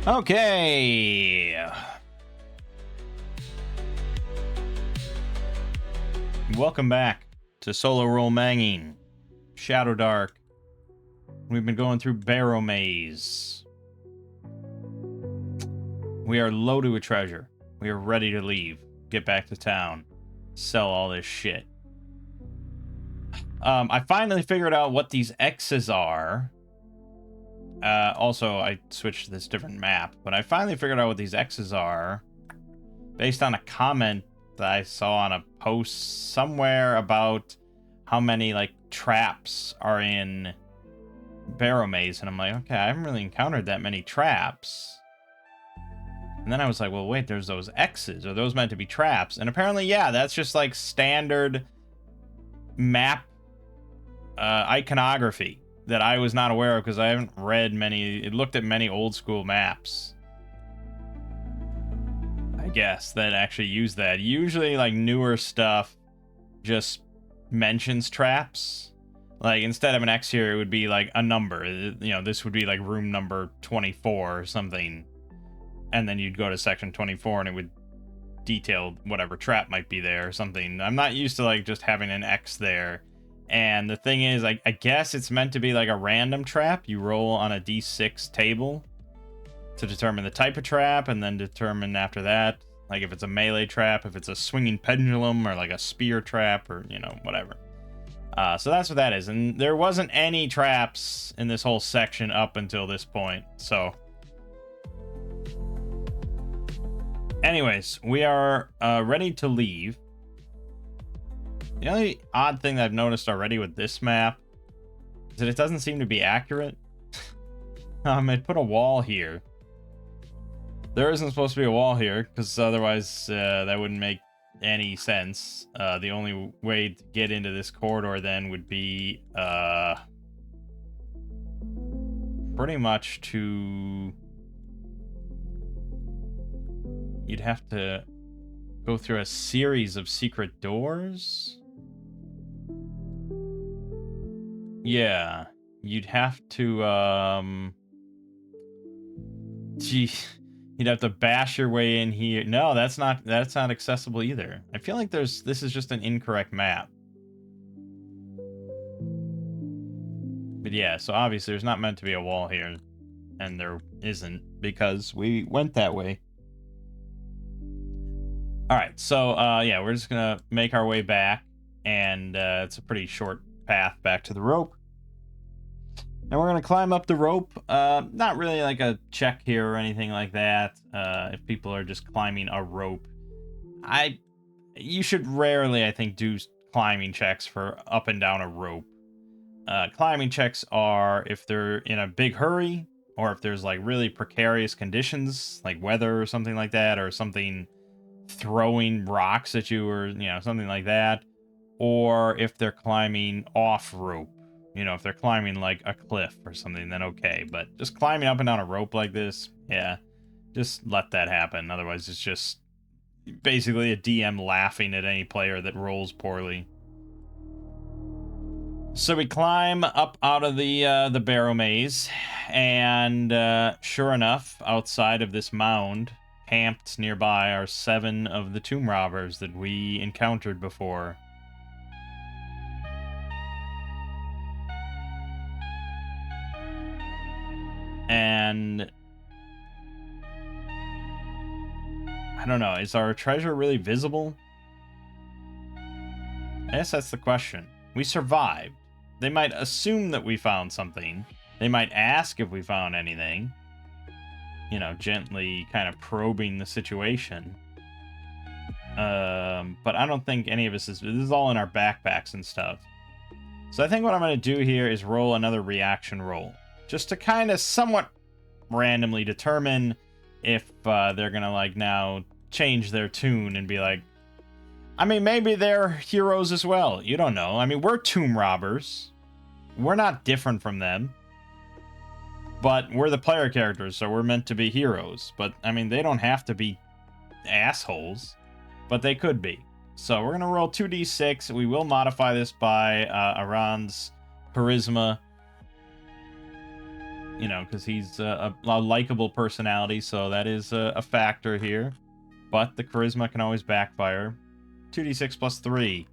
Okay. Welcome back to Solo Roll Mangging, Shadowdark. We've been going through Barrowmaze. We are loaded with treasure. We are ready to leave. Get back to town. Sell all this shit. I finally figured out what these X's are. Also, I switched to this different map, but I finally figured out what these X's are based on a comment that I saw on a post somewhere about how many, like, traps are in Barrowmaze, and I'm like, okay, I haven't really encountered that many traps. And then I was like, well, wait, there's those X's. Are those meant to be traps? And apparently, yeah, that's just, like, standard map iconography that I was not aware of because I haven't read many, looked at many old school maps, I guess, that actually use that. Usually, like, newer stuff just mentions traps. Like, instead of an X here, it would be like a number. You know, this would be like room number 24 or something. And then you'd go to section 24 and it would detail whatever trap might be there or something. I'm not used to, like, just having an X there. And the thing is, I guess it's meant to be like a random trap. You roll on a d6 table to determine the type of trap, and then determine after that, like, if it's a melee trap, if it's a swinging pendulum, or like a spear trap, or, you know, whatever. So that's what that is. And there wasn't any traps in this whole section up until this point. So anyways, we are ready to leave. The only odd thing that I've noticed already with this map is that it doesn't seem to be accurate. I put a wall here. There isn't supposed to be a wall here, because otherwise that wouldn't make any sense. The only way to get into this corridor then would be pretty much to... You'd have to go through a series of secret doors. Yeah, you'd have to, gee, you'd have to bash your way in here. No, that's not accessible either. I feel like this is just an incorrect map. But yeah, so obviously there's not meant to be a wall here, and there isn't because we went that way. All right, so yeah, we're just gonna make our way back, and it's a pretty short path back to the rope. And we're going to climb up the rope. Not really like a check here or anything like that. If people are just climbing a rope. You should rarely, I think, do climbing checks for up and down a rope. Climbing checks are if they're in a big hurry, or if there's, like, really precarious conditions, like weather or something like that, or something throwing rocks at you, or, you know, something like that. Or if they're climbing off rope. You know, if they're climbing, like, a cliff or something, then okay. But just climbing up and down a rope like this, yeah, just let that happen. Otherwise, it's just basically a DM laughing at any player that rolls poorly. So we climb up out of the Barrowmaze, and sure enough, outside of this mound, camped nearby, are 7 of the tomb robbers that we encountered before. And I don't know, is our treasure really visible? I guess that's the question. We survived. They might assume that we found something. They might ask if we found anything. You know, gently kind of probing the situation. But I don't think any of us this is all in our backpacks and stuff. So I think what I'm going to do here is roll another reaction roll. Just to kind of somewhat randomly determine if they're gonna, like, now change their tune and be like, I mean, maybe they're heroes as well. You don't know. I mean, we're tomb robbers. We're not different from them. But we're the player characters, so we're meant to be heroes. But, I mean, they don't have to be assholes. But they could be. So we're gonna roll 2d6. We will modify this by Aran's charisma. you know, because he's a likable personality, so that is a factor here. But the charisma can always backfire. 2d6 plus 3.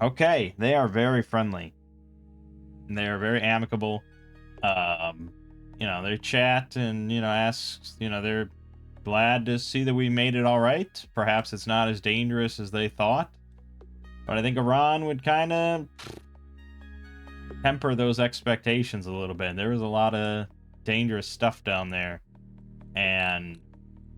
Okay, they are very friendly. And they are very amicable. You know, they chat and, you know, ask, you know, they're glad to see that we made it all right. Perhaps it's not as dangerous as they thought. But I think Iran would kind of temper those expectations a little bit. There was a lot of dangerous stuff down there. And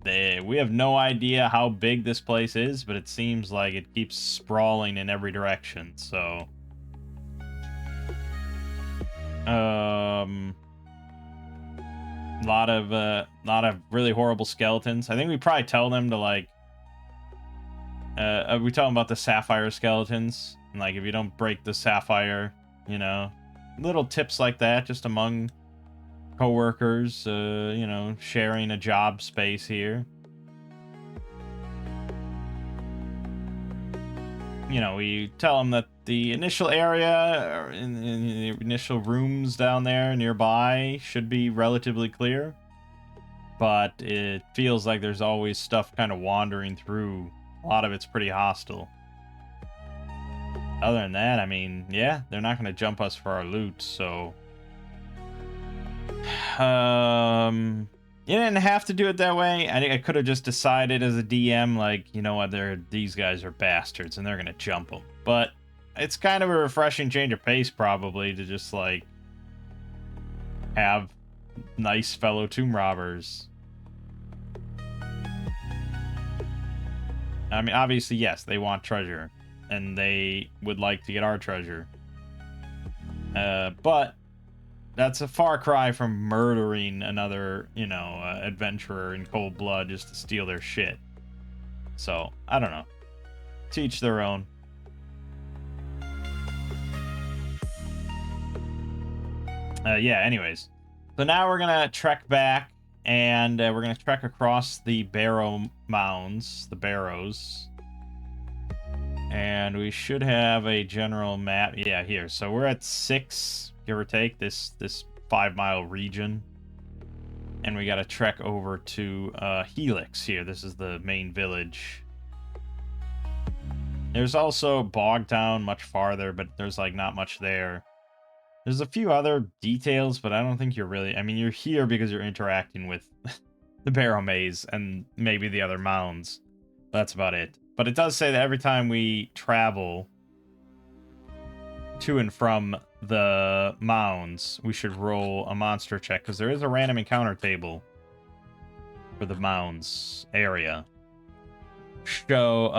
we have no idea how big this place is, but it seems like it keeps sprawling in every direction. So, lot of really horrible skeletons. I think we probably tell them to like, we tell them about the sapphire skeletons, and like if you don't break the sapphire, you know, little tips like that, just among coworkers, you know, sharing a job space here. You know, we tell them that the initial area, in the initial rooms down there nearby, should be relatively clear. But it feels like there's always stuff kind of wandering through. A lot of it's pretty hostile. Other than that, I mean, yeah, they're not going to jump us for our loot, so... You didn't have to do it that way. I think I could have just decided as a DM, like, you know what, these guys are bastards, and they're going to jump them. But it's kind of a refreshing change of pace, probably, to just, like, have nice fellow tomb robbers. I mean, obviously, yes, they want treasure, and they would like to get our treasure. But that's a far cry from murdering another, you know, adventurer in cold blood just to steal their shit. So, I don't know. Teach their own. Yeah, anyways. So now we're gonna trek back, and we're gonna trek across the Barrow Mounds, the Barrows. And we should have a general map. Yeah, here. So we're at 6, give or take, this 5-mile region. And we gotta trek over to Helix here. This is the main village. There's also Bogtown much farther, but there's like not much there. There's a few other details, but I don't think you're really... I mean, you're here because you're interacting with the Barrowmaze and maybe the other mounds. That's about it. But it does say that every time we travel to and from the mounds, we should roll a monster check, because there is a random encounter table for the mounds area. So,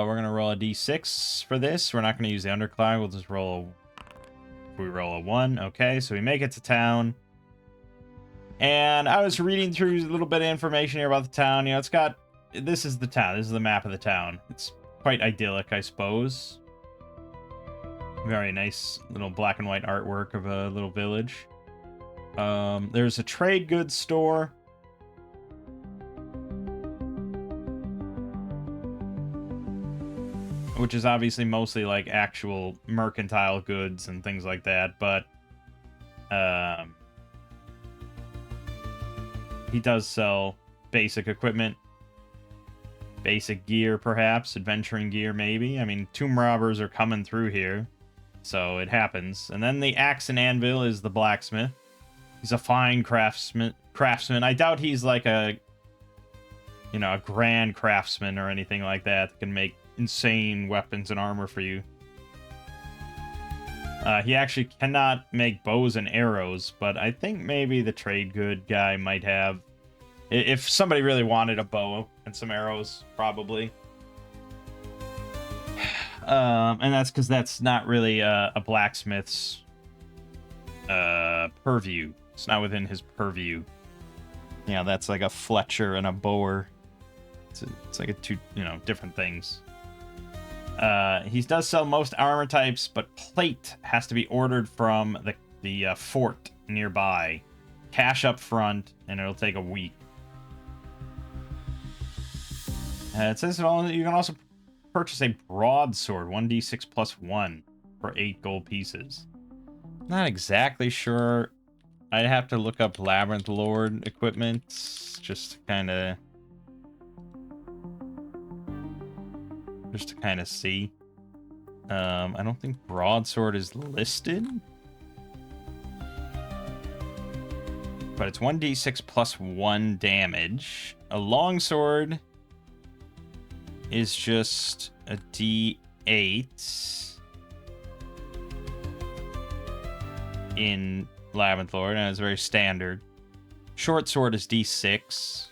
we're going to roll a d6 for this. We're not going to use the undercloud. We'll just roll we roll a 1. Okay, so we make it to town. And I was reading through a little bit of information here about the town. You know, it's got... This is the town. This is the map of the town. It's quite idyllic, I suppose. Very nice little black and white artwork of a little village. There's a trade goods store. Which is obviously mostly like actual mercantile goods and things like that, but he does sell basic equipment, basic gear perhaps, adventuring gear maybe. I mean, tomb robbers are coming through here, so it happens. And then the axe and anvil is the blacksmith. He's a fine craftsman. I doubt he's like a, you know, a grand craftsman or anything like that can make insane weapons and armor for you. He actually cannot make bows and arrows, but I think maybe the trade good guy might have. If somebody really wanted a bow and some arrows, probably. And that's because that's not really a blacksmith's purview. It's not within his purview. Yeah, that's like a Fletcher and a Bower. It's like two, you know, different things. He does sell most armor types, but plate has to be ordered from the fort nearby. Cash up front, and it'll take a week. It says you can also purchase a broadsword, 1d6 plus 1, for 8 gold pieces. Not exactly sure I'd have to look up Labyrinth Lord equipment just to kind of see. I don't think broadsword is listed, but it's 1d6 plus 1 damage. A longsword is just a d8 in Labyrinth Lord, and it's very standard. Short sword is d6,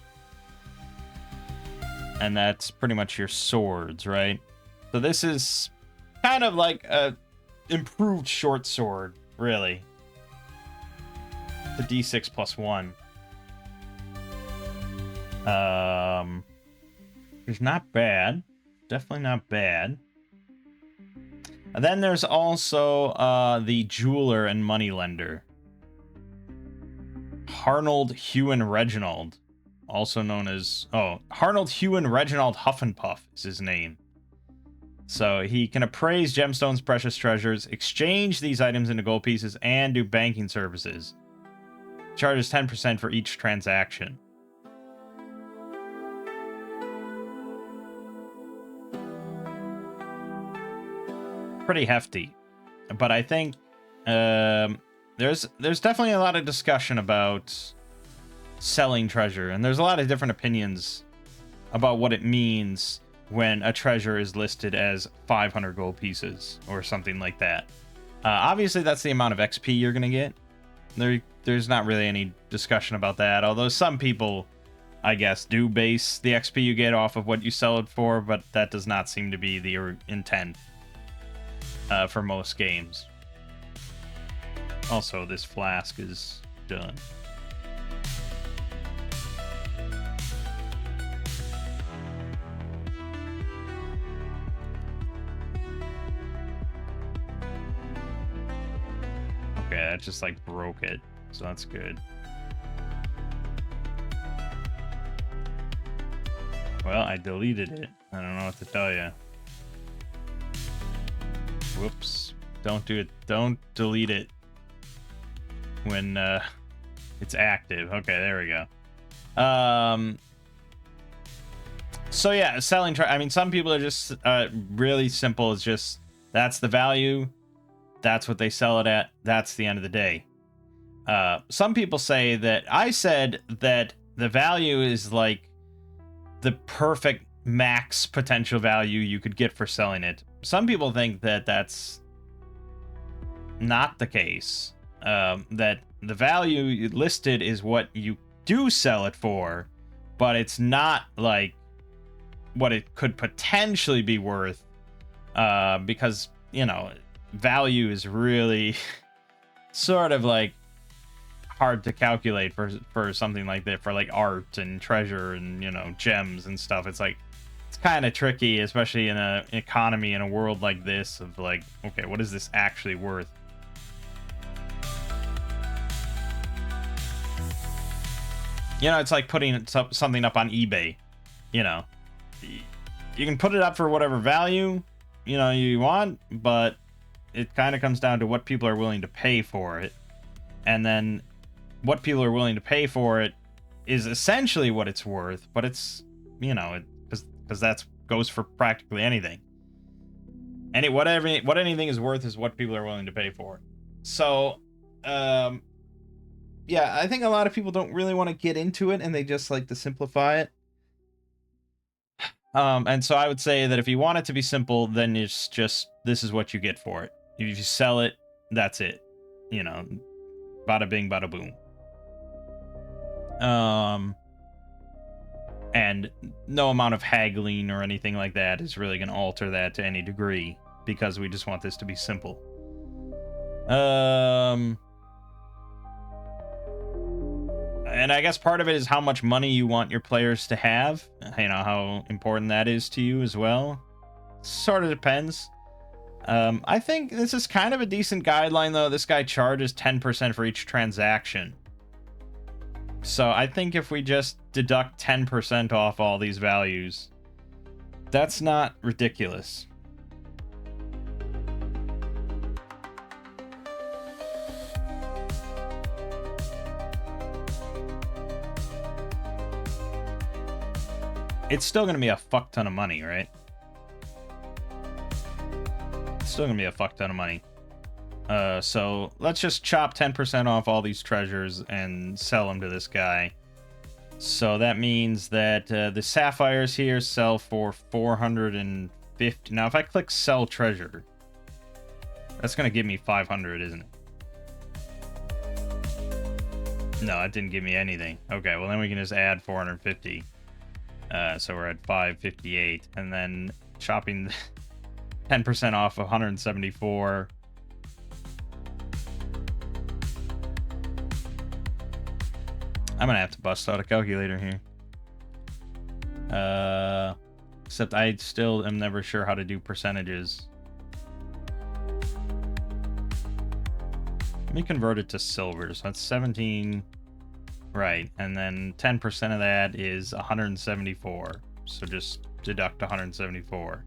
and that's pretty much your swords, right? So this is kind of like a improved short sword, really. The d6 plus 1. It's not bad. Definitely not bad. And then there's also the jeweler and moneylender. Harnold Hewen Reginald, also known as... Oh, Harnold Hewen Reginald Huffenpuff is his name. So he can appraise gemstones, precious treasures, exchange these items into gold pieces, and do banking services. Charges 10% for each transaction. Pretty hefty. But I think there's definitely a lot of discussion about selling treasure, and there's a lot of different opinions about what it means when a treasure is listed as 500 gold pieces or something like that. Obviously, that's the amount of XP you're going to get. There's not really any discussion about that, although some people, I guess, do base the XP you get off of what you sell it for, but that does not seem to be the intent for most games. Also, this flask is done. Okay, that just like broke it, so that's good. Well, I deleted it. I don't know what to tell you. Whoops. Don't do it. Don't delete it when it's active. Okay, there we go. So yeah, selling... I mean, some people are just really simple. It's just, that's the value. That's what they sell it at. That's the end of the day. Some people say that... I said that the value is like the perfect max potential value you could get for selling it. Some people think that that's not the case. That the value listed is what you do sell it for, but it's not like what it could potentially be worth, because, you know, value is really sort of like hard to calculate for something like that, for like art and treasure and, you know, gems and stuff. It's like, it's kind of tricky, especially in an economy in a world like this of like, okay, what is this actually worth? You know, it's like putting something up on eBay. You know, you can put it up for whatever value, you know, you want, but it kind of comes down to what people are willing to pay for it. And then what people are willing to pay for it is essentially what it's worth, but it's, you know, because that's goes for practically anything. And what anything is worth is what people are willing to pay for. So, yeah, I think a lot of people don't really want to get into it, and they just like to simplify it. And so I would say that if you want it to be simple, then it's just, this is what you get for it. If you sell it, that's it. You know, bada bing, bada boom. And no amount of haggling or anything like that is really going to alter that to any degree, because we just want this to be simple. And I guess part of it is how much money you want your players to have. You know, how important that is to you as well. Sort of depends. I think this is kind of a decent guideline, though. This guy charges 10% for each transaction. So I think if we just deduct 10% off all these values, that's not ridiculous. It's still going to be a fuck ton of money, right? It's still going to be a fuck ton of money. So let's just chop 10% off all these treasures and sell them to this guy. So that means that the sapphires here sell for 450. Now, if I click sell treasure, that's going to give me 500, isn't it? No, it didn't give me anything. Okay, well then we can just add 450. So we're at 558. And then chopping 10% off of 174. I'm gonna have to bust out a calculator here. Except I still am never sure how to do percentages. Let me convert it to silver. So that's 17. Right, and then 10% of that is 174. So just deduct 174.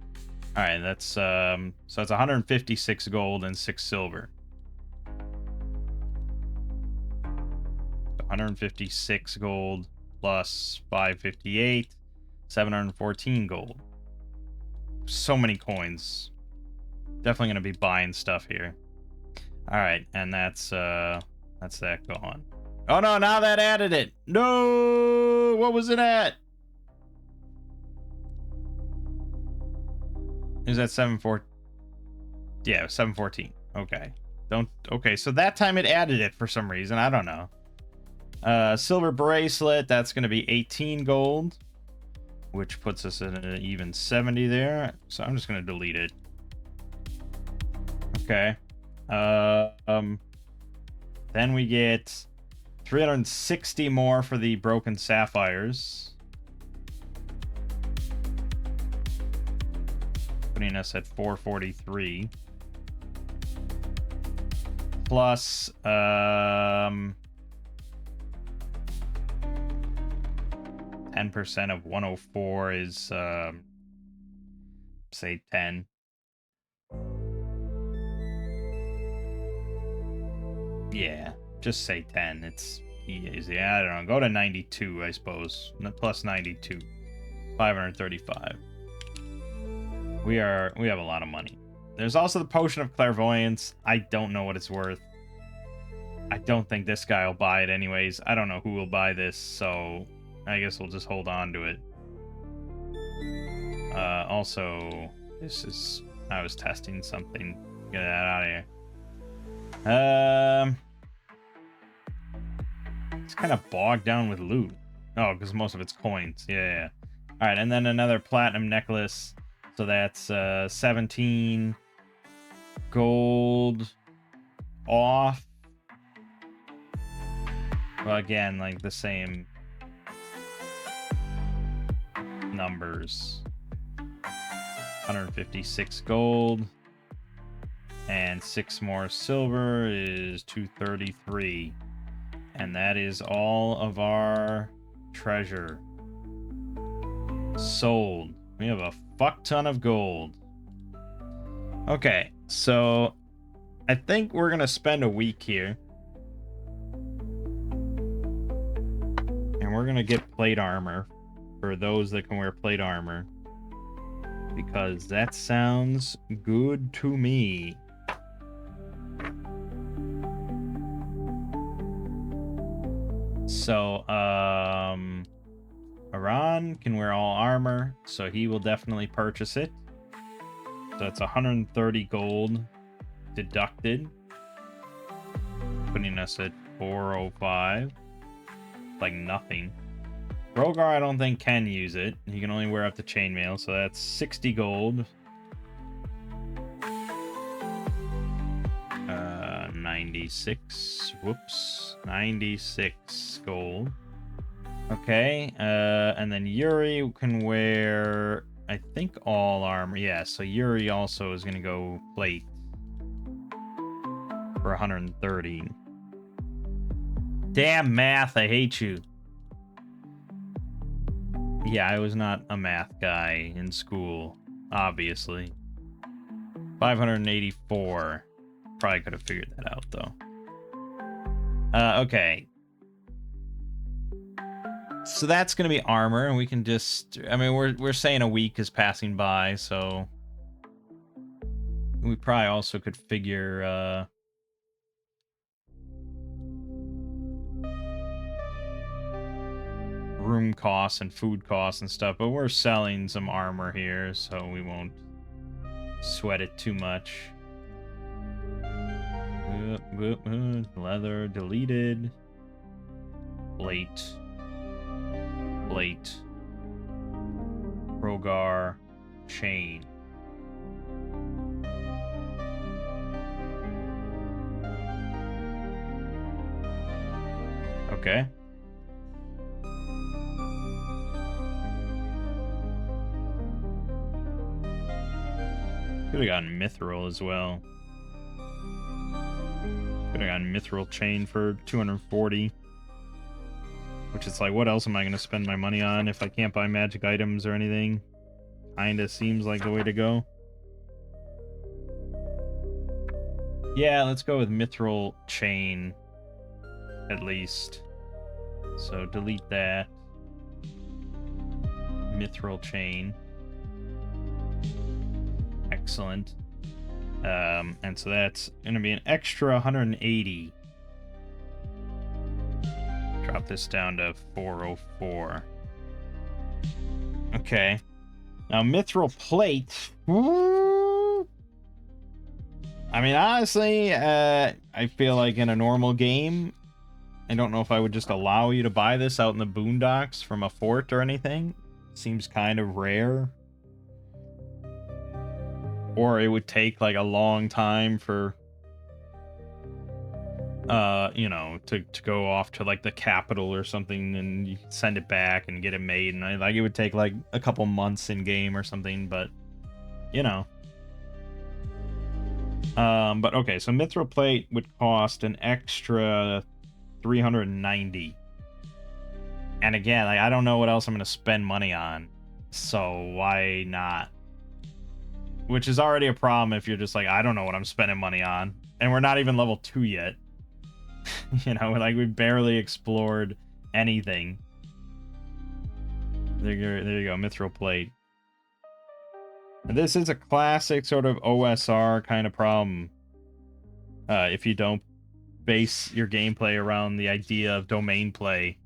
All right, that's so that's 156 gold and 6 silver. 156 gold plus 558, 714 gold. So many coins. Definitely gonna be buying stuff here. All right, and that's that gone. Oh no, now that added it. No, what was it at? Is that 714? Yeah, 714. Okay. Okay, so that time it added it for some reason. I don't know. Silver bracelet, that's going to be 18 gold, which puts us at an even 70 there. So I'm just going to delete it. Okay. Then we get 360 more for the broken sapphires, putting us at 443. Plus, 10% of 104 is, say 10. Yeah, just say 10. It's easy. I don't know. Go to 92, I suppose. Plus 92. 535. We have a lot of money. There's also the potion of clairvoyance. I don't know what it's worth. I don't think this guy will buy it anyways. I don't know who will buy this, so I guess we'll just hold on to it. Also, this is... I was testing something. Get that out of here. It's kind of bogged down with loot. Oh, because most of it's coins. Yeah. All right, and then another platinum necklace. So that's 17 gold off. Well, again, like the same numbers. 156 gold and 6 more silver is 233. And that is all of our treasure sold. We have a fuck ton of gold. Okay, so I think we're gonna spend a week here. And we're gonna get plate armor for those that can wear plate armor, because that sounds good to me. So, Iran can wear all armor, so he will definitely purchase it. So that's 130 gold deducted, putting us at 405. Like nothing. Rogar, I don't think can use it. He can only wear up to chainmail, so that's 60 gold. 96. Whoops. 96 gold. Okay, and then Yuri can wear, I think, all armor. Yeah, so Yuri also is going to go plate for 130. Damn math, I hate you. Yeah, I was not a math guy in school, obviously. 584. Probably could have figured that out, though. Okay. So that's gonna be armor, and we can just, I mean, we're saying a week is passing by, so we probably also could figure room costs and food costs and stuff, but we're selling some armor here, so we won't sweat it too much. Leather deleted. Plate. Rogar. Chain. Okay. Could have gotten mithril as well. Could have gotten mithril chain for 240. Which is like, what else am I going to spend my money on if I can't buy magic items or anything? Kinda seems like the way to go. Yeah, let's go with mithril chain. At least. So delete that. Mithril chain. Excellent. And so that's going to be an extra 180. Drop this down to 404. Okay. Now, mithril plate. Woo! I mean, honestly, I feel like in a normal game, I don't know if I would just allow you to buy this out in the boondocks from a fort or anything. Seems kind of rare. Or it would take like a long time for you know, to go off to like the capital or something and you send it back and get it made, and like it would take like a couple months in game or something, but you know. But okay, so mithril plate would cost an extra 390. And again, like, I don't know what else I'm going to spend money on, so why not? Which is already a problem if you're just like, I don't know what I'm spending money on. And we're not even level 2 yet. You know, like, we barely explored anything. There you go, mithril plate. And this is a classic sort of OSR kind of problem. If you don't base your gameplay around the idea of domain play.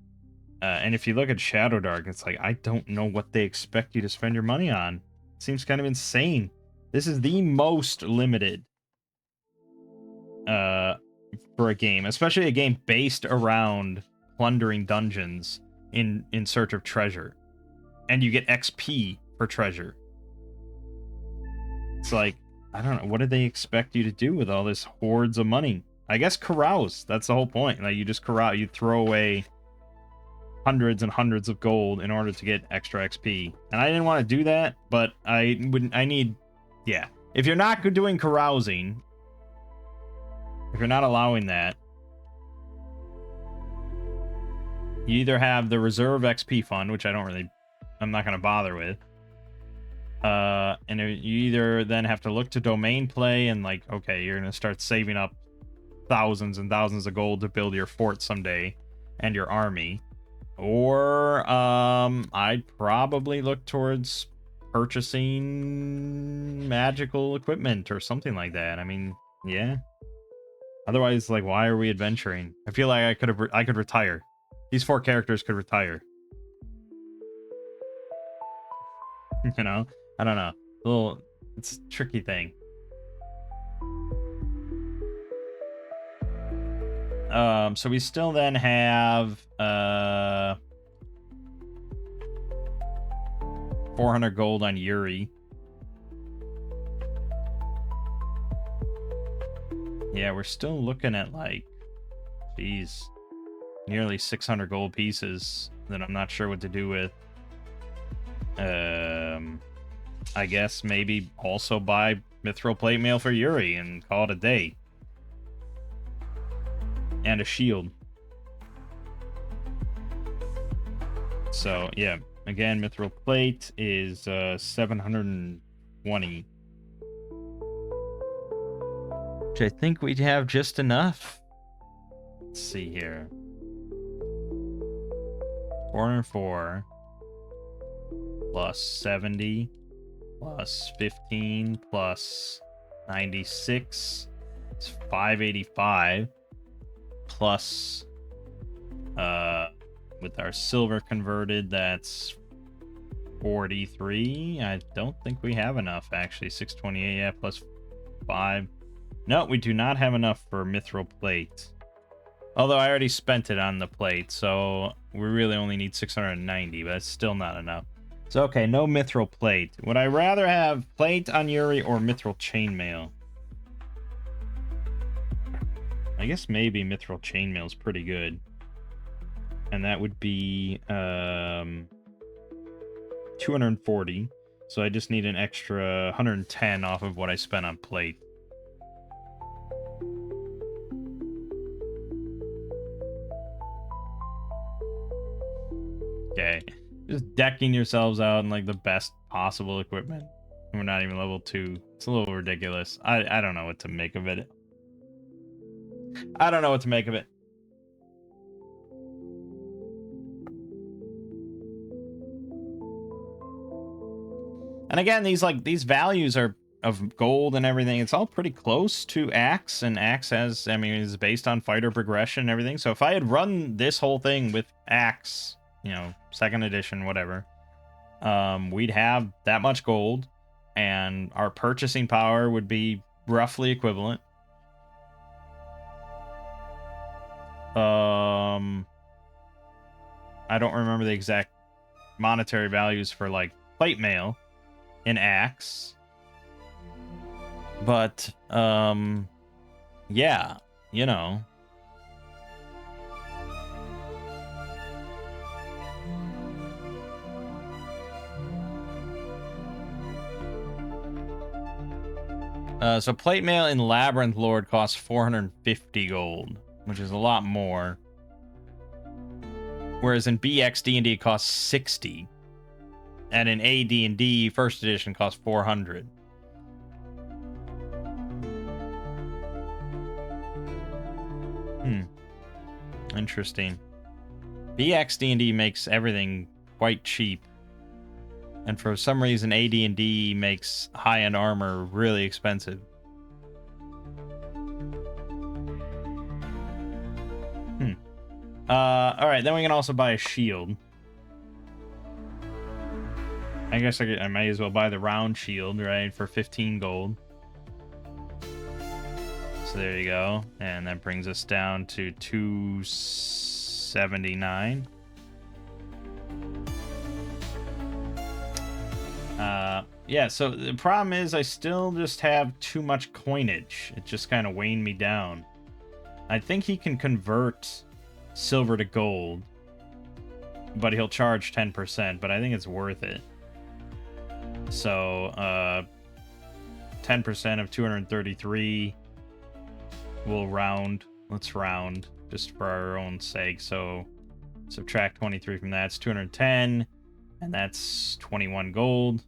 And if you look at Shadowdark, it's like, I don't know what they expect you to spend your money on. It seems kind of insane. This is the most limited for a game, especially a game based around plundering dungeons in search of treasure. And you get XP for treasure. It's like, I don't know, what did they expect you to do with all this hordes of money? I guess carouse. That's the whole point. Like, you just carouse, you throw away hundreds and hundreds of gold in order to get extra XP. And I didn't want to do that, but I need, yeah. If you're not doing carousing, if you're not allowing that, you either have the reserve XP fund, which I'm not going to bother with. And you either then have to look to domain play and like, okay, you're going to start saving up thousands and thousands of gold to build your fort someday and your army. Or I'd probably look towards purchasing magical equipment or something like that. I mean, yeah. Otherwise, like, why are we adventuring? I feel like I could retire. These 4 characters could retire. You know? I don't know. It's a tricky thing. So we still then have 400 gold on Yuri. Yeah, we're still looking at like, geez, nearly 600 gold pieces that I'm not sure what to do with. I guess maybe also buy mithril plate mail for Yuri and call it a day. And a shield. So, yeah. Again, mithril plate is 720. Which I think we'd have just enough. Let's see here. 404 plus 70 plus 15 plus 96. It's 585 plus with our silver converted, that's 43. I don't think we have enough, actually. 628, yeah, plus 5. No, we do not have enough for mithril plate. Although I already spent it on the plate, so we really only need 690, but it's still not enough. So, okay, no mithril plate. Would I rather have plate on Yuri or mithril chainmail? I guess maybe mithril chainmail is pretty good. And that would be 240. So I just need an extra 110 off of what I spent on plate. Okay. Just decking yourselves out in like the best possible equipment. We're not even level 2. It's a little ridiculous. I don't know what to make of it. I don't know what to make of it. And again, these values are of gold and everything. It's all pretty close to Axe, and Axe has, I mean, is based on fighter progression and everything. So if I had run this whole thing with Axe, you know, 2nd edition, whatever, we'd have that much gold, and our purchasing power would be roughly equivalent. I don't remember the exact monetary values for like plate mail in Axe, but yeah, you know. So plate mail in Labyrinth Lord costs 450 gold, which is a lot more. Whereas in BX D&D it costs 60. And in AD&D, 1st edition costs 400. Interesting. BX D&D makes everything quite cheap. And for some reason, AD&D makes high-end armor really expensive. Alright, then we can also buy a shield. I guess I might as well buy the round shield, right, for 15 gold. So there you go. And that brings us down to 279. Yeah, so the problem is I still just have too much coinage. It just kind of waned me down. I think he can convert silver to gold, but he'll charge 10%, but I think it's worth it. So, 10% of 233 will round. Let's round just for our own sake. So, subtract 23 from that. It's 210, and that's 21 gold.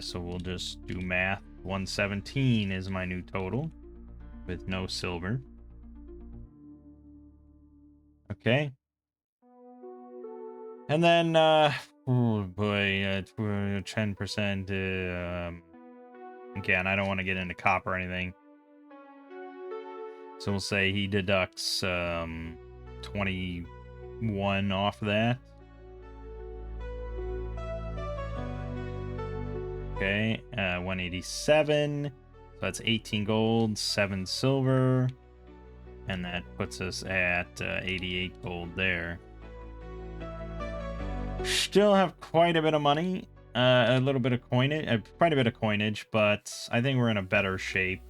So we'll just do math. 117 is my new total with no silver. Okay. And then, oh boy, 10%. Again, I don't want to get into copper or anything. So we'll say he deducts 21 off that. Okay, 187. So that's 18 gold, 7 silver. And that puts us at 88 gold there. Still have quite a bit of money. A little bit of coinage, quite a bit of coinage, but I think we're in a better shape.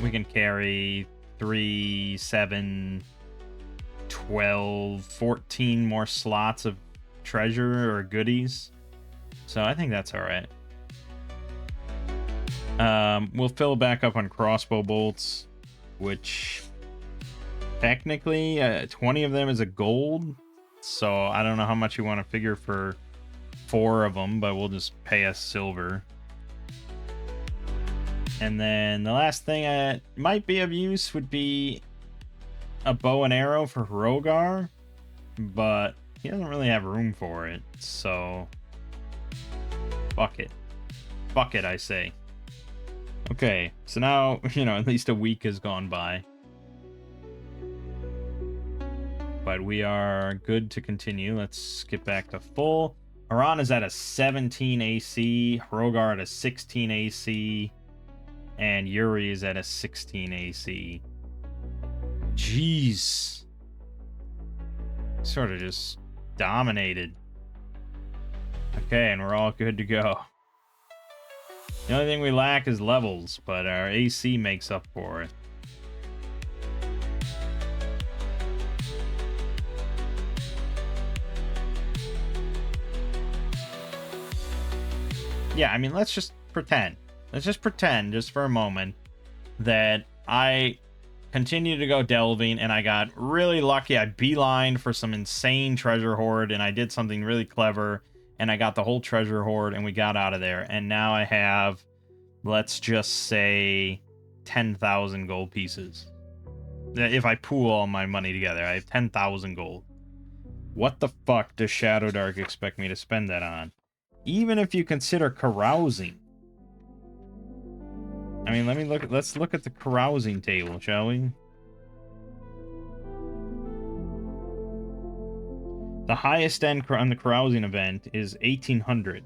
We can carry 3, 7, 12, 14 more slots of treasure or goodies. So I think that's all right. We'll fill back up on crossbow bolts, which technically 20 of them is a gold. So I don't know how much you want to figure for 4 of them, but we'll just pay us silver. And then the last thing that might be of use would be a bow and arrow for Rogar, but he doesn't really have room for it, so fuck it. Fuck it, I say. Okay, so now, at least a week has gone by. But we are good to continue. Let's skip back to full. Haran is at a 17 AC, Rogar at a 16 AC, and Yuri is at a 16 AC. Jeez. Sort of just dominated. Okay, and we're all good to go. The only thing we lack is levels, but our AC makes up for it. Yeah, I mean, let's just pretend. Let's just pretend, just for a moment, that I continue to go delving and I got really lucky. I beelined for some insane treasure hoard and I did something really clever and I got the whole treasure hoard and we got out of there. And now I have, let's just say, 10,000 gold pieces. If I pool all my money together, I have 10,000 gold. What the fuck does Shadowdark expect me to spend that on? Even if you consider carousing. I mean, let's look at the carousing table, shall we? The highest end on the carousing event is 1,800.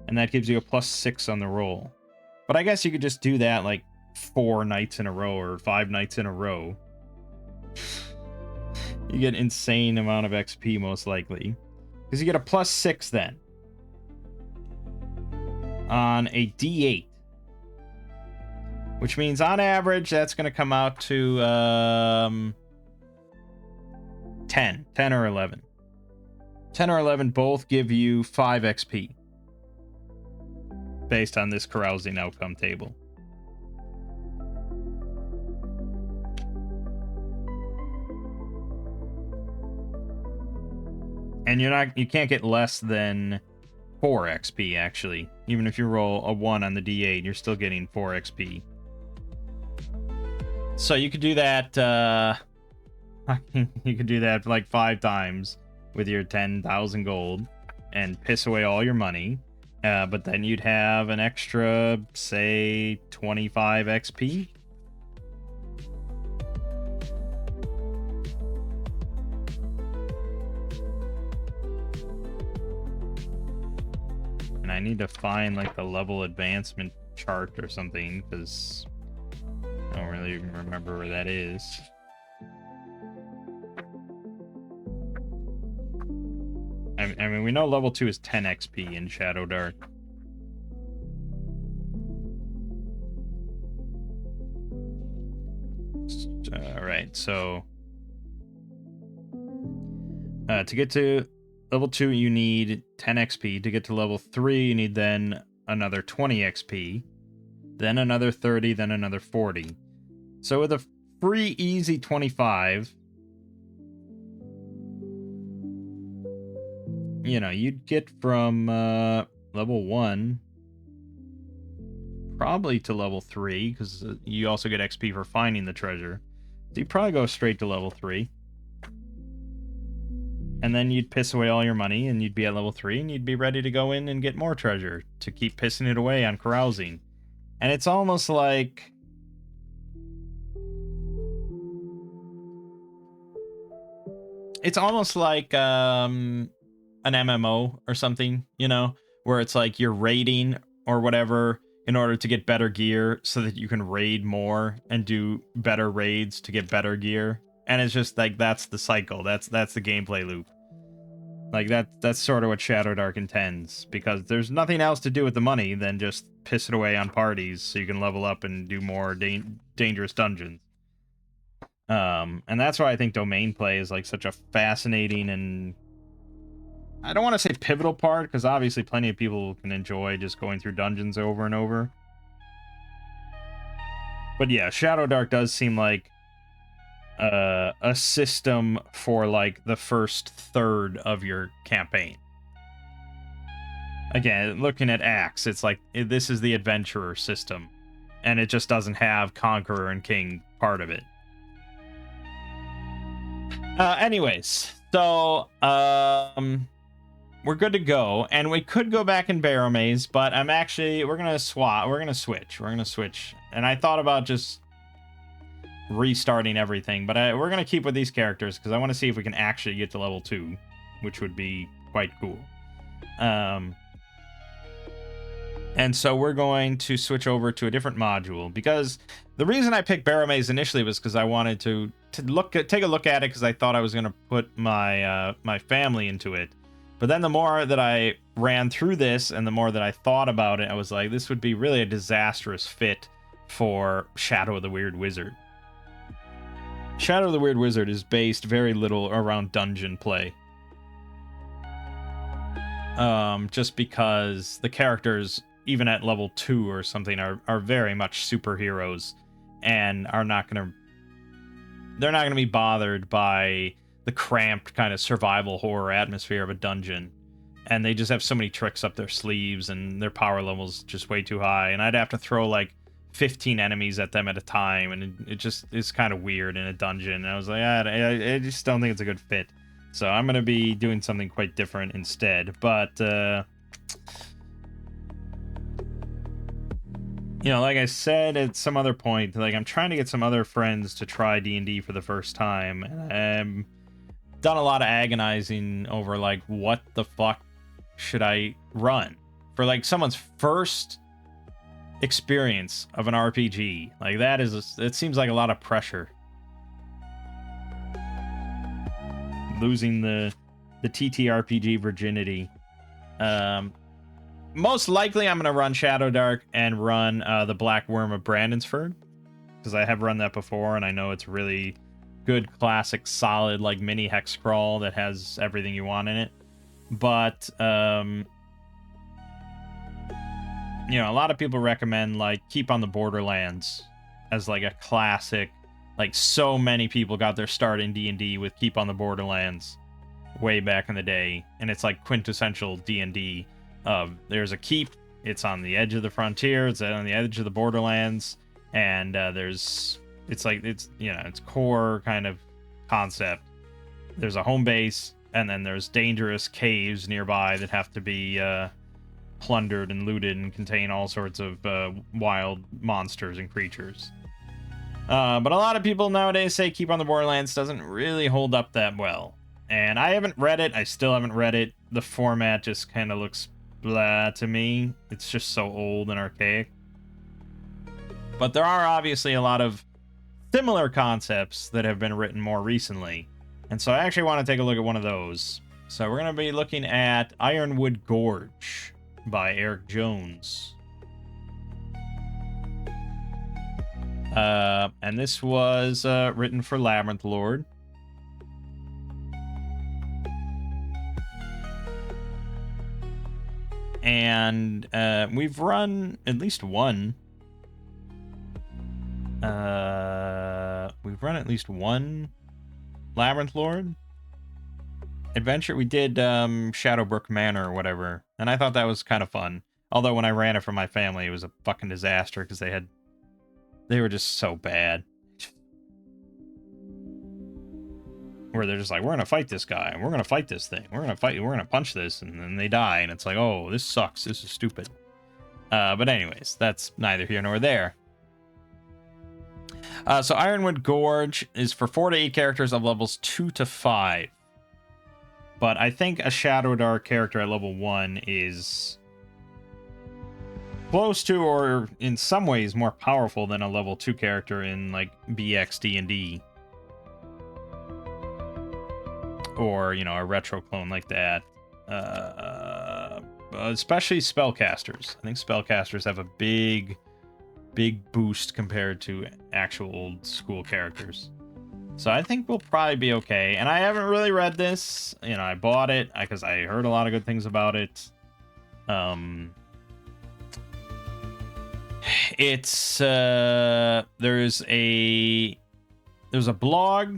And that gives you a +6 on the roll. But I guess you could just do that like 4 nights in a row or 5 nights in a row. You get insane amount of XP most likely. Because you get a +6 then. On a D8. Which means on average that's going to come out to 10 or 11. 10 or 11 both give you 5 XP. Based on this carousing outcome table. And you can't get less than 4 XP actually. Even if you roll a 1 on the D8, you're still getting 4 XP. So you could do that you could do that like 5 times with your 10,000 gold and piss away all your money. But then you'd have an extra, say, 25 XP. And I need to find like the level advancement chart or something, because I don't really even remember where that is. I mean, we know level 2 is 10 XP in Shadowdark. Alright, so to get to level 2, you need 10 XP. To get to level 3, you need then another 20 XP. Then another 30, then another 40. So with a free easy 25... you'd get from level 1 probably to level 3, because you also get XP for finding the treasure. So you'd probably go straight to level 3. And then you'd piss away all your money, and you'd be at level 3, and you'd be ready to go in and get more treasure to keep pissing it away on carousing. And it's almost like... It's almost like, an MMO or something, where it's like you're raiding or whatever in order to get better gear so that you can raid more and do better raids to get better gear. And it's just like, that's the cycle. That's the gameplay loop. Like that's sort of what Shadowdark intends, because there's nothing else to do with the money than just piss it away on parties so you can level up and do more dangerous dungeons. And that's why I think domain play is like such a fascinating and, I don't want to say pivotal part, because obviously plenty of people can enjoy just going through dungeons over and over. But yeah, Shadowdark does seem like a system for like the first third of your campaign. Again, looking at Axe, it's like this is the adventurer system. and it just doesn't have Conqueror and King part of it. Anyways, so we're good to go, and we could go back in Barrowmaze, but we're gonna switch, and I thought about just restarting everything, but we're gonna keep with these characters because I want to see if we can actually get to level 2, which would be quite cool. And so we're going to switch over to a different module, because the reason I picked Barrowmaze initially was because I wanted to take a look at it, because I thought I was going to put my my family into it. But then the more that I ran through this and the more that I thought about it, I was like, this would be really a disastrous fit for Shadow of the Weird Wizard. Shadow of the Weird Wizard is based very little around dungeon play. Just because the characters, even at level 2 or something, are very much superheroes and they're not gonna be bothered by the cramped kind of survival horror atmosphere of a dungeon. And they just have so many tricks up their sleeves, and their power level's just way too high, and I'd have to throw like 15 enemies at them at a time, and it just is kind of weird in a dungeon. And I was like, I just don't think it's a good fit. So I'm gonna be doing something quite different instead. But you know, like I said at some other point, like, I'm trying to get some other friends to try D&D for the first time, and I've done a lot of agonizing over, like, what the fuck should I run for, like, someone's first experience of an RPG. Like, it seems like a lot of pressure. Losing the TTRPG virginity. Most likely, I'm going to run Shadowdark and run the Black Worm of Brandonsford, because I have run that before, and I know it's really good, classic, solid, like, mini hex crawl that has everything you want in it. But, you know, a lot of people recommend, like, Keep on the Borderlands as, like, a classic. Like, so many people got their start in D&D with Keep on the Borderlands way back in the day, and it's, like, quintessential D&D. There's a keep, it's on the edge of the frontier, it's on the edge of the Borderlands, and it's core kind of concept. There's a home base, and then there's dangerous caves nearby that have to be plundered and looted and contain all sorts of wild monsters and creatures. But a lot of people nowadays say Keep on the Borderlands doesn't really hold up that well. And I haven't read it, I still haven't read it. The format just kind of looks blah to me. It's just so old and archaic. But there are obviously a lot of similar concepts that have been written more recently. And so I actually want to take a look at one of those. So we're going to be looking at Ironwood Gorge by Eric Jones. And this was written for Labyrinth Lord. And we've run at least one. We've run at least one Labyrinth Lord adventure. We did Shadowbrook Manor or whatever, and I thought that was kind of fun. Although when I ran it for my family, it was a fucking disaster because they were just so bad. Where they're just like, we're gonna fight this guy, and we're gonna fight this thing, we're gonna punch this, and then they die, and it's like, oh, this sucks, this is stupid. But anyways, that's neither here nor there. So Ironwood Gorge is for 4 to 8 characters of levels 2 to 5. But I think a Shadowdark character at level 1 is close to, or in some ways more powerful than a level 2 character in, like, BX D&D. Or, you know, a retro clone like that. Especially spellcasters. I think spellcasters have a big boost compared to actual old school characters. So I think we'll probably be okay. And I haven't really read this. You know, I bought it because I heard a lot of good things about it. It's there's a blog.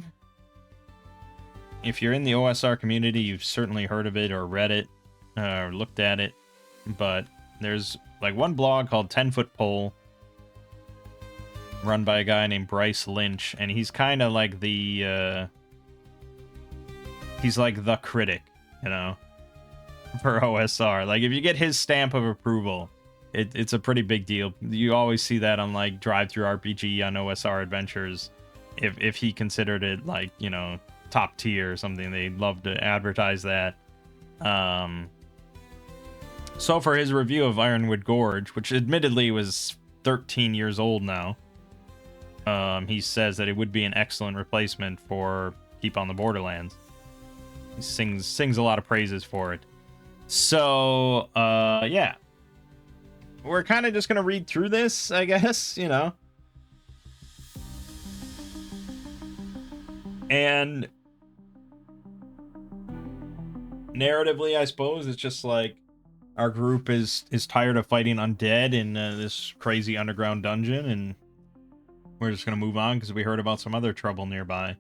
If you're in the OSR community, you've certainly heard of it or read it or looked at it. But there's like one blog called 10 Foot Pole run by a guy named Bryce Lynch, and he's kind of like the he's like the critic, you know, for OSR. Like, if you get his stamp of approval, it's a pretty big deal. You always see that on like Drive-Thru RPG on OSR adventures. If he considered it like, you know, top tier or something, they'd love to advertise that. So for his review of Ironwood Gorge, which admittedly was 13 years old now, he says that it would be an excellent replacement for Keep on the Borderlands. He sings a lot of praises for it. So, yeah. We're kind of just going to read through this, I guess, you know. And narratively, I suppose, it's just like our group is tired of fighting undead in this crazy underground dungeon, and we're just going to move on because we heard about some other trouble nearby.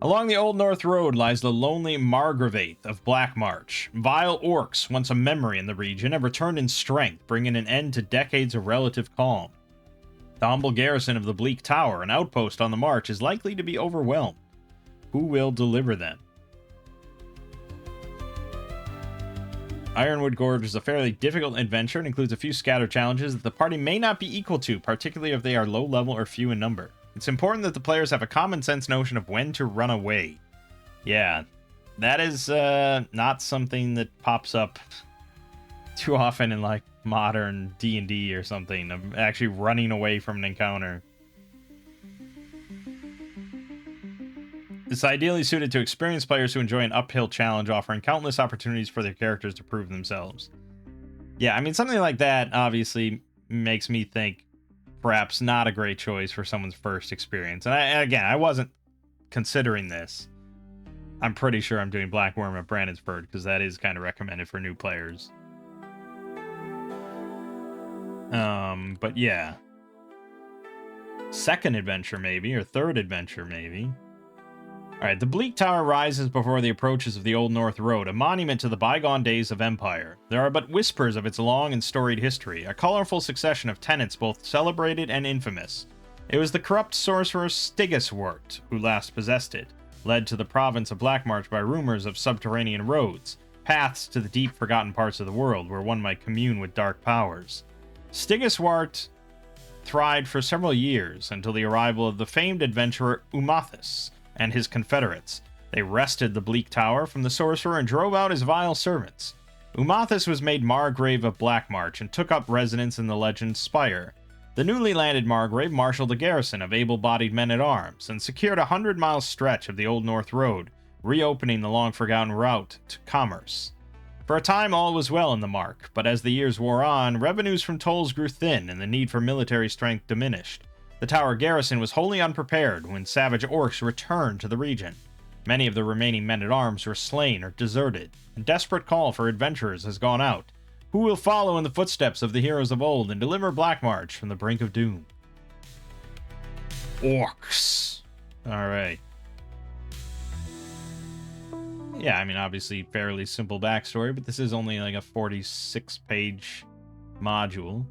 Along the Old North Road lies the lonely Margravate of Black March. Vile orcs, once a memory in the region, have returned in strength, bringing an end to decades of relative calm. The humble garrison of the Bleak Tower, an outpost on the march, is likely to be overwhelmed. Who will deliver them? Ironwood Gorge is a fairly difficult adventure and includes a few scattered challenges that the party may not be equal to, particularly if they are low level or few in number. It's important that the players have a common sense notion of when to run away. Yeah, that is not something that pops up too often in like modern D&D or something, of actually running away from an encounter. It's ideally suited to experienced players who enjoy an uphill challenge, offering countless opportunities for their characters to prove themselves. Yeah, I mean, something like that obviously makes me think perhaps not a great choice for someone's first experience. And I wasn't considering this. I'm pretty sure I'm doing Black Worm at Brandonsburg, because that is kind of recommended for new players. But yeah. Second adventure, maybe, or third adventure, maybe. Alright, the Bleak Tower rises before the approaches of the Old North Road, a monument to the bygone days of Empire. There are but whispers of its long and storied history, a colorful succession of tenants both celebrated and infamous. It was the corrupt sorcerer Stigiswart who last possessed it, led to the province of Blackmarch by rumors of subterranean roads, paths to the deep forgotten parts of the world where one might commune with dark powers. Stigiswart thrived for several years until the arrival of the famed adventurer Umathus and his confederates. They wrested the Bleak Tower from the sorcerer and drove out his vile servants. Umathus was made Margrave of Blackmarch and took up residence in the legend's Spire. The newly landed Margrave marshaled a garrison of able-bodied men-at-arms and secured a 100-mile stretch of the Old North Road, reopening the long-forgotten route to commerce. For a time all was well in the Mark, but as the years wore on, revenues from tolls grew thin and the need for military strength diminished. The tower garrison was wholly unprepared when savage orcs returned to the region. Many of the remaining men-at-arms were slain or deserted. A desperate call for adventurers has gone out. Who will follow in the footsteps of the heroes of old and deliver Blackmarch from the brink of doom? Orcs. Alright. Yeah, I mean, obviously fairly simple backstory, but this is only like a 46-page module.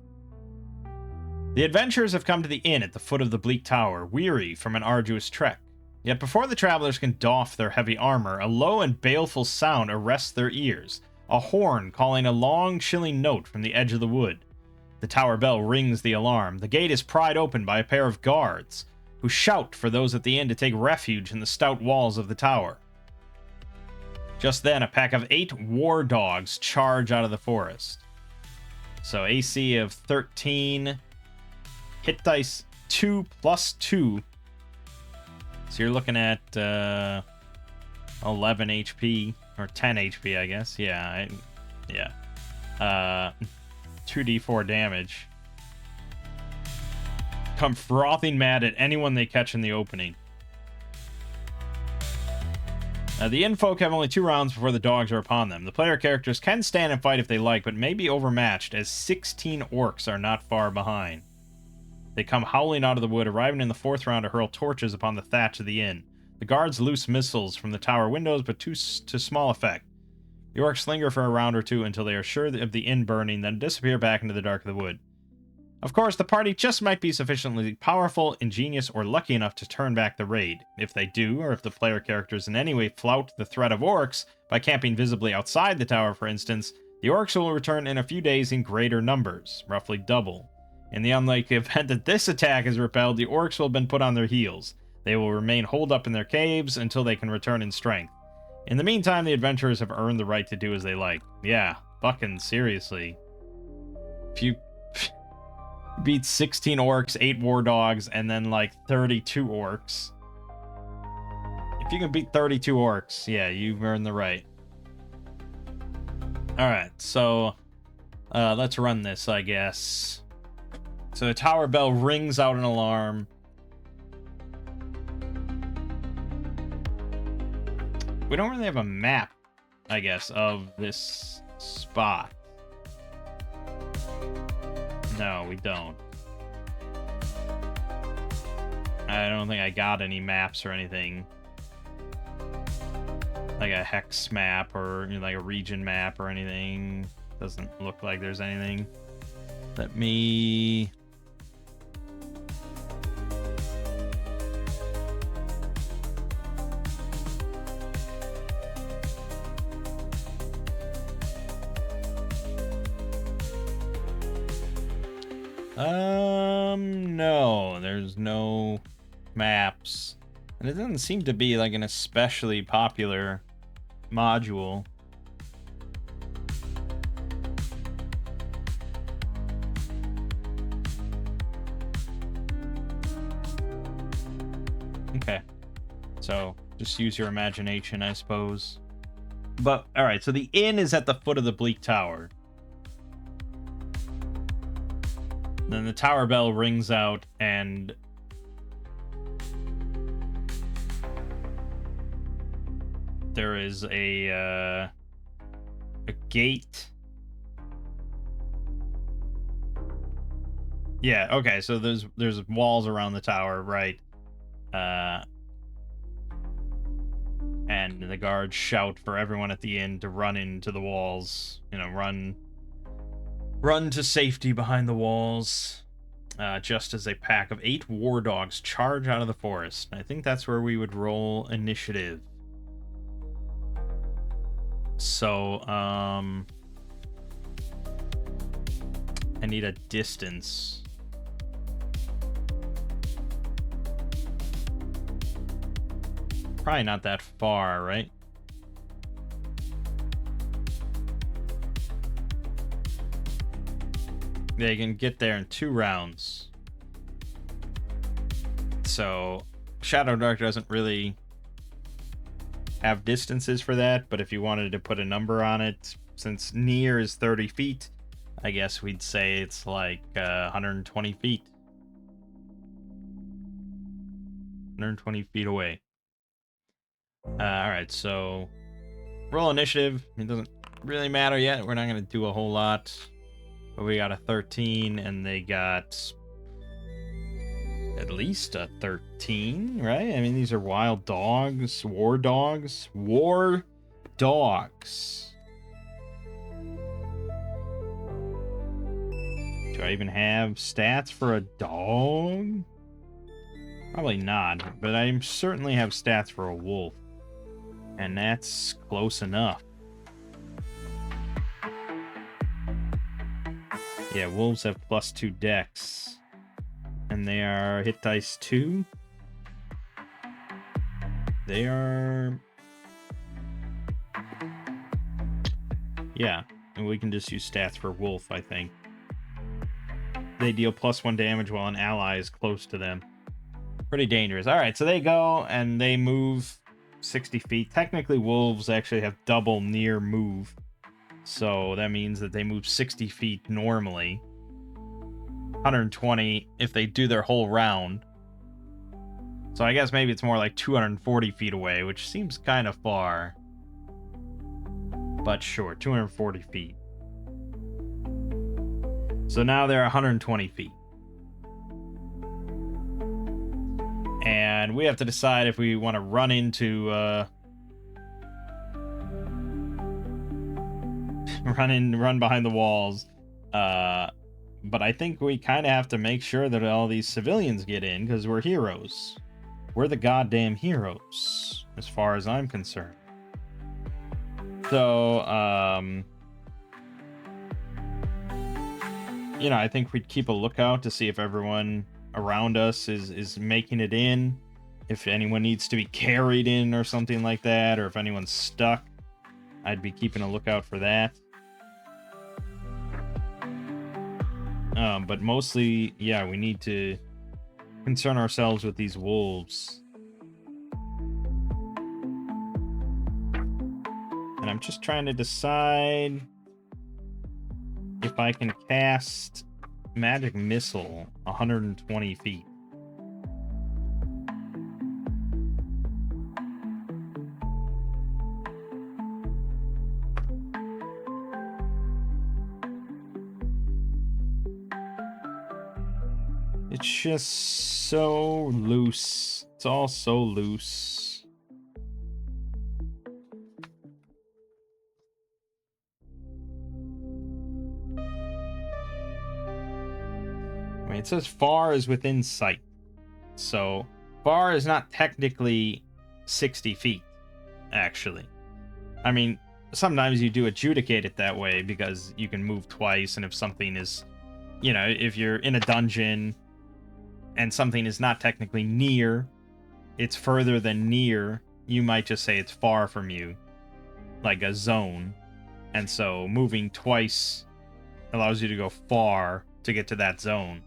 The adventurers have come to the inn at the foot of the Bleak Tower, weary from an arduous trek. Yet before the travelers can doff their heavy armor, a low and baleful sound arrests their ears, a horn calling a long, chilling note from the edge of the wood. The tower bell rings the alarm. The gate is pried open by a pair of guards, who shout for those at the inn to take refuge in the stout walls of the tower. Just then, a pack of 8 war dogs charge out of the forest. So AC of 13... Hit dice 2 plus 2. So you're looking at 11 HP. Or 10 HP, I guess. Yeah. 2d4 damage. Come frothing mad at anyone they catch in the opening. The innfolk have only 2 rounds before the dogs are upon them. The player characters can stand and fight if they like, but may be overmatched, as 16 orcs are not far behind. They come howling out of the wood, arriving in the 4th round to hurl torches upon the thatch of the inn. The guards loose missiles from the tower windows, but to small effect. The orcs linger for a round or two until they are sure of the inn burning, then disappear back into the dark of the wood. Of course, the party just might be sufficiently powerful, ingenious, or lucky enough to turn back the raid. If they do, or if the player characters in any way flout the threat of orcs by camping visibly outside the tower, for instance, the orcs will return in a few days in greater numbers, roughly double. In the unlikely event that this attack is repelled, the orcs will have been put on their heels. They will remain holed up in their caves until they can return in strength. In the meantime, the adventurers have earned the right to do as they like. Yeah, fucking seriously. If you beat 16 orcs, 8 war dogs, and then like 32 orcs. If you can beat 32 orcs, yeah, you've earned the right. Alright, so let's run this, I guess. So the tower bell rings out an alarm. We don't really have a map, I guess, of this spot. No, we don't. I don't think I got any maps or anything. Like a hex map or, you know, like a region map or anything. Doesn't look like there's anything. Let me... No, there's no maps. And it doesn't seem to be like an especially popular module. Okay. So, just use your imagination, I suppose. But, alright, so the inn is at the foot of the Bleak Tower. Then the tower bell rings out, and there is a gate. Yeah, okay, so there's walls around the tower, right? And the guards shout for everyone at the inn to run into the walls. You know, run to safety behind the walls, just as a pack of 8 war dogs charge out of the forest. I think that's where we would roll initiative. So, I need a distance. Probably not that far, right? They can get there in 2 rounds. So, Shadowdark doesn't really have distances for that, but if you wanted to put a number on it, since near is 30 feet, I guess we'd say it's like 120 feet. 120 feet away. Alright, so roll initiative. It doesn't really matter yet. We're not going to do a whole lot. But we got a 13, and they got at least a 13, right? I mean, these are wild dogs, war dogs. War dogs. Do I even have stats for a dog? Probably not, but I certainly have stats for a wolf. And that's close enough. Yeah, wolves have +2 dex. And they are hit dice 2. They are... Yeah, and we can just use stats for wolf, I think. They deal +1 damage while an ally is close to them. Pretty dangerous. Alright, so they go and they move 60 feet. Technically, wolves actually have double near move. So that means that they move 60 feet normally. 120 if they do their whole round. So I guess maybe it's more like 240 feet away, which seems kind of far. But sure, 240 feet. So now they're 120 feet. And we have to decide if we want to run into... run behind the walls, But I think we kind of have to make sure that all these civilians get in because we're heroes. We're the goddamn heroes, as far as I'm concerned. So, you know, I think we'd keep a lookout to see if everyone around us is making it in. If anyone needs to be carried in or something like that, or if anyone's stuck, I'd be keeping a lookout for that. But mostly, yeah, we need to concern ourselves with these wolves. And I'm just trying to decide if I can cast Magic Missile 120 feet. It's just so loose. It's all so loose. I mean, it says far is within sight. So far is not technically 60 feet, actually. I mean, sometimes you do adjudicate it that way because you can move twice, and if something is, you know, if you're in a dungeon and something is not technically near, it's further than near, you might just say it's far from you, like a zone. And so moving twice allows you to go far to get to that zone.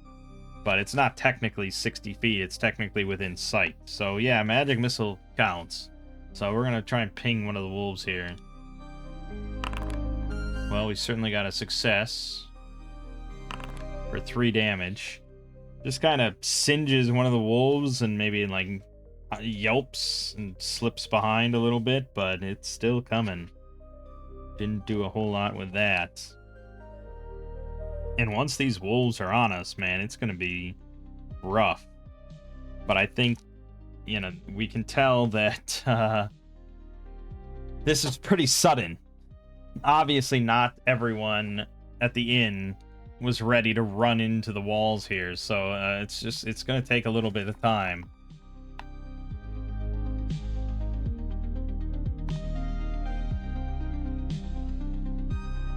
But it's not technically 60 feet, it's technically within sight. So yeah, Magic Missile counts. So we're gonna try and ping one of the wolves here. Well, we certainly got a success for 3 damage. Just kind of singes one of the wolves and maybe like yelps and slips behind a little bit, but it's still coming. Didn't do a whole lot with that. And once these wolves are on us, man, it's going to be rough. But I think, you know, we can tell that this is pretty sudden. Obviously, not everyone at the inn was ready to run into the walls here, so it's going to take a little bit of time.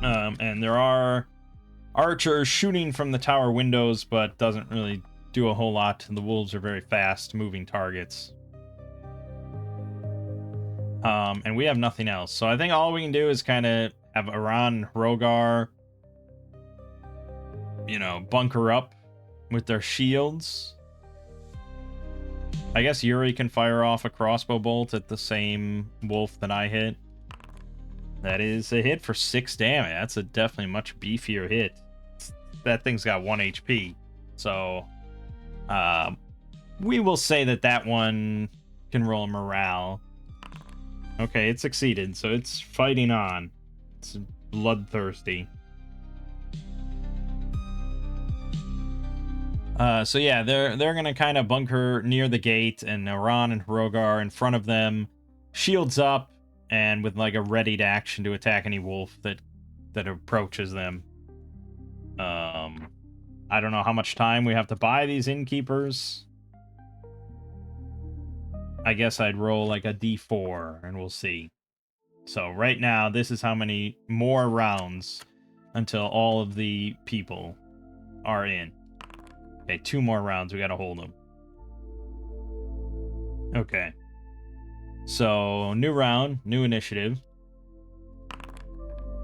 And there are archers shooting from the tower windows, but doesn't really do a whole lot. The wolves are very fast moving targets. And we have nothing else, so I think all we can do is kind of have Aran, Rogar, you know, bunker up with their shields. I guess Yuri can fire off a crossbow bolt at the same wolf that I hit. That is a hit for 6 damage. That's a definitely much beefier hit. That thing's got 1 HP. So, we will say that that one can roll morale. Okay, it succeeded, so it's fighting on. It's bloodthirsty. So yeah, they're gonna kind of bunker near the gate, and Aran and Rogar in front of them, shields up, and with like a readied action to attack any wolf that approaches them. I don't know how much time we have to buy these innkeepers. I guess I'd roll like a d4, and we'll see. So right now, this is how many more rounds until all of the people are in. Okay, 2 more rounds. We gotta hold them. Okay. So, new round, new initiative.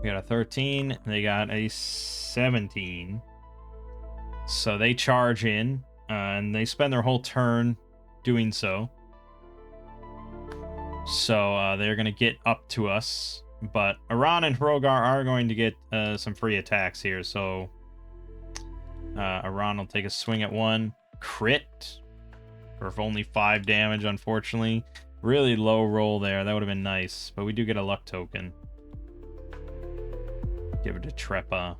We got a 13. They got a 17. So they charge in, and they spend their whole turn doing so. So they're gonna get up to us. But Aran and Hrogar are going to get some free attacks here. So Aran will take a swing at one. Crit. For only 5 damage, unfortunately. Really low roll there. That would have been nice. But we do get a luck token. Give it to Trepa.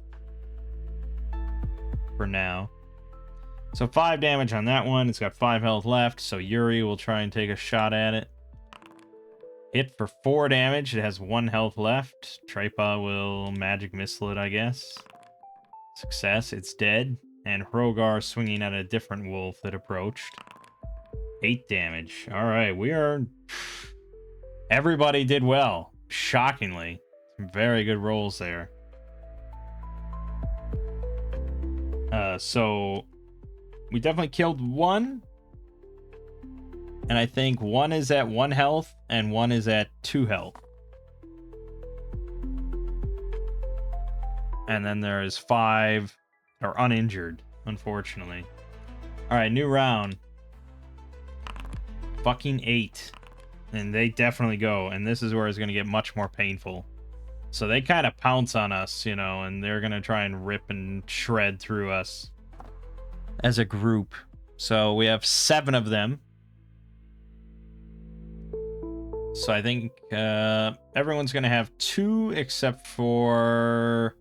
For now. So 5 damage on that one. It's got 5 health left. So Yuri will try and take a shot at it. Hit for 4 damage. It has 1 health left. Trepa will magic missile it, I guess. Success, it's dead. And Hrogar swinging at a different wolf that approached. 8 damage. Alright, we are... Everybody did well. Shockingly. Some very good rolls there. So... We definitely killed one. And I think one is at 1 health, and one is at 2 health. And then there's 5 are uninjured, unfortunately. Alright, new round. Fucking 8. And they definitely go, and this is where it's going to get much more painful. So they kind of pounce on us, you know, and they're going to try and rip and shred through us as a group. So we have 7 of them. So I think everyone's going to have 2 except for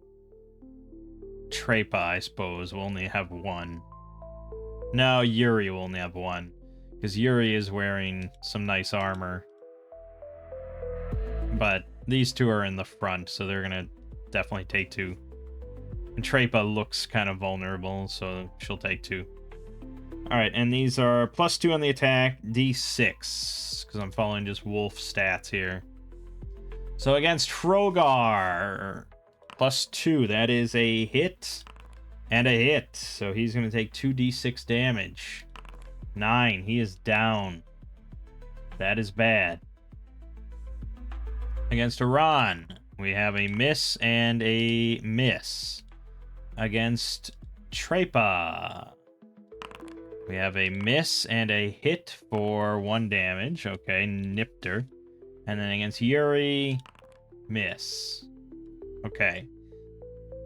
Trepa, I suppose. We'll only have 1. No, Yuri will only have 1. Because Yuri is wearing some nice armor. But these 2 are in the front, so they're going to definitely take 2. And Trepa looks kind of vulnerable, so she'll take 2. Alright, and these are +2 on the attack, D6, because I'm following just wolf stats here. So against Hrogar, +2, that is a hit and a hit. So he's going to take 2d6 damage. 9, he is down. That is bad. Against Iran, we have a miss and a miss. Against Trepa, we have a miss and a hit for 1 damage. Okay, nipped her. And then against Yuri, miss. Okay.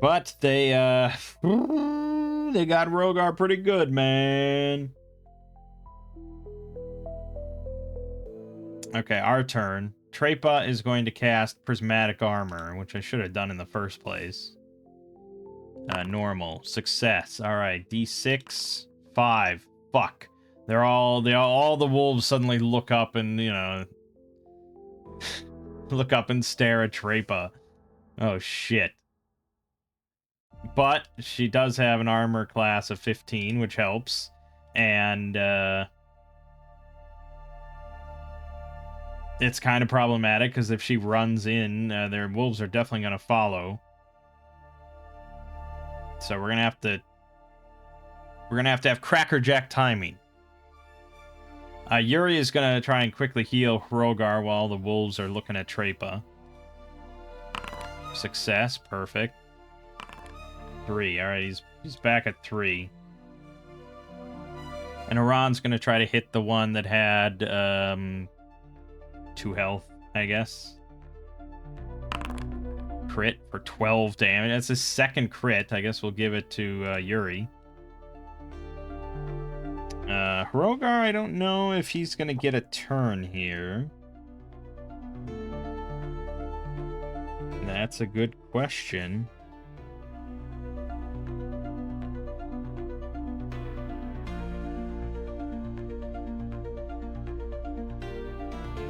But they got Hrogar pretty good, man. Okay, our turn. Trepa is going to cast Prismatic Armor, which I should have done in the first place. Normal. Success. Alright, D6. 5. Fuck. All the wolves suddenly look up and, you know... look up and stare at Trepa. Oh, shit. But she does have an armor class of 15, which helps. And, it's kind of problematic, because if she runs in, their wolves are definitely going to follow. So we're gonna have to have crackerjack timing. Yuri is gonna try and quickly heal Hrogar while the wolves are looking at Trepa. Success, perfect. 3, alright, he's back at 3. And Iran's gonna try to hit the one that had 2 health, I guess. Crit for 12 damage. That's his second crit. I guess we'll give it to Yuri. Hrogar, I don't know if he's going to get a turn here. That's a good question.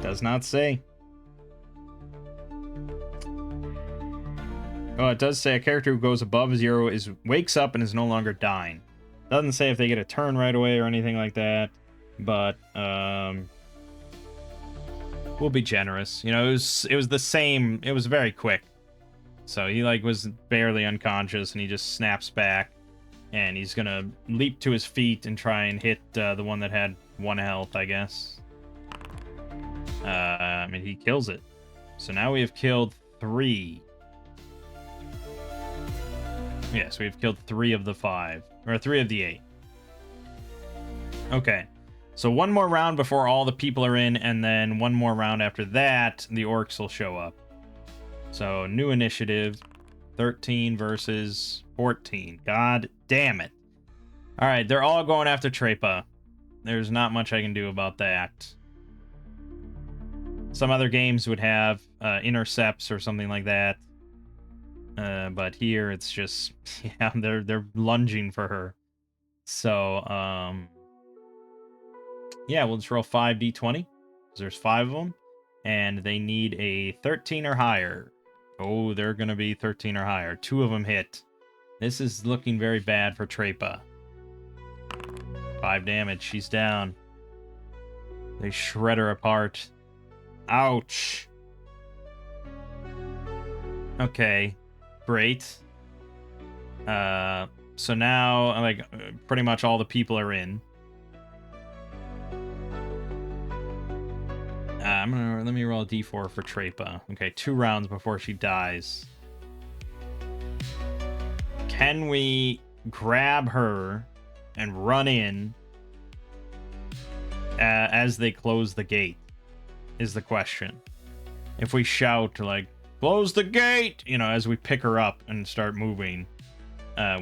Does not say. Oh, it does say a character who goes above 0 wakes up and is no longer dying. Doesn't say if they get a turn right away or anything like that, but we'll be generous. You know, it was the same. It was very quick. So he was barely unconscious, and he just snaps back, and he's gonna leap to his feet and try and hit the one that had 1 health, I guess. I mean, he kills it. So now we have killed 3. Yes, we've killed 3 of the 5. Or 3 of the 8. Okay. So 1 more round before all the people are in, and then 1 more round after that, the orcs will show up. So, new initiative. 13 versus 14. God damn it. Alright, they're all going after Trepa. There's not much I can do about that. Some other games would have intercepts or something like that. But here it's just, yeah, they're lunging for her. So, yeah, we'll just roll 5d20, because there's 5 of them, and they need a 13 or higher. Oh, they're gonna be 13 or higher. 2 of them hit. This is looking very bad for Trepa. 5 damage. She's down. They shred her apart. Ouch. Okay. Great. So now, like, pretty much all the people are in. Let me roll a d4 for Trepa. Okay, 2 rounds before she dies. Can we grab her and run in as they close the gate? Is the question. If we shout, like, close the gate, you know, as we pick her up and start moving,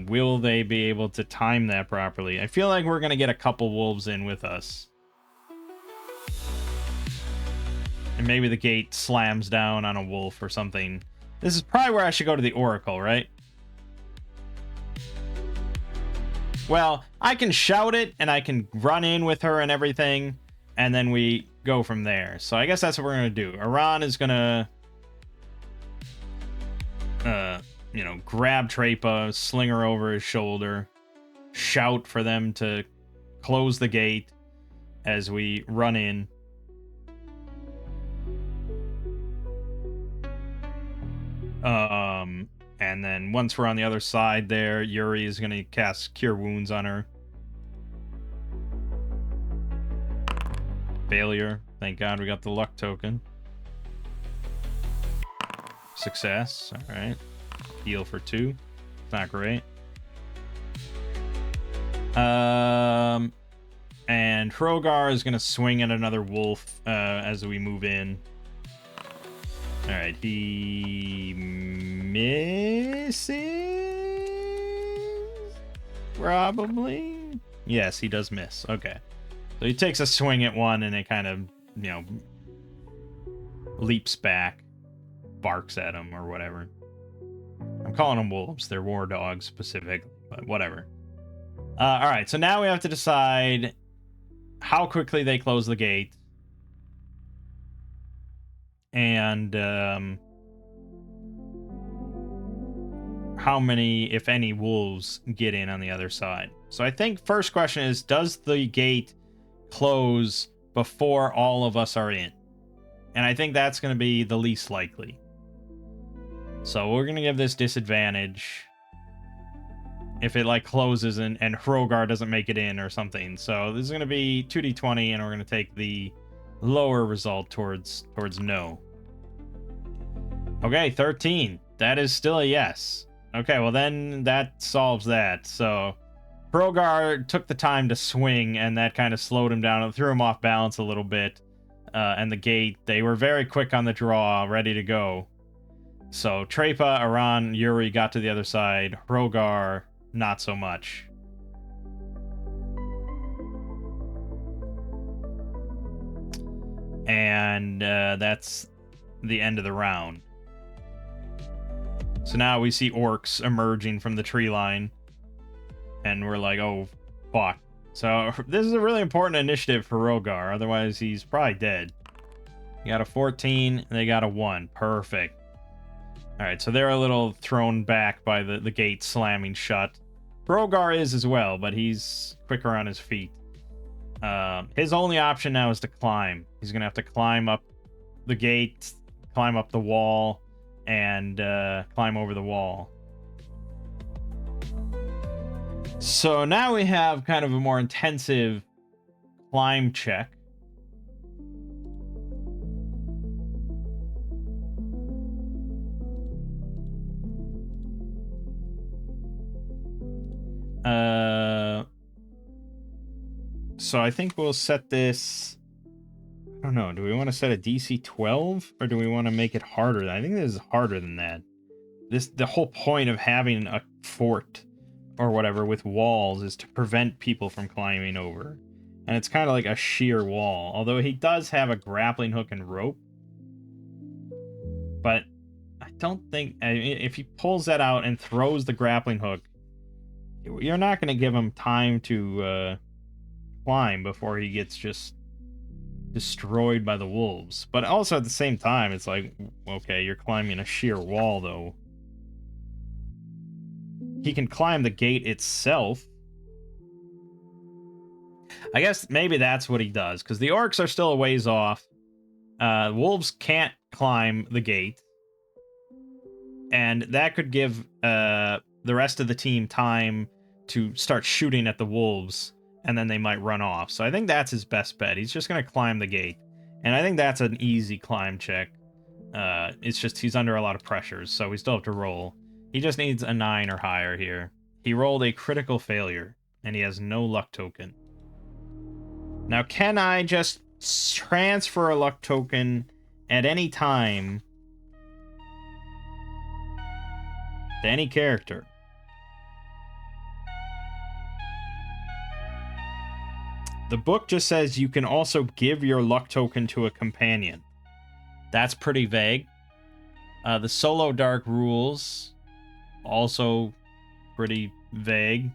will they be able to time that properly? I feel like we're going to get a couple wolves in with us. And maybe the gate slams down on a wolf or something. This is probably where I should go to the Oracle, right? Well, I can shout it, and I can run in with her and everything, and then we go from there. So I guess that's what we're going to do. Aran is going to, you know, grab Trepa, sling her over his shoulder, shout for them to close the gate as we run in. And then once we're on the other side there, Yuri is going to cast Cure Wounds on her. Failure. Thank God we got the luck token. Success. All right. Heal for 2. Not great. And Hrogar is going to swing at another wolf as we move in. All right, he misses? Probably? Yes, he does miss. Okay. So he takes a swing at one, and it kind of, you know, leaps back, barks at him, or whatever. I'm calling them wolves. They're war dogs, specifically, but whatever. All right, so now we have to decide how quickly they close the gate. And how many, if any, wolves get in on the other side. So I think first question is, does the gate close before all of us are in? And I think that's going to be the least likely. So we're going to give this disadvantage if it, like, closes and Hrogar doesn't make it in or something. So this is going to be 2d20, and we're going to take the lower result towards no. Okay, 13. That is still a yes. Okay, well then that solves that. So Hrogar took the time to swing, and that kind of slowed him down and threw him off balance a little bit. And the gate, they were very quick on the draw, ready to go. So Trepa, Aran, Yuri got to the other side. Hrogar, not so much. And that's the end of the round. So now we see orcs emerging from the tree line. And we're like, oh, fuck. So this is a really important initiative for Hrogar. Otherwise, he's probably dead. You got a 14, and they got a 1. Perfect. Alright, so they're a little thrown back by the gate slamming shut. Hrogar is as well, but he's quicker on his feet. His only option now is to climb. He's going to have to climb up the gate, climb up the wall, and climb over the wall. So now we have kind of a more intensive climb check. So I think we'll set this, I don't know, do we want to set a DC 12 or do we want to make it harder? I think this is harder than that. The whole point of having a fort or whatever with walls is to prevent people from climbing over. And it's kind of like a sheer wall, although he does have a grappling hook and rope. But I don't think, I mean, if he pulls that out and throws the grappling hook, you're not going to give him time to climb before he gets just destroyed by the wolves. But also at the same time, it's like, okay, you're climbing a sheer wall, though. he can climb the gate itself. I guess maybe that's what he does, because the orcs are still a ways off. Wolves can't climb the gate. And that could give the rest of the team time to start shooting at the wolves, and then they might run off. So I think that's his best bet. He's just going to climb the gate. And I think that's an easy climb check. It's just he's under a lot of pressures, so we still have to roll. He just needs a 9 or higher here. He rolled a critical failure, and he has no luck token. Now, can I just transfer a luck token at any time to any character? The book just says you can also give your luck token to a companion. That's pretty vague. The Shadowdark rules, also pretty vague.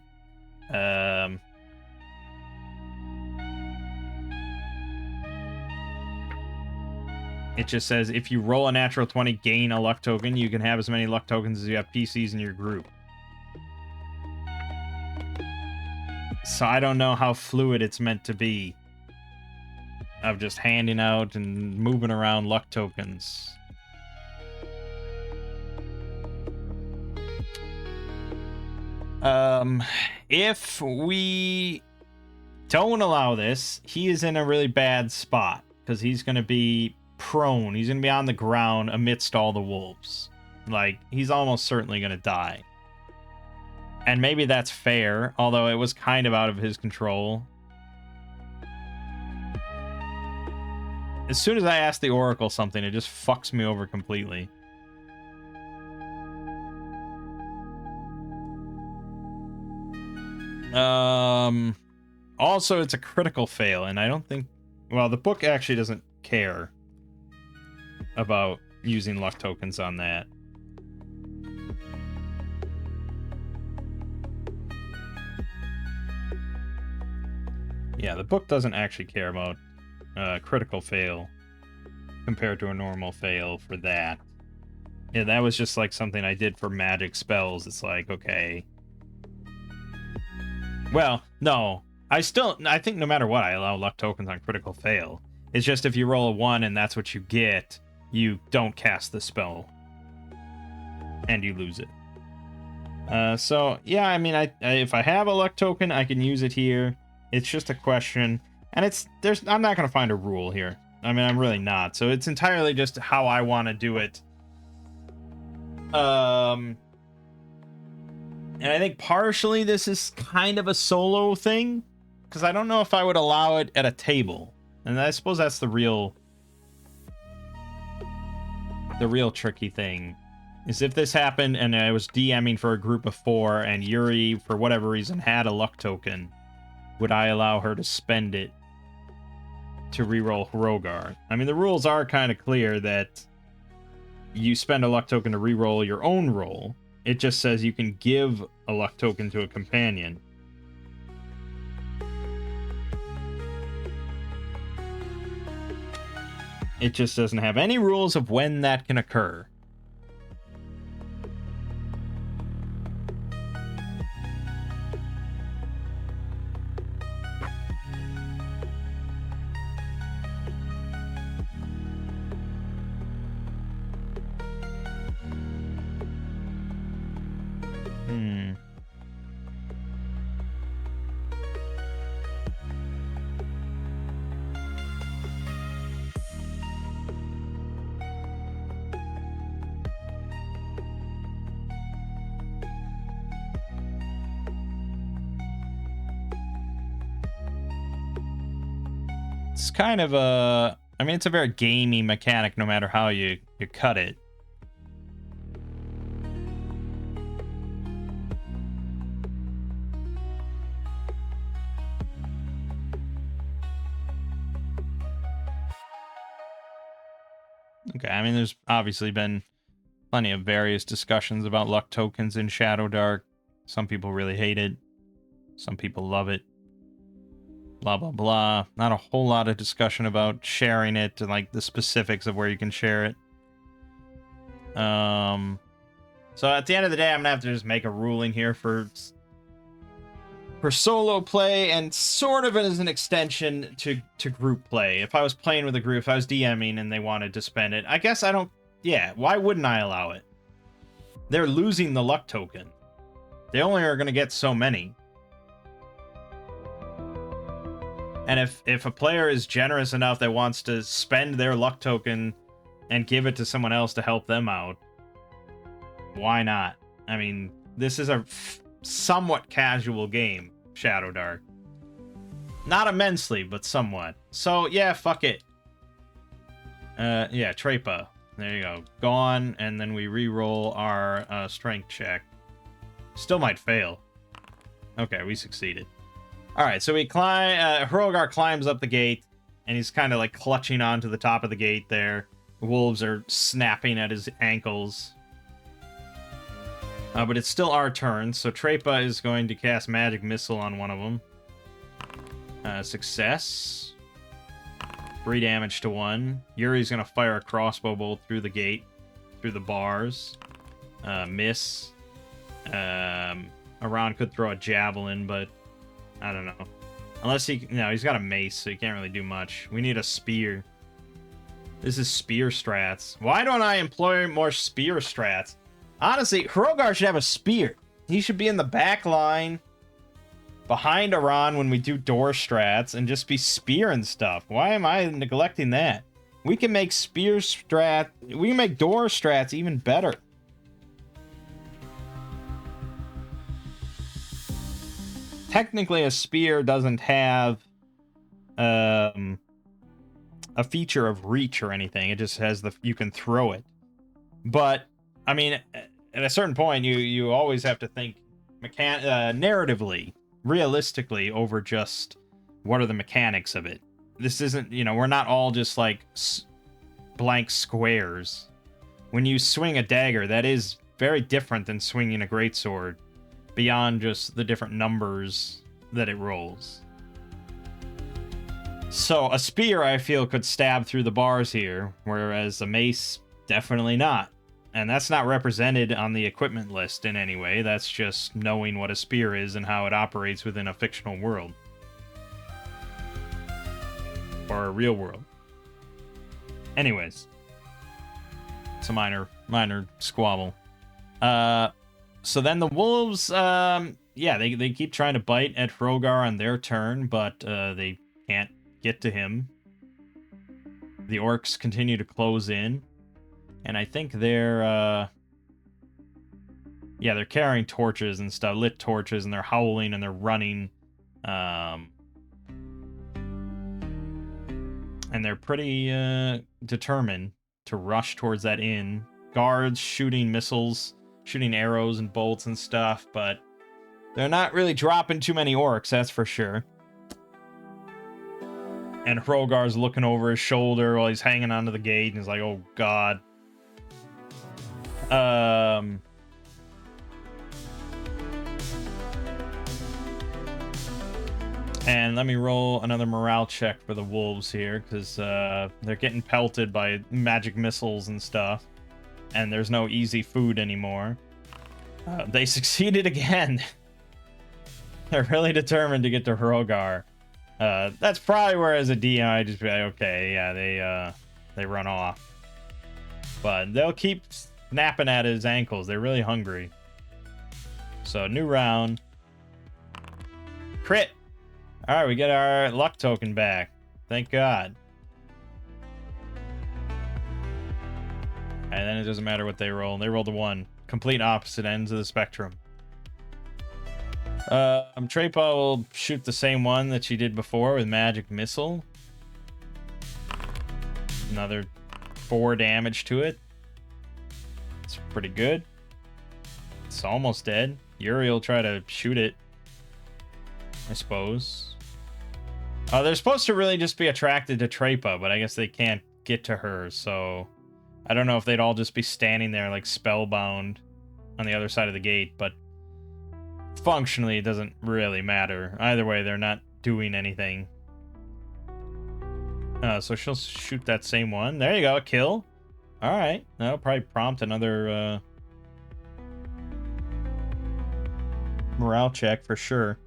It just says if you roll a natural 20, gain a luck token. You can have as many luck tokens as you have PCs in your group. So I don't know how fluid it's meant to be. Of just handing out and moving around luck tokens. If we don't allow this, he is in a really bad spot. Because he's going to be prone. He's going to be on the ground amidst all the wolves. Like, he's almost certainly going to die. And maybe that's fair, although it was kind of out of his control. As soon as I ask the Oracle something, it just fucks me over completely. Also, it's a critical fail, and I don't think... Well, the book actually doesn't care about using luck tokens on that. Yeah, the book doesn't actually care about critical fail compared to a normal fail for that. Yeah, that was just like something I did for magic spells. It's like, okay. Well, no. I think no matter what, I allow luck tokens on critical fail. It's just if you roll a 1 and that's what you get, you don't cast the spell. And you lose it. So, yeah, I mean, if I have a luck token, I can use it here. It's just a question. And I'm not going to find a rule here. I mean, I'm really not. So it's entirely just how I want to do it. And I think partially this is kind of a solo thing. Because I don't know if I would allow it at a table. And I suppose that's the real tricky thing. Is if this happened and I was DMing for a group of 4 and Yuri, for whatever reason, had a luck token, would I allow her to spend it to reroll Hrogar? I mean, the rules are kind of clear that you spend a luck token to reroll your own roll. It just says you can give a luck token to a companion. It just doesn't have any rules of when that can occur. It's kind of a... I mean, it's a very gamey mechanic no matter how you cut it. Okay, I mean, there's obviously been plenty of various discussions about luck tokens in Shadowdark. Some people really hate it. Some people love it. Blah, blah, blah. Not a whole lot of discussion about sharing it and, like, the specifics of where you can share it. So at the end of the day, I'm gonna have to just make a ruling here for solo play and sort of as an extension to group play. If I was playing with a group, if I was DMing and they wanted to spend it, I guess I don't... Yeah, why wouldn't I allow it? They're losing the luck token. They only are going to get so many. And if a player is generous enough that wants to spend their luck token and give it to someone else to help them out, why not? I mean, this is a somewhat casual game, Shadowdark. Not immensely, but somewhat. So, yeah, fuck it. Yeah, Trepa. There you go. Gone, and then we re-roll our strength check. Still might fail. Okay, we succeeded. Alright, so we climb... Hrogar climbs up the gate, and he's kind of like clutching onto the top of the gate there. Wolves are snapping at his ankles. But it's still our turn, so Trepa is going to cast Magic Missile on one of them. Success. 3 damage to 1. Yuri's going to fire a crossbow bolt through the gate, through the bars. Miss. Aran could throw a javelin, but I don't know. Unless he... No, he's got a mace, so he can't really do much. We need a spear. This is spear strats. Why don't I employ more spear strats? Honestly, Hrogar should have a spear. He should be in the back line behind Aran when we do door strats and just be spearing stuff. Why am I neglecting that? We can make spear strat... We can make door strats even better. Technically, a spear doesn't have a feature of reach or anything. It just has the... You can throw it. But... I mean, at a certain point, you always have to think narratively, realistically, over just what are the mechanics of it. This isn't, you know, we're not all just like blank squares. When you swing a dagger, that is very different than swinging a greatsword, beyond just the different numbers that it rolls. So a spear, I feel, could stab through the bars here, whereas a mace, definitely not. And that's not represented on the equipment list in any way. That's just knowing what a spear is and how it operates within a fictional world. Or a real world. Anyways. It's a minor squabble. So then the wolves, yeah, they keep trying to bite at Hrogar on their turn, but they can't get to him. The orcs continue to close in. And I think they're, yeah, they're carrying torches and stuff, lit torches, and they're howling and they're running. And they're pretty determined to rush towards that inn. Guards shooting missiles, shooting arrows and bolts and stuff, but they're not really dropping too many orcs, that's for sure. And Hrogar's looking over his shoulder while he's hanging onto the gate, and he's like, oh god. And let me roll another morale check for the wolves here, because they're getting pelted by magic missiles and stuff, and there's no easy food anymore. They succeeded again. They're really determined to get to Hrogar. That's probably where, as a DM, I just be like, okay, yeah, they run off. But they'll keep snapping at his ankles. They're really hungry. So, new round. Crit! Alright, we get our luck token back. Thank God. And then it doesn't matter what they roll. They rolled a 1. Complete opposite ends of the spectrum. Trepa will shoot the same one that she did before with Magic Missile. Another 4 damage to it. It's pretty good. It's almost dead. Yuri will try to shoot it, I suppose. They're supposed to really just be attracted to Trepa, but I guess they can't get to her, so I don't know if they'd all just be standing there like spellbound on the other side of the gate, but functionally it doesn't really matter. Either way, they're not doing anything. So she'll shoot that same one. There you go, a kill. Alright, that'll probably prompt another morale check for sure.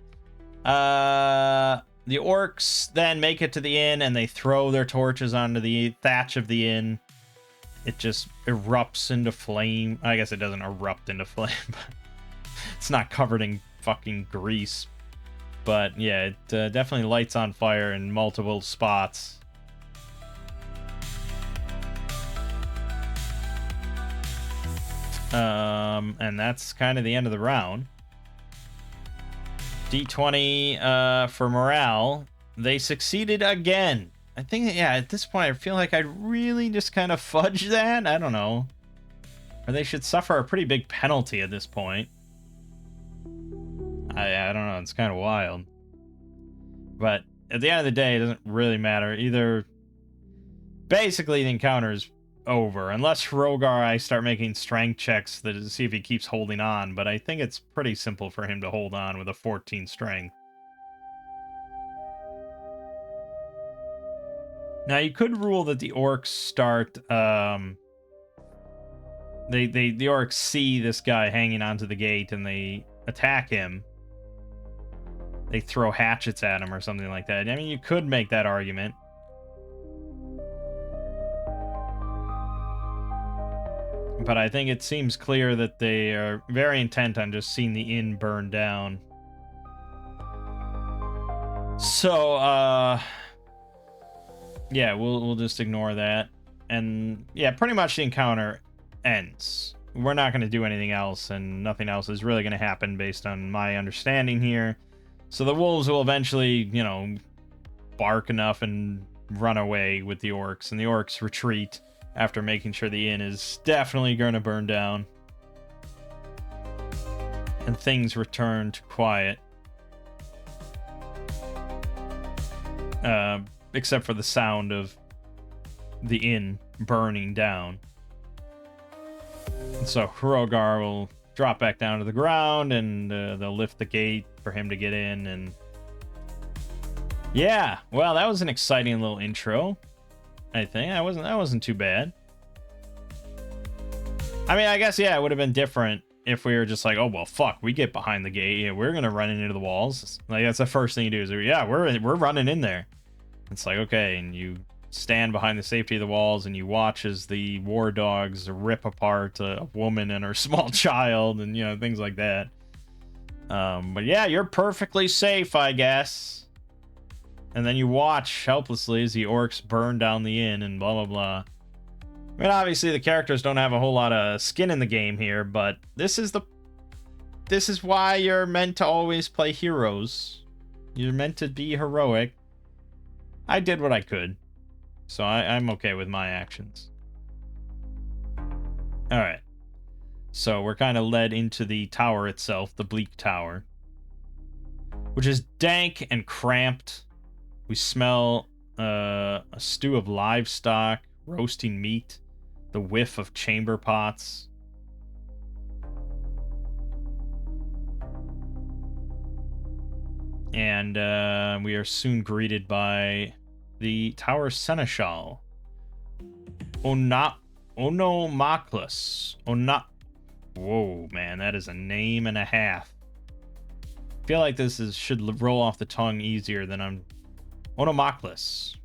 The orcs then make it to the inn and they throw their torches onto the thatch of the inn. It just erupts into flame. I guess it doesn't erupt into flame, but it's not covered in fucking grease. But yeah, it definitely lights on fire in multiple spots. And that's kind of the end of the round. D20 for morale. They succeeded again. I think, yeah, at this point, I feel like I'd really just kind of fudge that. I don't know. Or they should suffer a pretty big penalty at this point. I don't know. It's kind of wild. But at the end of the day, it doesn't really matter. Either, basically, the encounter is over. Unless Hrogar, I start making strength checks to see if he keeps holding on. But I think it's pretty simple for him to hold on with a 14 strength. Now, you could rule that the orcs start, the orcs see this guy hanging onto the gate and they attack him. They throw hatchets at him or something like that. I mean, you could make that argument. But I think it seems clear that they are very intent on just seeing the inn burn down. So, yeah, we'll just ignore that. And yeah, pretty much the encounter ends. We're not going to do anything else, and nothing else is really going to happen based on my understanding here. So the wolves will eventually, you know, bark enough and run away with the orcs, and the orcs retreat after making sure the inn is definitely going to burn down. And things return to quiet. Except for the sound of the inn burning down. And so Hrogar will drop back down to the ground, and they'll lift the gate for him to get in. And yeah, well, that was an exciting little intro. I think that wasn't too bad. I mean, I guess, yeah, it would have been different if we were just like, oh well, fuck, we get behind the gate, yeah, we're gonna run into the walls. Like, that's the first thing you do is, yeah, we're running in there. It's like, okay, and you stand behind the safety of the walls and you watch as the war dogs rip apart a woman and her small child, and, you know, things like that. But yeah, you're perfectly safe, I guess. And then you watch helplessly as the orcs burn down the inn and blah, blah, blah. I mean, obviously the characters don't have a whole lot of skin in the game here, but this is why you're meant to always play heroes. You're meant to be heroic. I did what I could, so I'm okay with my actions. Alright. So we're kind of led into the tower itself, the Bleak Tower, which is dank and cramped. We smell a stew of livestock, roasting meat, the whiff of chamber pots. And we are soon greeted by the tower seneschal, Onomaklus. Whoa, man, that is a name and a half. I feel like this should roll off the tongue easier than I'm. Onomaklus.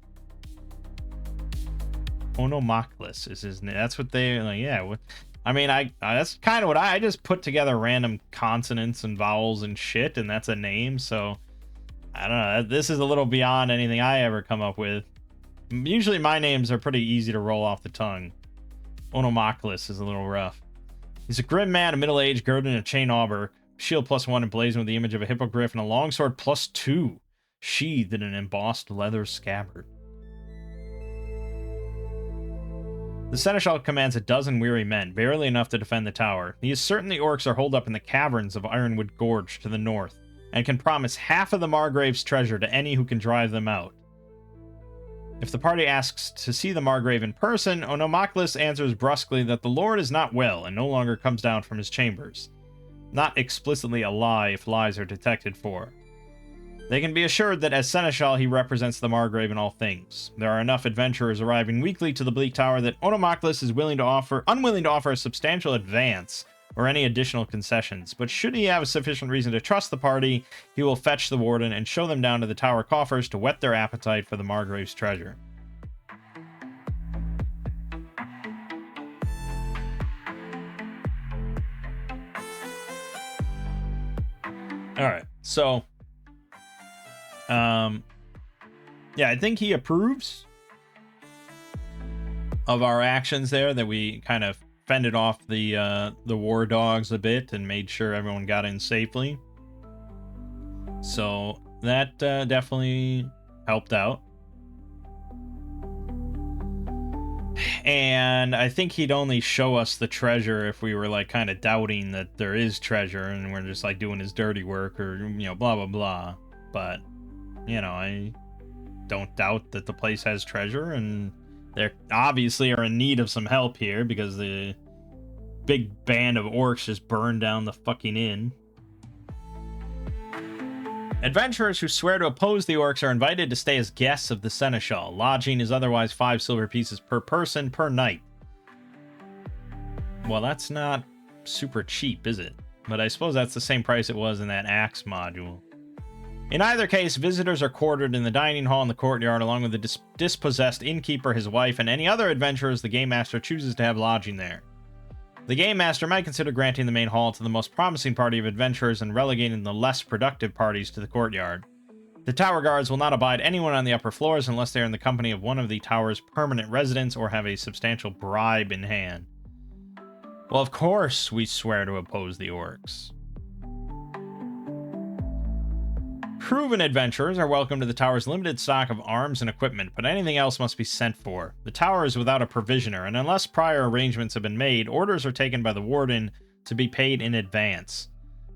Onomaklus is his name. That's what they like. Yeah. I mean, that's kind of what I just put together random consonants and vowels and shit, and that's a name. So I don't know. This is a little beyond anything I ever come up with. Usually my names are pretty easy to roll off the tongue. Onomaklus is a little rough. He's a grim man of middle age, girded in a chain hauberk, shield +1 emblazoned with the image of a hippogriff, and a longsword +2, sheathed in an embossed leather scabbard. The seneschal commands a dozen weary men, barely enough to defend the tower. He is certain the orcs are holed up in the caverns of Ironwood Gorge to the north, and can promise half of the Margrave's treasure to any who can drive them out. If the party asks to see the Margrave in person, Onomaklus answers brusquely that the Lord is not well and no longer comes down from his chambers. Not explicitly a lie if lies are detected for. They can be assured that as Seneschal he represents the Margrave in all things. There are enough adventurers arriving weekly to the Bleak Tower that Onomaklus is unwilling to offer a substantial advance or any additional concessions, but should he have a sufficient reason to trust the party, he will fetch the warden and show them down to the tower coffers to whet their appetite for the Margrave's treasure. Alright, so yeah, I think he approves of our actions there, that we kind of fended off the war dogs a bit and made sure everyone got in safely. So that definitely helped out. And I think he'd only show us the treasure if we were like kind of doubting that there is treasure and we're just like doing his dirty work, or, you know, blah blah blah. But, you know, I don't doubt that the place has treasure, and they obviously are in need of some help here because the big band of orcs just burned down the fucking inn. Adventurers who swear to oppose the orcs are invited to stay as guests of the Seneschal. Lodging is otherwise 5 silver pieces per person per night. Well, that's not super cheap, is it? But I suppose that's the same price it was in that axe module. In either case, visitors are quartered in the dining hall in the courtyard, along with the dispossessed innkeeper, his wife, and any other adventurers the game master chooses to have lodging there. The game master might consider granting the main hall to the most promising party of adventurers and relegating the less productive parties to the courtyard. The tower guards will not abide anyone on the upper floors unless they are in the company of one of the tower's permanent residents or have a substantial bribe in hand. Well, of course we swear to oppose the orcs. Proven adventurers are welcome to the tower's limited stock of arms and equipment, but anything else must be sent for. The tower is without a provisioner, and unless prior arrangements have been made, orders are taken by the warden to be paid in advance.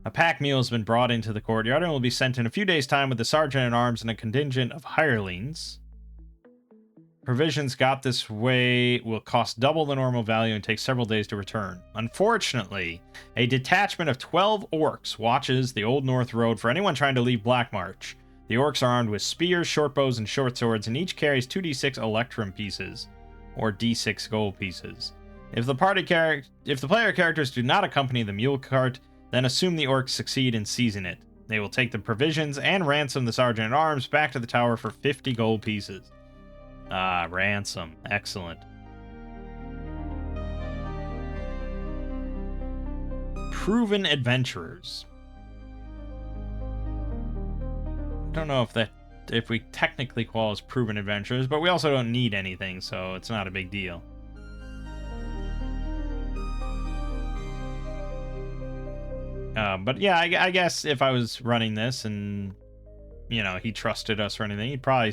A pack mule has been brought into the courtyard and will be sent in a few days' time with the sergeant-at-arms and a contingent of hirelings. Provisions got this way will cost double the normal value and take several days to return. Unfortunately, a detachment of 12 orcs watches the Old North Road for anyone trying to leave Black March. The orcs are armed with spears, short bows, and short swords, and each carries 2d6 electrum pieces, or d6 gold pieces. If the player characters do not accompany the mule cart, then assume the orcs succeed in seizing it. They will take the provisions and ransom the sergeant-at-arms back to the tower for 50 gold pieces. Ah, ransom. Excellent. Proven adventurers. I don't know if we technically call us proven adventurers, but we also don't need anything, so it's not a big deal. But yeah, I guess if I was running this and, you know, he trusted us or anything, he'd probably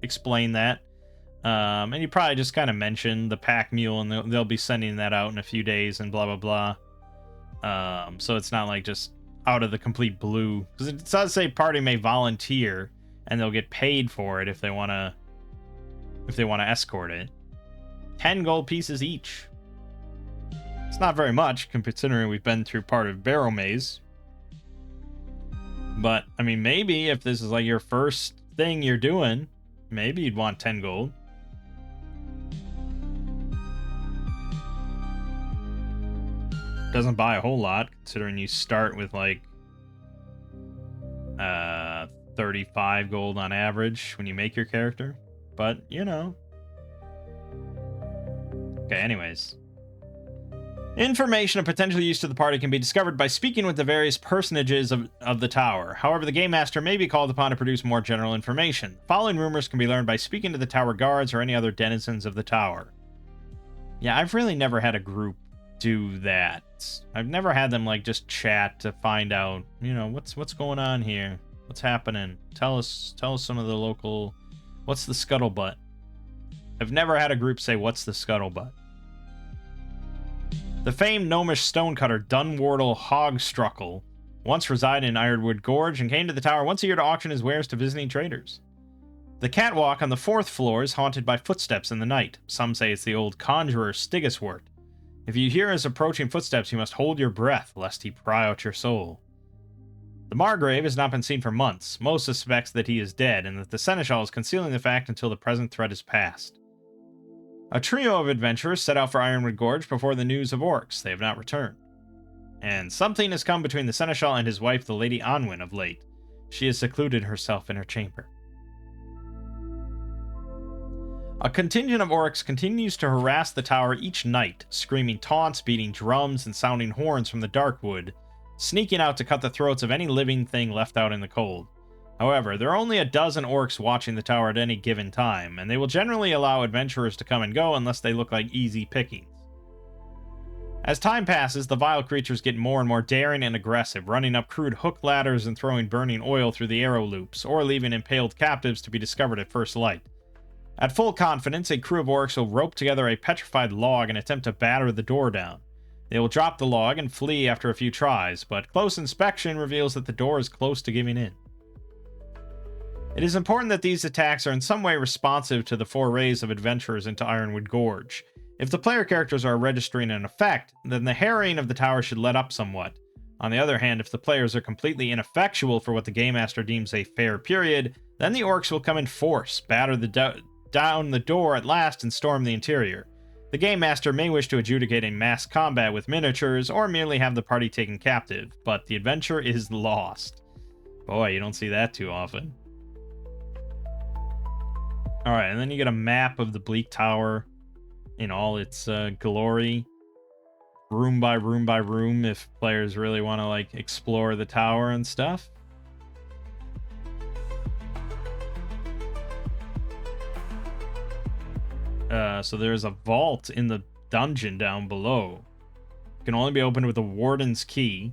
explain that. And you probably just kind of mention the pack mule, and they'll be sending that out in a few days and blah blah blah. So it's not like just out of the complete blue, because it does say party may volunteer and they'll get paid for it if they want to escort it. 10 gold pieces each. It's not very much considering we've been through part of Barrowmaze. But I mean, maybe if this is like your first thing you're doing, maybe you'd want 10 gold. Doesn't buy a whole lot, considering you start with like 35 gold on average when you make your character. But, you know. Okay, anyways. Information of potential use to the party can be discovered by speaking with the various personages of the tower. However, the Game Master may be called upon to produce more general information. The following rumors can be learned by speaking to the tower guards or any other denizens of the tower. Yeah, I've really never had a group do that. I've never had them like just chat to find out, you know, what's going on here, what's happening. Tell us some of the local. What's the scuttlebutt? I've never had a group say, what's the scuttlebutt? The famed gnomish stonecutter Dunwardle Hogstruckle once resided in Ironwood Gorge and came to the tower once a year to auction his wares to visiting traders. The catwalk on the 4th floor is haunted by footsteps in the night. Some say it's the old conjurer Stigiswort. If you hear his approaching footsteps, you must hold your breath, lest he pry out your soul. The Margrave has not been seen for months. Most suspects that he is dead, and that the Seneschal is concealing the fact until the present threat is past. A trio of adventurers set out for Ironwood Gorge before the news of orcs. They have not returned. and something has come between the Seneschal and his wife, the Lady Anwin, of late. She has secluded herself in her chamber. A contingent of orcs continues to harass the tower each night, screaming taunts, beating drums, and sounding horns from the dark wood, sneaking out to cut the throats of any living thing left out in the cold. However, there are only a dozen orcs watching the tower at any given time, and they will generally allow adventurers to come and go unless they look like easy pickings. As time passes, the vile creatures get more and more daring and aggressive, running up crude hook ladders and throwing burning oil through the arrow loops, or leaving impaled captives to be discovered at first light. At full confidence, a crew of orcs will rope together a petrified log and attempt to batter the door down. They will drop the log and flee after a few tries, but close inspection reveals that the door is close to giving in. It is important that these attacks are in some way responsive to the forays of adventurers into Ironwood Gorge. If the player characters are registering an effect, then the harrying of the tower should let up somewhat. On the other hand, if the players are completely ineffectual for what the Game Master deems a fair period, then the orcs will come in force, batter down the door at last, and storm the interior. The Game Master may wish to adjudicate a mass combat with miniatures, or merely have the party taken captive, but the adventure is lost. Boy, you don't see that too often. Alright, and then you get a map of the Bleak Tower in all its glory. Room by room by room, if players really want to, like, explore the tower and stuff. So there's a vault in the dungeon down below. It can only be opened with a warden's key.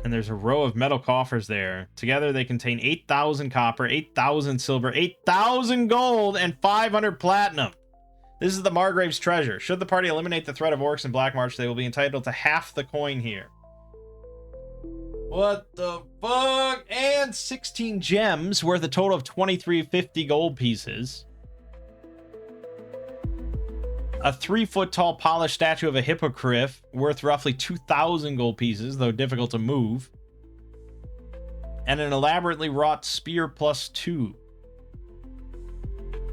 And there's a row of metal coffers there. Together they contain 8,000 copper, 8,000 silver, 8,000 gold, and 500 platinum. This is the Margrave's treasure. Should the party eliminate the threat of orcs in Black March, they will be entitled to half the coin here. What the fuck? And 16 gems worth a total of 2350 gold pieces. A 3-foot tall polished statue of a hippogriff worth roughly 2,000 gold pieces, though difficult to move. And an elaborately wrought spear +2.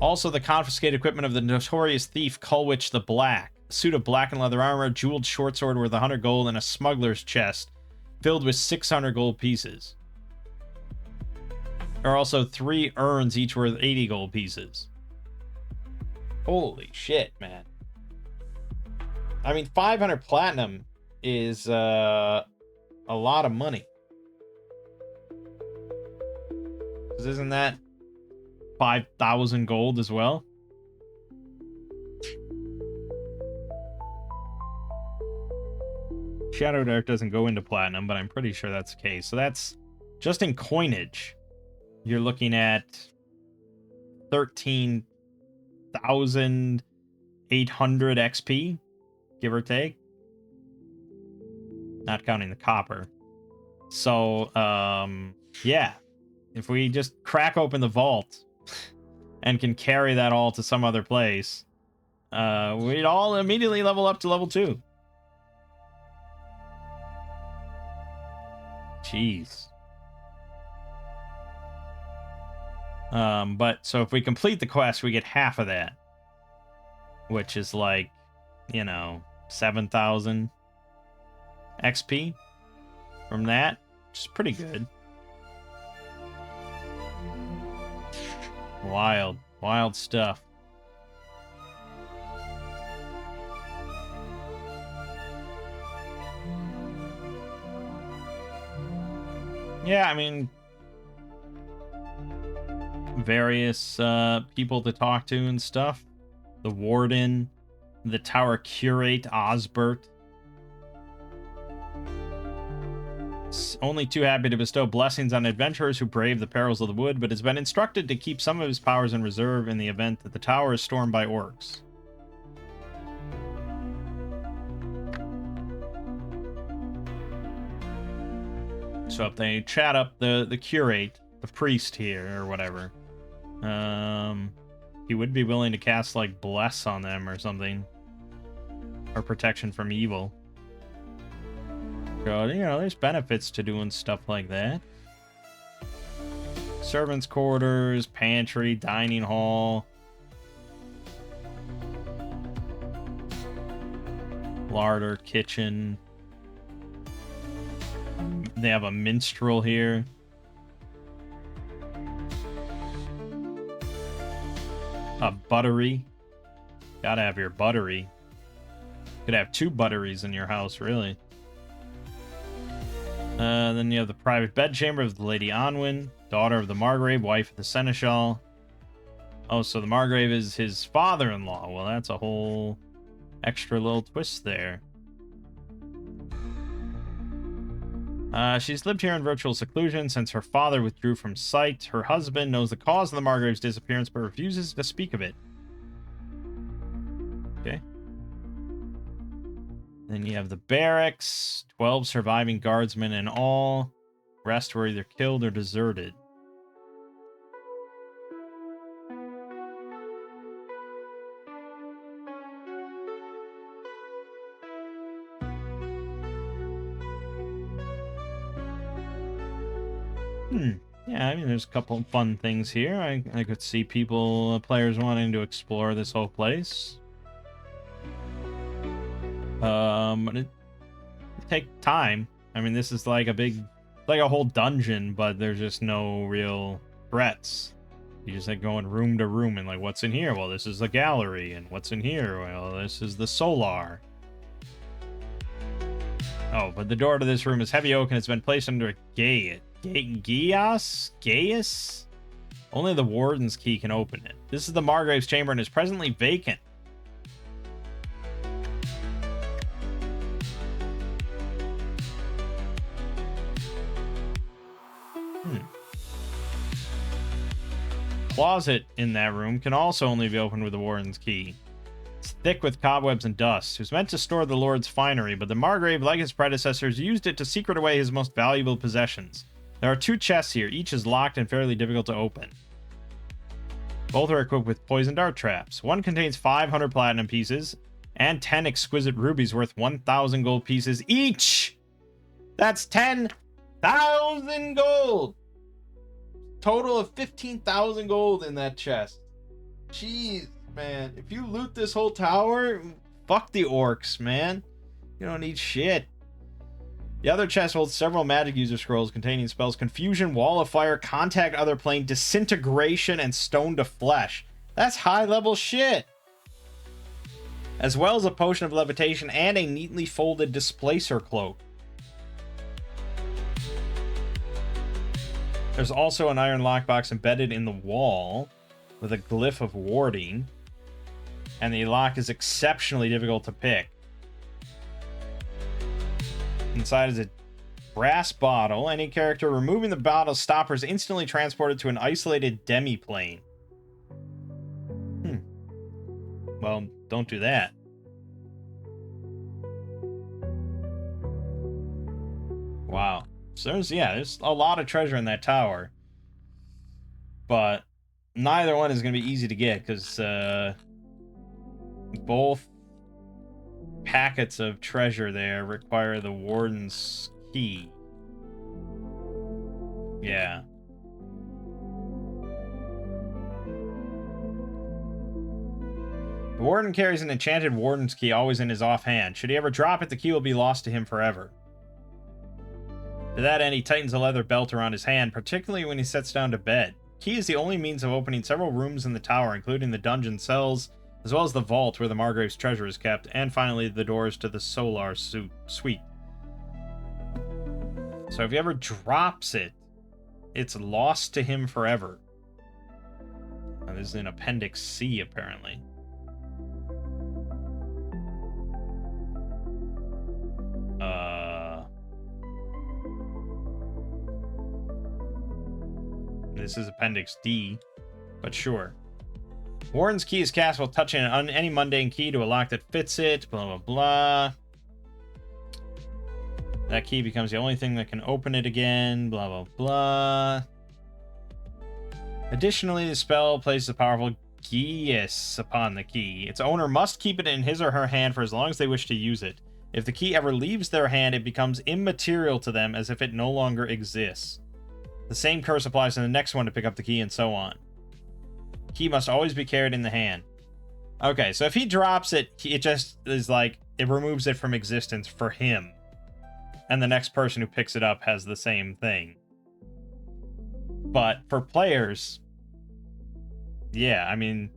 Also, the confiscated equipment of the notorious thief Kulwich the Black. A suit of black and leather armor, jeweled short sword worth 100 gold, and a smuggler's chest filled with 600 gold pieces. There are also 3 urns, each worth 80 gold pieces. Holy shit, man. I mean, 500 platinum is a lot of money. 'Cause isn't that 5,000 gold as well? Shadowdark doesn't go into platinum, but I'm pretty sure that's the case. So that's just in coinage. You're looking at 13,800 XP, give or take. Not counting the copper. So, yeah. If we just crack open the vault and can carry that all to some other place, we'd all immediately level up to level 2. Jeez. But so if we complete the quest, we get half of that, which is like, 7,000 XP from that, which is pretty good. Wild stuff. Yeah, I mean, various people to talk to and stuff. The warden, the tower curate, Osbert. Only too happy to bestow blessings on adventurers who brave the perils of the wood, but has been instructed to keep some of his powers in reserve in the event that the tower is stormed by orcs. So if they chat up the curate, the priest here, or whatever, he would be willing to cast, like, bless on them or something. Or protection from evil. So, there's benefits to doing stuff like that. Servants' quarters, pantry, dining hall. Larder, kitchen. They have a minstrel here. A buttery. Gotta have your buttery. Could have 2 butteries in your house, really. Then you have the private bedchamber of the Lady Anwin, daughter of the Margrave, wife of the Seneschal. Oh, so the Margrave is his father-in-law. Well, that's a whole extra little twist there. She's lived here in virtual seclusion since her father withdrew from sight. Her husband knows the cause of the Margrave's disappearance, but refuses to speak of it. Okay. Then you have the barracks, 12 surviving guardsmen in all. Rest were either killed or deserted. Yeah, I mean, there's a couple of fun things here. I could see players wanting to explore this whole place. But it take time. I mean, this is like a whole dungeon, but there's just no real threats. You just like going room to room and like, what's in here? Well, this is the gallery, and what's in here? Well, this is the solar. Oh, but the door to this room is heavy oak and it's been placed under a gate. Gaius? Only the warden's key can open it. This is the Margrave's chamber and is presently vacant. Closet in that room can also only be opened with the warden's key. It's thick with cobwebs and dust. It was meant to store the lord's finery, but the Margrave, like his predecessors, used it to secret away his most valuable possessions. There are 2 chests here. Each is locked and fairly difficult to open. Both are equipped with poison dart traps. One contains 500 platinum pieces and 10 exquisite rubies worth 1,000 gold pieces each. That's 10,000 gold. Total of 15,000 gold in that chest. Jeez, man. If you loot this whole tower, fuck the orcs, man. You don't need shit. The other chest holds several magic user scrolls containing spells Confusion, Wall of Fire, Contact Other Plane, Disintegration, and Stone to Flesh. That's high-level shit. As well as a potion of levitation and a neatly folded displacer cloak. There's also an iron lockbox embedded in the wall with a glyph of warding, and the lock is exceptionally difficult to pick. Inside is a brass bottle. Any character removing the bottle's stopper is instantly transported to an isolated demi-plane. Well, don't do that. Wow. So there's a lot of treasure in that tower. But neither one is going to be easy to get, because both packets of treasure there require the warden's key. Yeah. The warden carries an enchanted warden's key always in his offhand. Should he ever drop it, the key will be lost to him forever. To that end, he tightens a leather belt around his hand, particularly when he sets down to bed. Key is the only means of opening several rooms in the tower, including the dungeon cells, as well as the vault where the Margrave's treasure is kept, and finally the doors to the Solar Suite. So if he ever drops it, it's lost to him forever. Now, this is in Appendix C, apparently. This is Appendix D, but sure. Warden's key is cast while touching any mundane key to a lock that fits it, blah, blah, blah. That key becomes the only thing that can open it again, blah, blah, blah. Additionally, the spell places a powerful Gaius upon the key. Its owner must keep it in his or her hand for as long as they wish to use it. If the key ever leaves their hand, it becomes immaterial to them as if it no longer exists. The same curse applies to the next one to pick up the key, and so on. Key must always be carried in the hand. Okay, so if he drops it, it just is like, it removes it from existence for him. and the next person who picks it up has the same thing. But for players, yeah, I mean,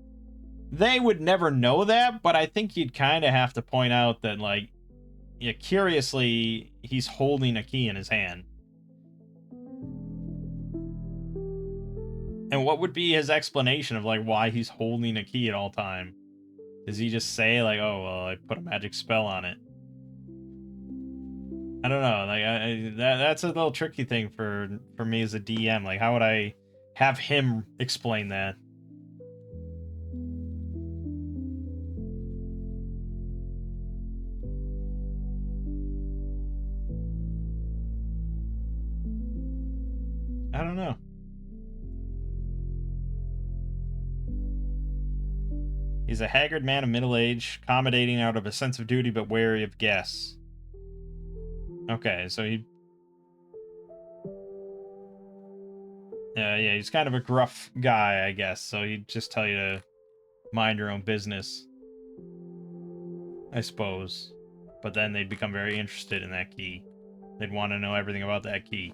they would never know that, but I think you'd kind of have to point out that, like, yeah, curiously, he's holding a key in his hand. And what would be his explanation of, like, why he's holding a key at all time? Does he just say, like, oh, well, I put a magic spell on it? I don't know. Like, that's a little tricky thing for me as a DM. Like, how would I have him explain that? I don't know. He's a haggard man of middle age, accommodating out of a sense of duty but wary of guests. Okay, so he... yeah, he's kind of a gruff guy, I guess, so he'd just tell you to mind your own business. I suppose. But then they'd become very interested in that key. They'd want to know everything about that key.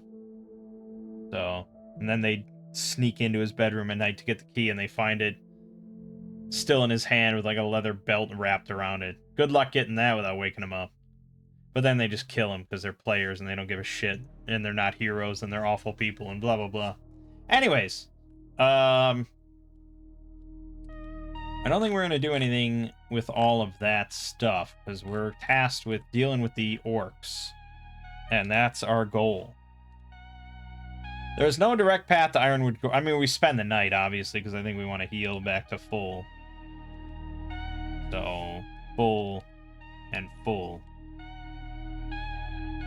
So, and then they'd sneak into his bedroom at night to get the key, and they find it still in his hand with like a leather belt wrapped around it. Good luck getting that without waking him up. But then they just kill him because they're players and they don't give a shit, and they're not heroes and they're awful people and blah blah blah. Anyways, I don't think we're gonna do anything with all of that stuff because we're tasked with dealing with the orcs, and that's our goal. There's no direct path to Ironwood. I mean, we spend the night, obviously, because I think we want to heal back to full. So, full and full.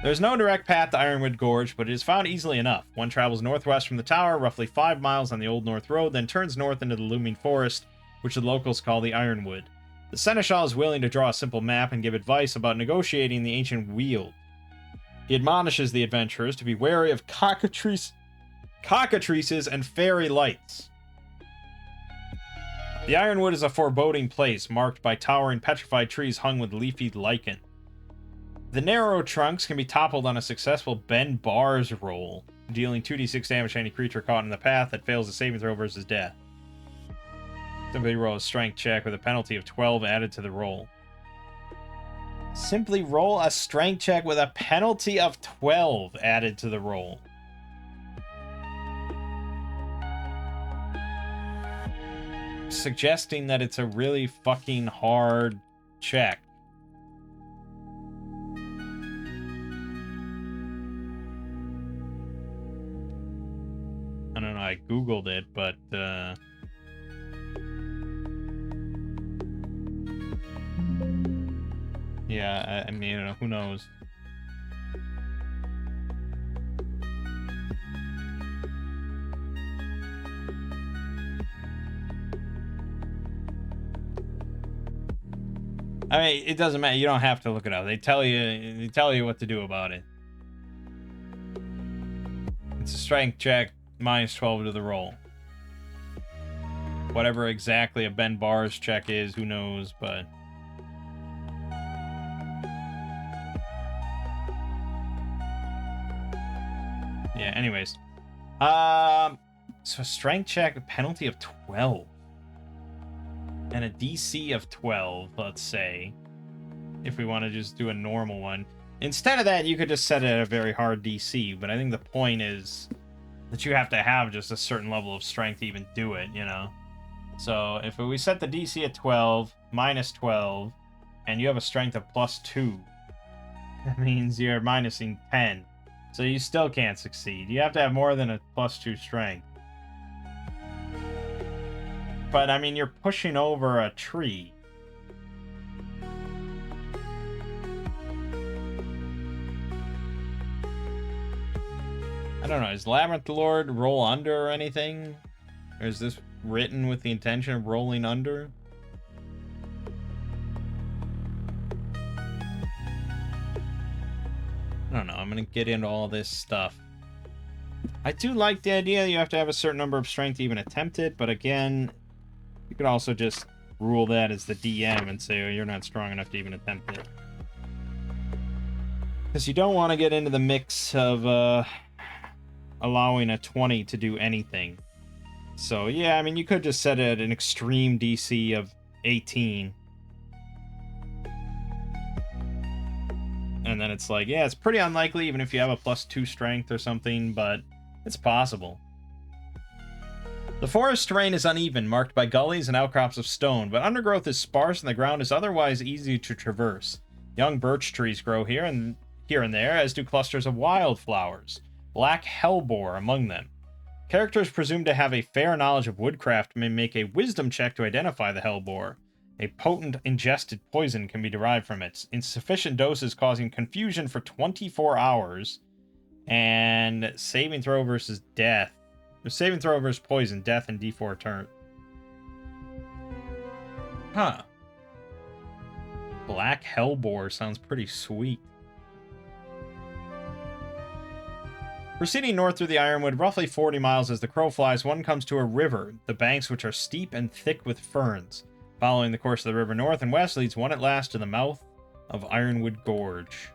There's no direct path to Ironwood Gorge, but it is found easily enough. One travels northwest from the tower, roughly 5 miles on the Old North Road, then turns north into the looming forest, which the locals call the Ironwood. The Seneschal is willing to draw a simple map and give advice about negotiating the ancient Weald. He admonishes the adventurers to be wary of cockatrices and fairy lights. The Ironwood is a foreboding place, marked by towering petrified trees hung with leafy lichen. The narrow trunks can be toppled on a successful bend bars roll, dealing 2d6 damage to any creature caught in the path that fails a saving throw versus death. Simply roll a strength check with a penalty of 12 added to the roll. Simply roll a strength check with a penalty of 12 added to the roll. Suggesting that it's a really fucking hard check. I don't know, I googled it, but yeah, I mean, who knows? I mean, it doesn't matter. You don't have to look it up. They tell you what to do about it. It's a strength check, minus 12 to the roll. Whatever exactly a bend bars check is, who knows, but... yeah, anyways. So a strength check, a penalty of 12. And a DC of 12, let's say. If we want to just do a normal one. Instead of that, you could just set it at a very hard DC, but I think the point is that you have to have just a certain level of strength to even do it, you know? So if we set the DC at 12, minus 12, and you have a strength of +2, that means you're minusing 10. So you still can't succeed. You have to have more than a +2 strength. But, I mean, you're pushing over a tree. I don't know, is Labyrinth Lord roll under or anything? Or is this written with the intention of rolling under? I don't know, I'm gonna get into all this stuff. I do like the idea that you have to have a certain number of strength to even attempt it, but again, you could also just rule that as the DM and say, oh, you're not strong enough to even attempt it. Because you don't want to get into the mix of allowing a 20 to do anything. So yeah, I mean, you could just set it at an extreme DC of 18. And then it's like, yeah, it's pretty unlikely even if you have a +2 strength or something, but it's possible. The forest terrain is uneven, marked by gullies and outcrops of stone, but undergrowth is sparse and the ground is otherwise easy to traverse. Young birch trees grow here and there, as do clusters of wildflowers, black hellebore among them. Characters presumed to have a fair knowledge of woodcraft may make a wisdom check to identify the hellebore. A potent ingested poison can be derived from it, in sufficient doses causing confusion for 24 hours, and saving throw versus death. Saving throw versus poison, death, and D4 turn. Huh. Black hellebore sounds pretty sweet. Proceeding north through the Ironwood, roughly 40 miles as the crow flies, one comes to a river, the banks which are steep and thick with ferns. Following the course of the river north and west leads one at last to the mouth of Ironwood Gorge.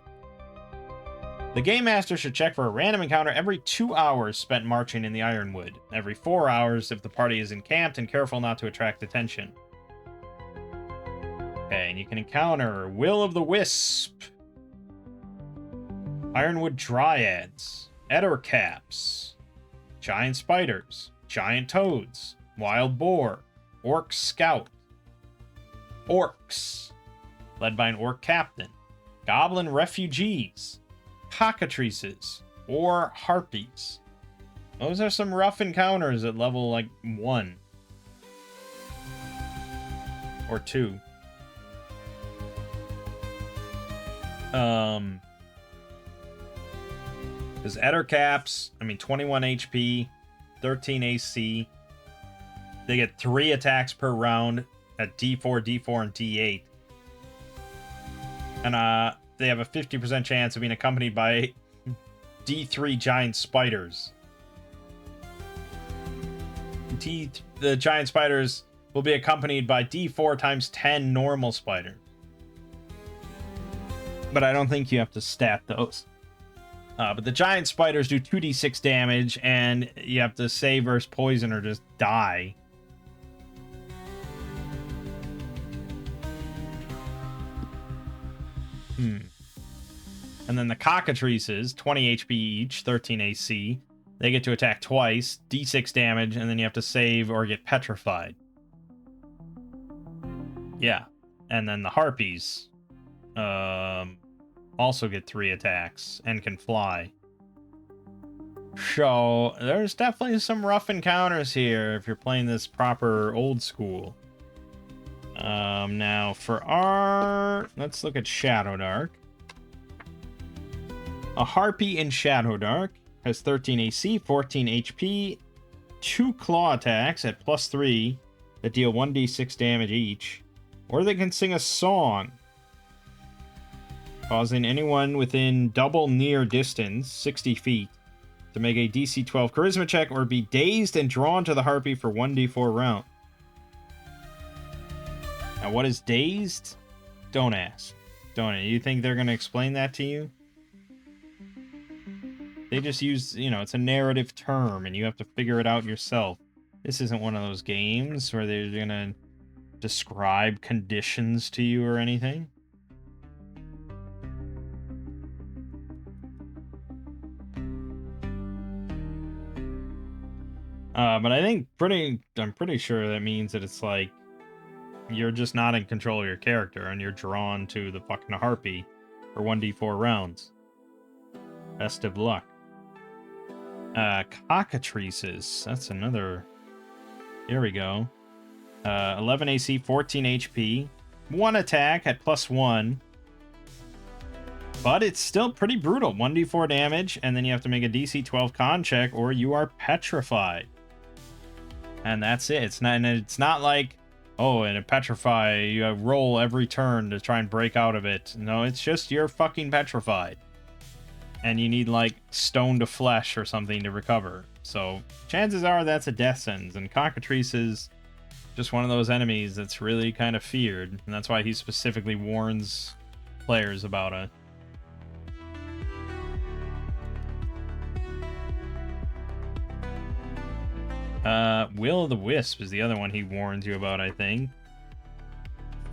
The Game Master should check for a random encounter every 2 hours spent marching in the Ironwood, every 4 hours if the party is encamped and careful not to attract attention. Okay, and you can encounter Will of the Wisp, Ironwood Dryads, Ettercaps, Giant Spiders, Giant Toads, Wild Boar, Orc Scout, Orcs, led by an Orc Captain, Goblin Refugees, Cockatrices, or Harpies. Those are some rough encounters at level, like, 1. Or 2. Because Ettercaps, 21 HP, 13 AC. They get 3 attacks per round at D4, D4, and D8. And they have a 50% chance of being accompanied by D3 giant spiders. The giant spiders will be accompanied by D4 times 10 normal spiders. But I don't think you have to stat those. But the giant spiders do 2d6 damage, and you have to save versus poison or just die. And then the cockatrices, 20 HP each, 13 AC. They get to attack twice, d6 damage, and then you have to save or get petrified. Yeah. And then the harpies also get 3 attacks and can fly. So there's definitely some rough encounters here if you're playing this proper old school. Now for let's look at Shadowdark. A Harpy in Shadowdark has 13 AC, 14 HP, 2 claw attacks at +3 that deal 1d6 damage each, or they can sing a song, causing anyone within double near distance, 60 feet, to make a DC 12 charisma check or be dazed and drawn to the Harpy for 1d4 round. Now, what is dazed? Don't ask. Don't. You think they're going to explain that to you? They just use, it's a narrative term, and you have to figure it out yourself. This isn't one of those games where they're going to describe conditions to you or anything. But I think I'm pretty sure that means that it's like you're just not in control of your character and you're drawn to the fucking Harpy for 1d4 rounds. Best of luck. Cockatrices. That's another. Here we go. 11 AC, 14 HP. 1 attack at +1. But it's still pretty brutal. 1d4 damage, and then you have to make a DC 12 con check, or you are petrified. And that's it. It's not like, oh, in a petrify, you roll every turn to try and break out of it. No, it's just you're fucking petrified. And you need, like, stone to flesh or something to recover. So, chances are that's a death sentence. And Cockatrice is just one of those enemies that's really kind of feared. And that's why he specifically warns players about it. Will-o'-the-wisp is the other one he warns you about, I think.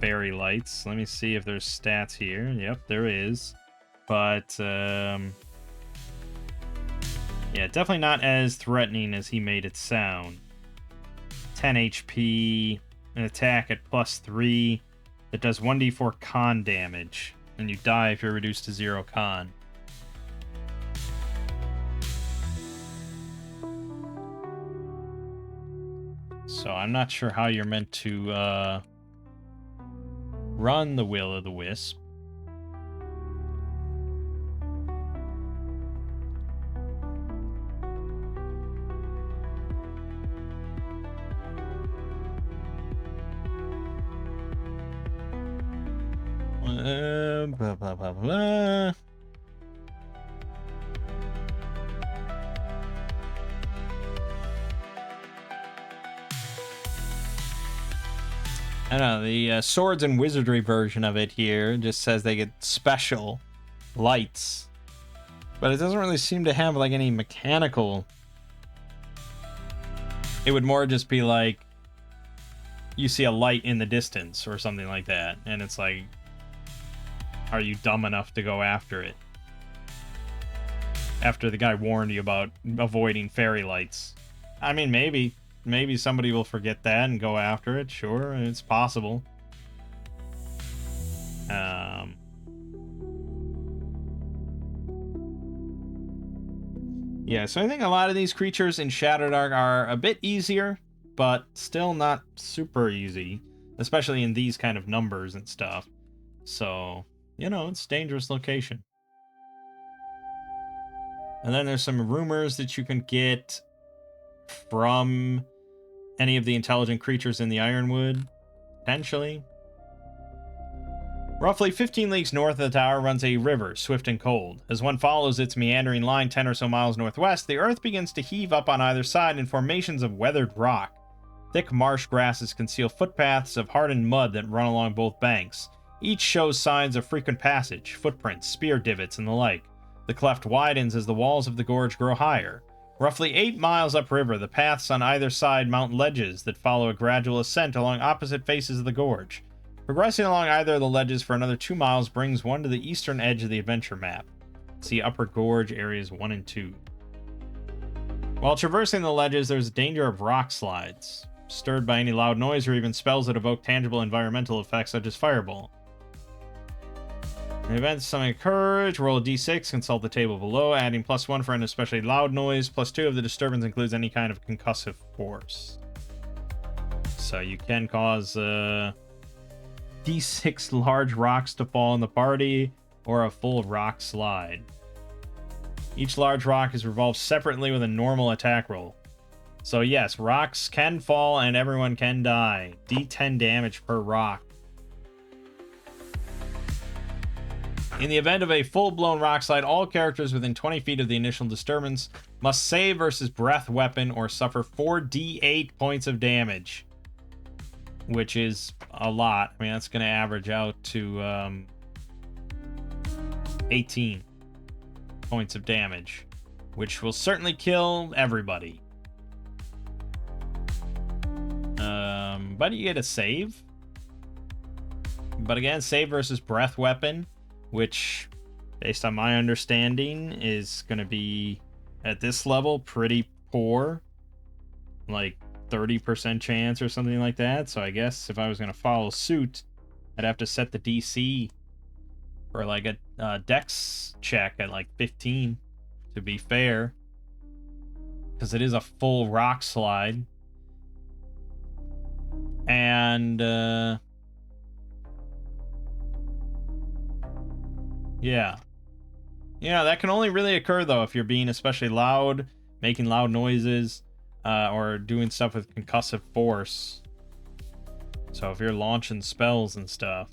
Fairy lights. Let me see if there's stats here. Yep, there is. But, yeah, definitely not as threatening as he made it sound. 10 HP, an attack at +3 that does 1d4 con damage, and you die if you're reduced to 0 con. So I'm not sure how you're meant to run the Will-o'-the-wisp. Blah, blah, blah, blah. I don't know, the Swords and Wizardry version of it here just says they get special lights. But it doesn't really seem to have, like, any mechanical... It would more just be like, you see a light in the distance or something like that, and it's like, are you dumb enough to go after it? After the guy warned you about avoiding fairy lights. I mean, maybe somebody will forget that and go after it. Sure, it's possible. Yeah, so I think a lot of these creatures in Shadowdark are a bit easier, but still not super easy, especially in these kind of numbers and stuff. So, you know, it's a dangerous location. And then there's some rumors that you can get from any of the intelligent creatures in the Ironwood, potentially. Roughly 15 leagues north of the tower runs a river, swift and cold. As one follows its meandering line 10 or so miles northwest, the earth begins to heave up on either side in formations of weathered rock. Thick marsh grasses conceal footpaths of hardened mud that run along both banks. Each shows signs of frequent passage, footprints, spear divots, and the like. The cleft widens as the walls of the gorge grow higher. Roughly 8 miles upriver, the paths on either side mount ledges that follow a gradual ascent along opposite faces of the gorge. Progressing along either of the ledges for another 2 miles brings one to the eastern edge of the adventure map. See Upper Gorge Areas 1 and 2. While traversing the ledges, there's a danger of rock slides, stirred by any loud noise or even spells that evoke tangible environmental effects such as fireball. In the event of something courage, roll a d6, consult the table below, adding +1 for an especially loud noise, +2 if the disturbance includes any kind of concussive force. So you can cause d6 large rocks to fall in the party, or a full rock slide. Each large rock is revolved separately with a normal attack roll. So yes, rocks can fall and everyone can die. D10 damage per rock. In the event of a full-blown rock slide, all characters within 20 feet of the initial disturbance must save versus breath weapon or suffer 4d8 points of damage. Which is a lot. I mean, that's going to average out to 18 points of damage. Which will certainly kill everybody. But you get a save. But again, save versus breath weapon, which, based on my understanding, is going to be, at this level, pretty poor. Like 30% chance or something like that. So I guess if I was going to follow suit, I'd have to set the DC for like a dex check at like 15 to be fair. Because it is a full rock slide. And yeah. Yeah, that can only really occur, though, if you're being especially loud, making loud noises, or doing stuff with concussive force. So if you're launching spells and stuff.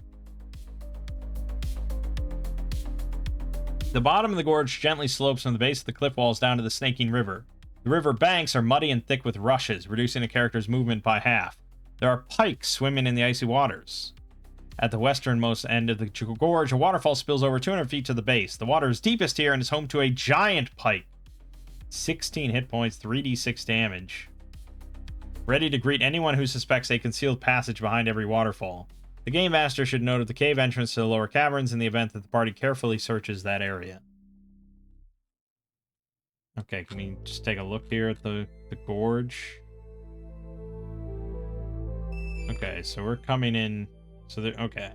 The bottom of the gorge gently slopes from the base of the cliff walls down to the snaking river. The river banks are muddy and thick with rushes, reducing a character's movement by half. There are pikes swimming in the icy waters. At the westernmost end of the gorge, a waterfall spills over 200 feet to the base. The water is deepest here and is home to a giant pike. 16 hit points, 3d6 damage. ready to greet anyone who suspects a concealed passage behind every waterfall. The Game Master should note the cave entrance to the lower caverns in the event that the party carefully searches that area. Okay, can we just take a look here at the gorge? Okay, so we're coming in. So there, okay.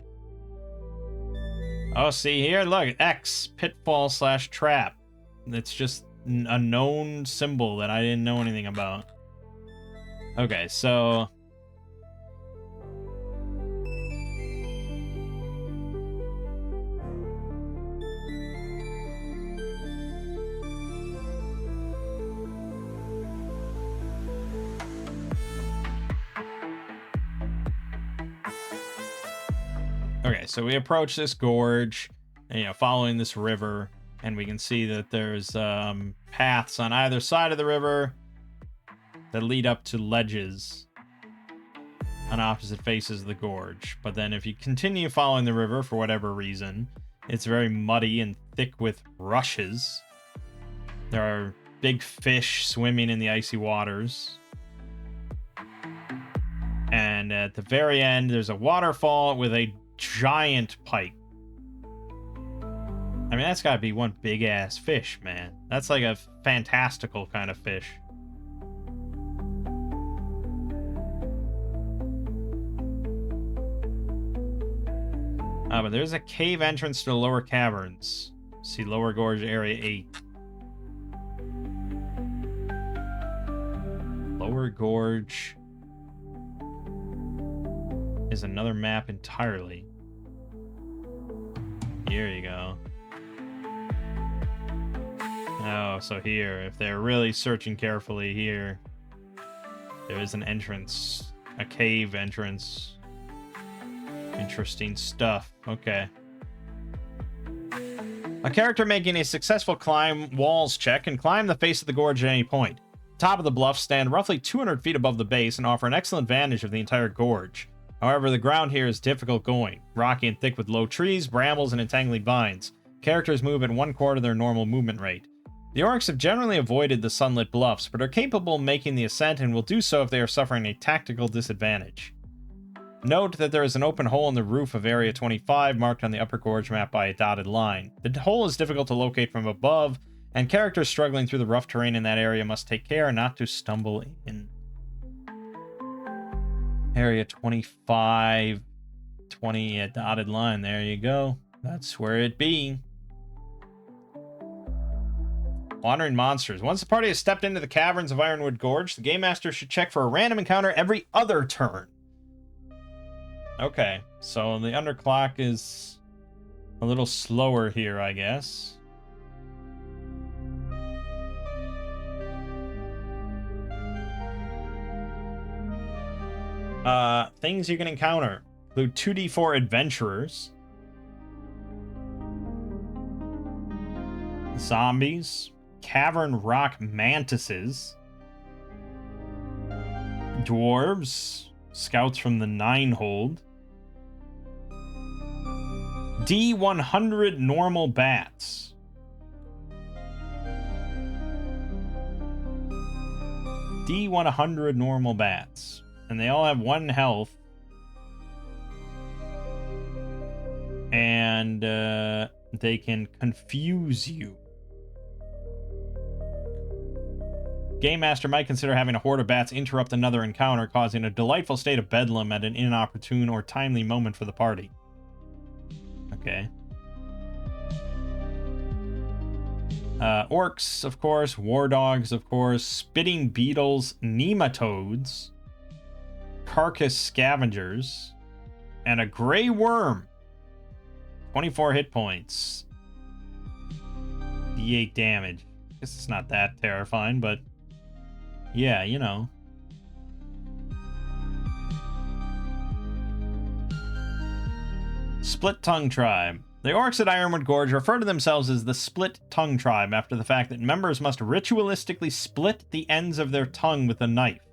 Oh, see here? Look, X, pitfall / trap. It's just a known symbol that I didn't know anything about. Okay, so... Okay, so we approach this gorge, you know, following this river, and we can see that there's paths on either side of the river that lead up to ledges on opposite faces of the gorge. But then if you continue following the river for whatever reason, it's very muddy and thick with rushes. There are big fish swimming in the icy waters. And at the very end, there's a waterfall with a giant pike. I mean, that's gotta be one big ass fish, man. That's like a fantastical kind of fish. But there's a cave entrance to the lower caverns. See Lower Gorge Area 8. Lower Gorge is another map entirely. Here you go. Oh, so here, if they're really searching carefully here, there is an entrance, a cave entrance. Interesting stuff. Okay. A character making a successful climb walls check can climb the face of the gorge at any point. Top of the bluffs stand roughly 200 feet above the base and offer an excellent vantage of the entire gorge. However, the ground here is difficult going, rocky and thick with low trees, brambles, and entangling vines. Characters move at 1/4 their normal movement rate. The orcs have generally avoided the sunlit bluffs, but are capable of making the ascent and will do so if they are suffering a tactical disadvantage. Note that there is an open hole in the roof of Area 25 marked on the upper gorge map by a dotted line. The hole is difficult to locate from above, and characters struggling through the rough terrain in that area must take care not to stumble in. Area 25, 20, a dotted line, there you go. That's where it be. Wandering monsters. Once the party has stepped into the caverns of Ironwood Gorge, the Game Master should check for a random encounter every other turn. Okay, so the underclock is a little slower here, I guess. Things you can encounter include 2d4 adventurers, zombies, cavern rock mantises, dwarves, scouts from the Ninehold, D100 normal bats, D100 normal bats, and they all have 1 health, and they can confuse you. Game Master might consider having a horde of bats interrupt another encounter, causing a delightful state of bedlam at an inopportune or timely moment for the party. Okay. Orcs, of course. War dogs, of course. Spitting beetles, nematodes, carcass scavengers, and a gray worm. 24 hit points. D8 damage. Guess it's not that terrifying, but yeah, you know. Split Tongue Tribe. The orcs at Ironwood Gorge refer to themselves as the Split Tongue Tribe after the fact that members must ritualistically split the ends of their tongue with a knife.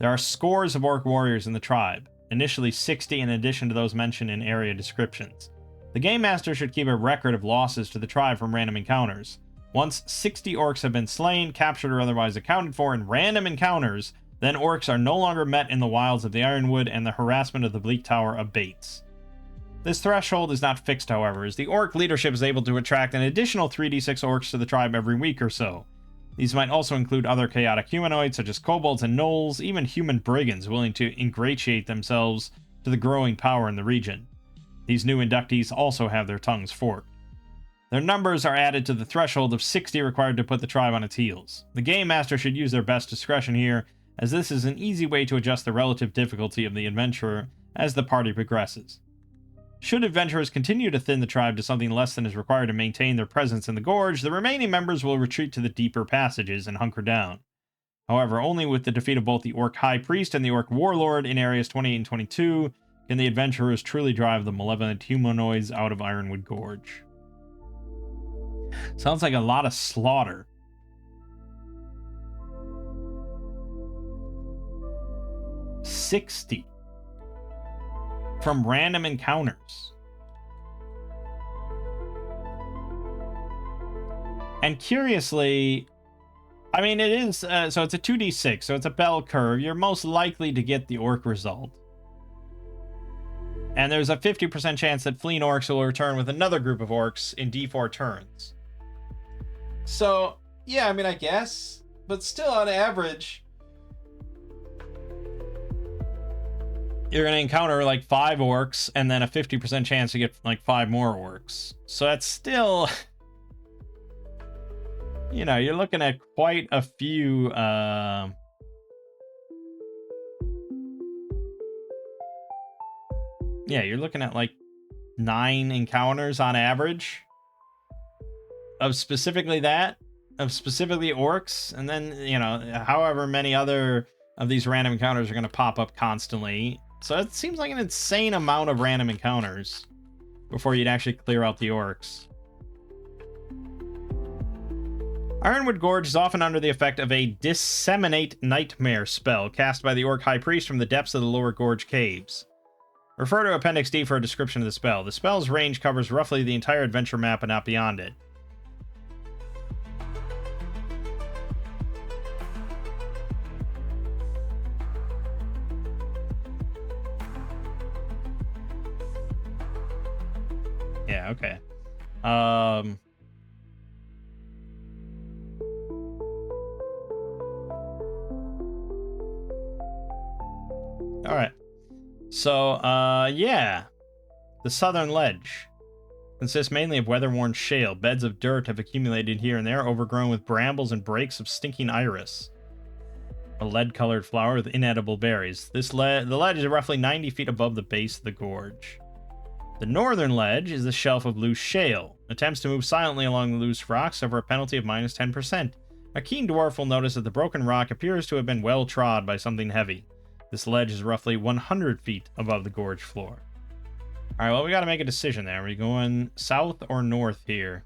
There are scores of orc warriors in the tribe, initially 60 in addition to those mentioned in area descriptions. The Game Master should keep a record of losses to the tribe from random encounters. Once 60 orcs have been slain, captured, or otherwise accounted for in random encounters, Then orcs are no longer met in the wilds of the Ironwood, and the harassment of the Bleak Tower abates. This threshold is not fixed, however, as the orc leadership is able to attract an additional 3d6 orcs to the tribe every week or so. These might also include other chaotic humanoids such as kobolds and gnolls, even human brigands willing to ingratiate themselves to the growing power in the region. These new inductees also have their tongues forked. Their numbers are added to the threshold of 60 required to put the tribe on its heels. The Game Master should use their best discretion here, as this is an easy way to adjust the relative difficulty of the adventurer as the party progresses. Should adventurers continue to thin the tribe to something less than is required to maintain their presence in the gorge, the remaining members will retreat to the deeper passages and hunker down. However, only with the defeat of both the Orc High Priest and the Orc Warlord in areas 28 and 22 can the adventurers truly drive the malevolent humanoids out of Ironwood Gorge. Sounds like a lot of slaughter. $60 from random encounters. And curiously, I mean, it is, so it's a 2d6, so it's a bell curve. You're most likely to get the orc result. And there's a 50% chance that fleeing orcs will return with another group of orcs in d4 turns. So, yeah, I mean, I guess, but still on average, you're going to encounter like 5 orcs and then a 50% chance to get like 5 more orcs. So that's still, you know, you're looking at quite a few, yeah, you're looking at like 9 encounters on average of specifically orcs. And then, you know, however many other of these random encounters are going to pop up constantly. So it seems like an insane amount of random encounters before you'd actually clear out the orcs. Ironwood Gorge is often under the effect of a Disseminate Nightmare spell cast by the Orc High Priest from the depths of the lower gorge caves. Refer to Appendix D for a description of the spell. The spell's range covers roughly the entire adventure map and not beyond it. Yeah, okay. All right. So, yeah. The Southern Ledge consists mainly of weather-worn shale. Beds of dirt have accumulated here and there, overgrown with brambles and brakes of stinking iris, a lead-colored flower with inedible berries. The ledge is roughly 90 feet above the base of the gorge. The northern ledge is a shelf of loose shale. Attempts to move silently along the loose rocks suffer a penalty of minus 10%. A keen dwarf will notice that the broken rock appears to have been well trod by something heavy. This ledge is roughly 100 feet above the gorge floor. Alright, well, we gotta make a decision there. Are we going south or north here?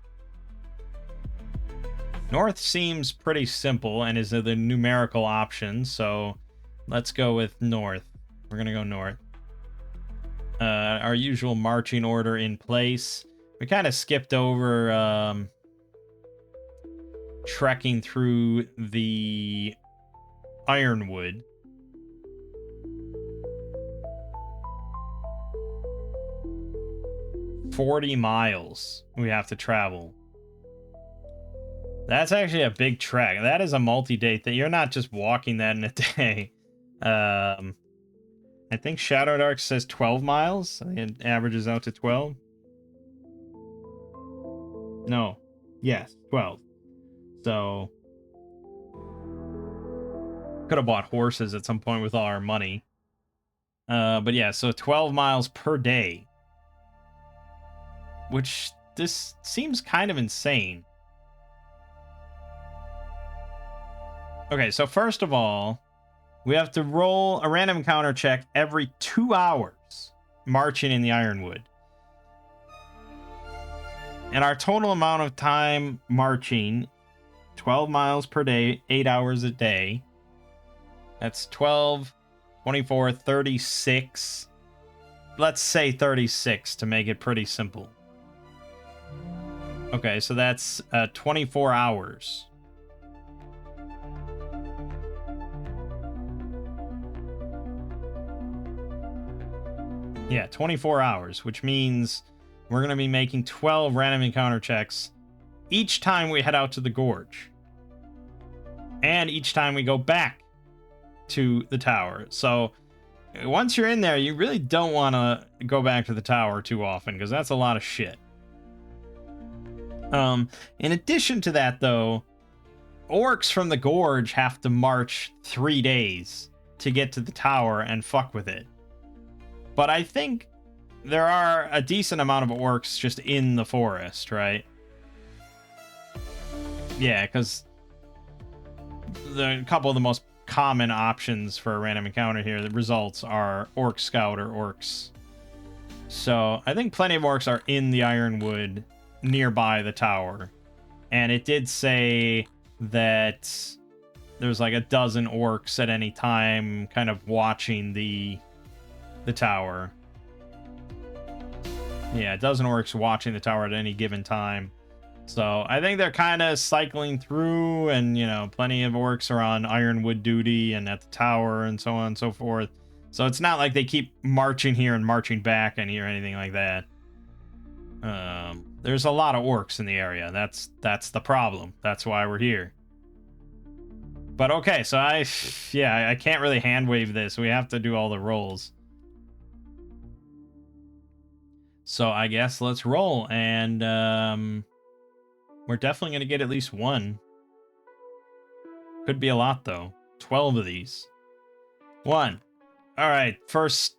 North seems pretty simple and is the numerical option, so let's go with north. We're gonna go north. Our usual marching order in place. We kind of skipped over trekking through the Ironwood. $40 miles we have to travel. That's actually a big trek. That is a multi-day thing. You're not just walking that in a day. I think Shadowdark says 12 miles. I think it averages out to 12. No. Yes, 12. So could have bought horses at some point with all our money. But yeah, so 12 miles per day. Which, this seems kind of insane. Okay, so first of all, we have to roll a random encounter check every 2 hours marching in the Ironwood. And our total amount of time marching, 12 miles per day, 8 hours a day. That's 12, 24, 36. Let's say 36 to make it pretty simple. Okay, so that's 24 hours. Yeah, 24 hours, which means we're going to be making 12 random encounter checks each time we head out to the gorge. And each time we go back to the tower. So once you're in there, you really don't want to go back to the tower too often, because that's a lot of shit. In addition to that, though, orcs from the gorge have to march 3 days to get to the tower and fuck with it. But I think there are a decent amount of orcs just in the forest, right? Yeah, because a couple of the most common options for a random encounter here, the results are Orc Scout or Orcs. So I think plenty of orcs are in the Ironwood nearby the tower. And it did say that there's like a dozen orcs at any time kind of watching the tower. Yeah, a dozen orcs watching the tower at any given time. So I think they're kind of cycling through, and, you know, plenty of orcs are on Ironwood duty and at the tower and so on and so forth. So it's not like they keep marching here and marching back and here or anything like that. There's a lot of orcs in the area. That's the problem. That's why we're here. But okay, so I can't really hand wave this. We have to do all the rolls. So I guess let's roll, and we're definitely going to get at least one. Could be a lot, though. 12 of these. 1. All right, first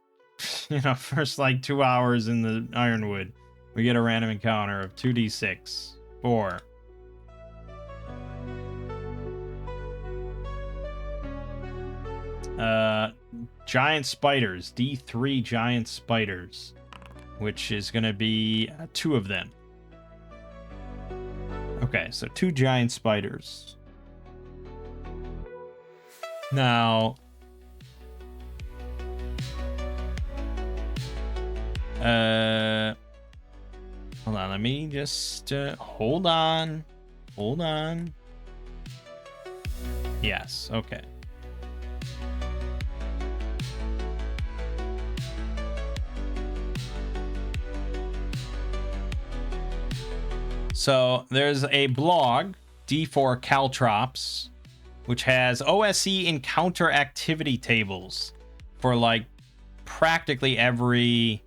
like 2 hours in the Ironwood, we get a random encounter of 2d6. 4. Giant spiders. D3 giant spiders, which is going to be 2 of them. Okay, so 2 giant spiders. Now, hold on, let me just, hold on. Yes, okay. So there's a blog, D4 Caltrops, which has OSE encounter activity tables for like practically every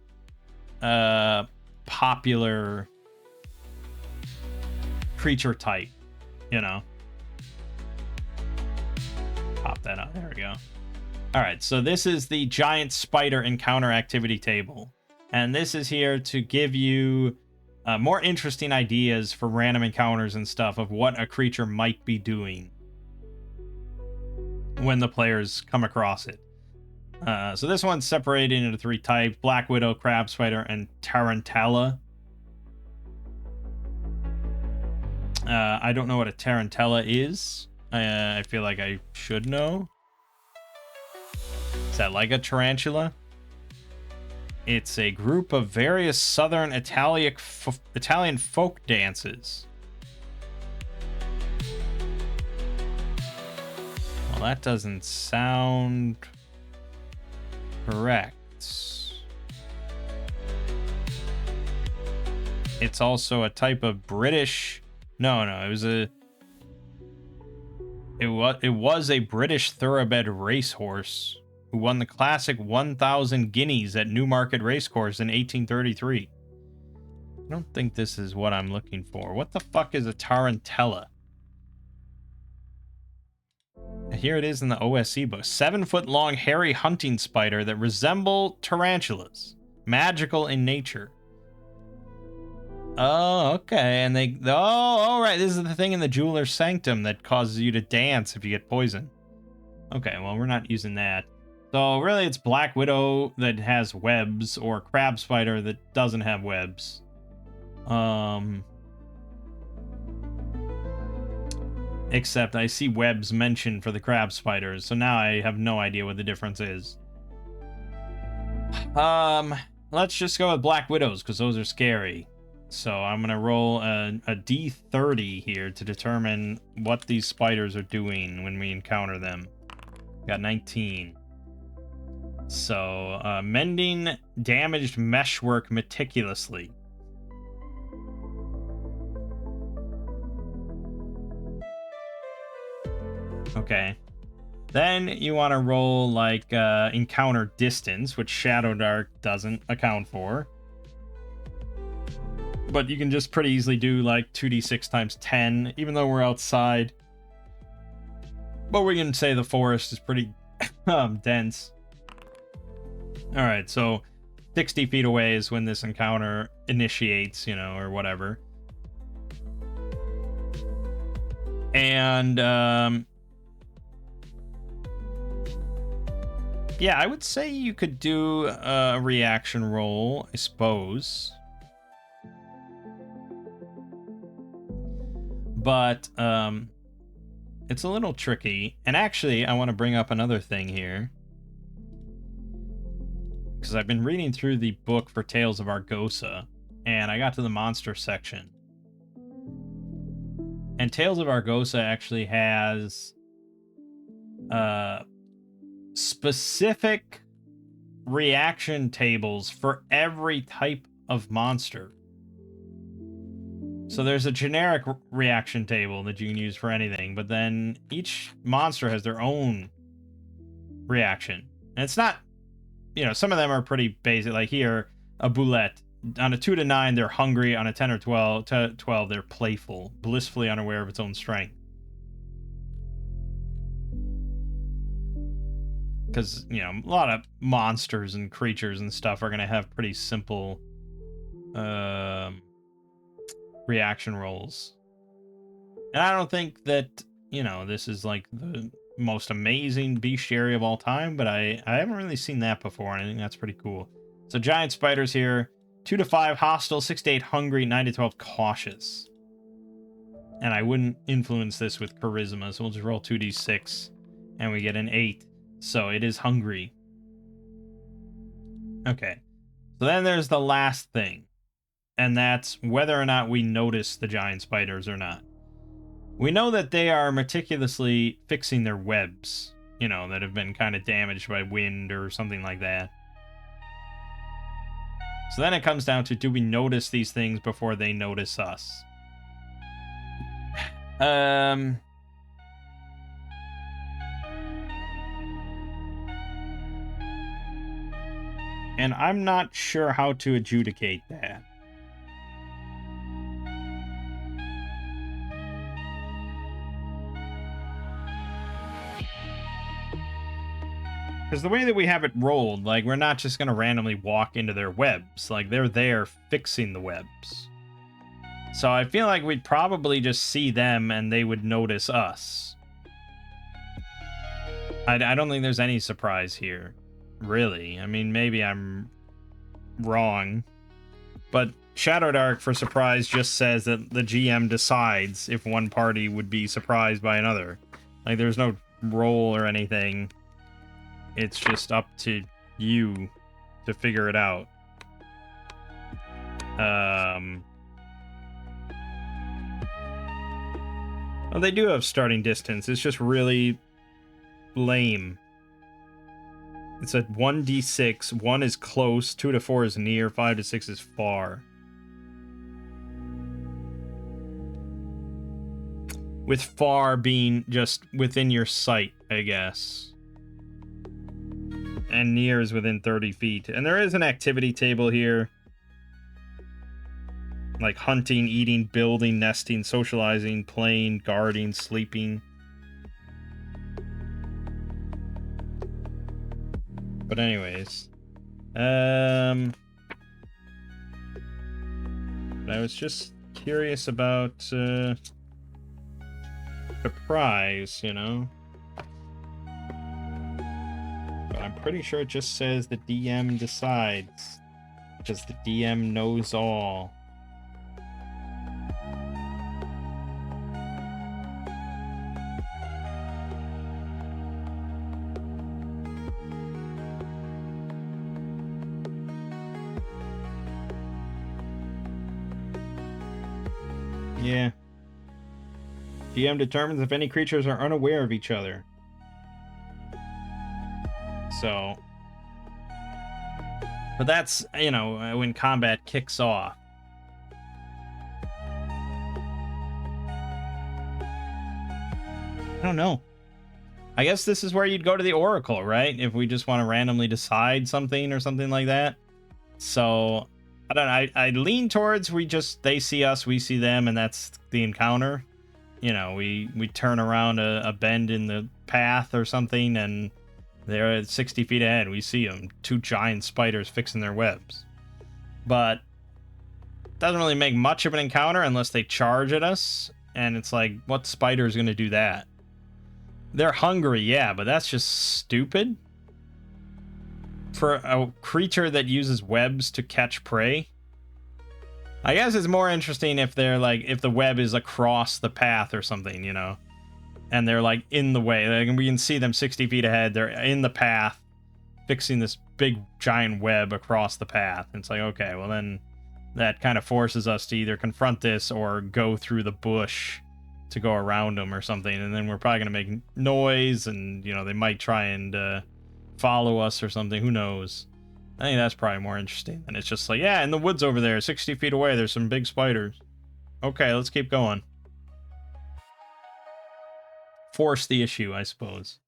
popular creature type, you know. Pop that up. There we go. All right, so this is the giant spider encounter activity table, and this is here to give you more interesting ideas for random encounters and stuff of what a creature might be doing when the players come across it. So this one's separated into 3 types: Black Widow, Crab Spider, and Tarantella. I don't know what a Tarantella is. I feel like I should know. Is that like a tarantula? It's a group of various southern Italian folk dances. Well, that doesn't sound correct. It's also a type of British... No, it was a British thoroughbred racehorse who won the classic 1,000 guineas at Newmarket Racecourse in 1833. I don't think this is what I'm looking for. What the fuck is a tarantella? Here it is in the OSE book. 7-foot-long hairy hunting spider that resemble tarantulas. Magical in nature. Oh, okay. And all right. This is the thing in the jeweler's sanctum that causes you to dance if you get poisoned. Okay, well, we're not using that. So really, it's Black Widow that has webs, or Crab Spider that doesn't have webs. Except I see webs mentioned for the Crab Spiders, so now I have no idea what the difference is. Let's just go with Black Widows, because those are scary. So I'm going to roll a D30 here to determine what these spiders are doing when we encounter them. Got 19. So, mending damaged meshwork meticulously. Okay. Then you want to roll, like, encounter distance, which Shadowdark doesn't account for. But you can just pretty easily do, like, 2d6 times 10, even though we're outside. But we can say the forest is pretty dense. Alright, so 60 feet away is when this encounter initiates, you know, or whatever. And, yeah, I would say you could do a reaction roll, I suppose. But, it's a little tricky. And actually, I want to bring up another thing here. Because I've been reading through the book for Tales of Argosa, and I got to the monster section. And Tales of Argosa actually has specific reaction tables for every type of monster. So there's a generic reaction table that you can use for anything, but then each monster has their own reaction. And it's not, you know, some of them are pretty basic. Like here, a boulette. On a 2 to 9, they're hungry. On a 10 or 12, they're playful, blissfully unaware of its own strength. Because, you know, a lot of monsters and creatures and stuff are going to have pretty simple reaction rolls. And I don't think that, you know, this is like the most amazing bestiary of all time, but I haven't really seen that before, and I think that's pretty cool. So giant spiders here, 2 to 5 hostile, 6 to 8 hungry, 9 to 12 cautious. And I wouldn't influence this with charisma, so we'll just roll 2d6, and we get an 8. So it is hungry. Okay. So then there's the last thing, and that's whether or not we notice the giant spiders or not. We know that they are meticulously fixing their webs, you know, that have been kind of damaged by wind or something like that. So then it comes down to, do we notice these things before they notice us? And I'm not sure how to adjudicate that. Because the way that we have it rolled, like, we're not just going to randomly walk into their webs. Like, they're there fixing the webs. So I feel like we'd probably just see them and they would notice us. I don't think there's any surprise here, really. I mean, maybe I'm wrong. But Shadowdark, for surprise, just says that the GM decides if one party would be surprised by another. Like, there's no roll or anything. It's just up to you to figure it out. Well, they do have starting distance. It's just really lame. It's a 1d6. 1 is close, 2 to 4 is near, 5 to 6 is far. With far being just within your sight, I guess. And near is within 30 feet. And there is an activity table here. Like hunting, eating, building, nesting, socializing, playing, guarding, sleeping. But anyways. I was just curious about the prize, you know? But I'm pretty sure it just says the DM decides. Because the DM knows all. Yeah. GM determines if any creatures are unaware of each other. So, But that's, you know, when combat kicks off. I don't know. I guess this is where you'd go to the Oracle, right? If we just want to randomly decide something or something like that. So, I don't know. I lean towards they see us, we see them, and that's the encounter. You know, we turn around a bend in the path or something, and they're at 60 feet ahead. We see them. 2 giant spiders fixing their webs. But it doesn't really make much of an encounter unless they charge at us. And it's like, what spider is going to do that? They're hungry, yeah, but that's just stupid. For a creature that uses webs to catch prey. I guess it's more interesting if they're like, if the web is across the path or something, you know? And they're like in the way. Like, we can see them 60 feet ahead. They're in the path, fixing this big giant web across the path. And it's like, okay, well then that kind of forces us to either confront this or go through the bush to go around them or something. And then we're probably going to make noise, and, you know, they might try and follow us or something. Who knows? I think that's probably more interesting. And it's just like, yeah, in the woods over there, 60 feet away, there's some big spiders. Okay, let's keep going. Force the issue, I suppose.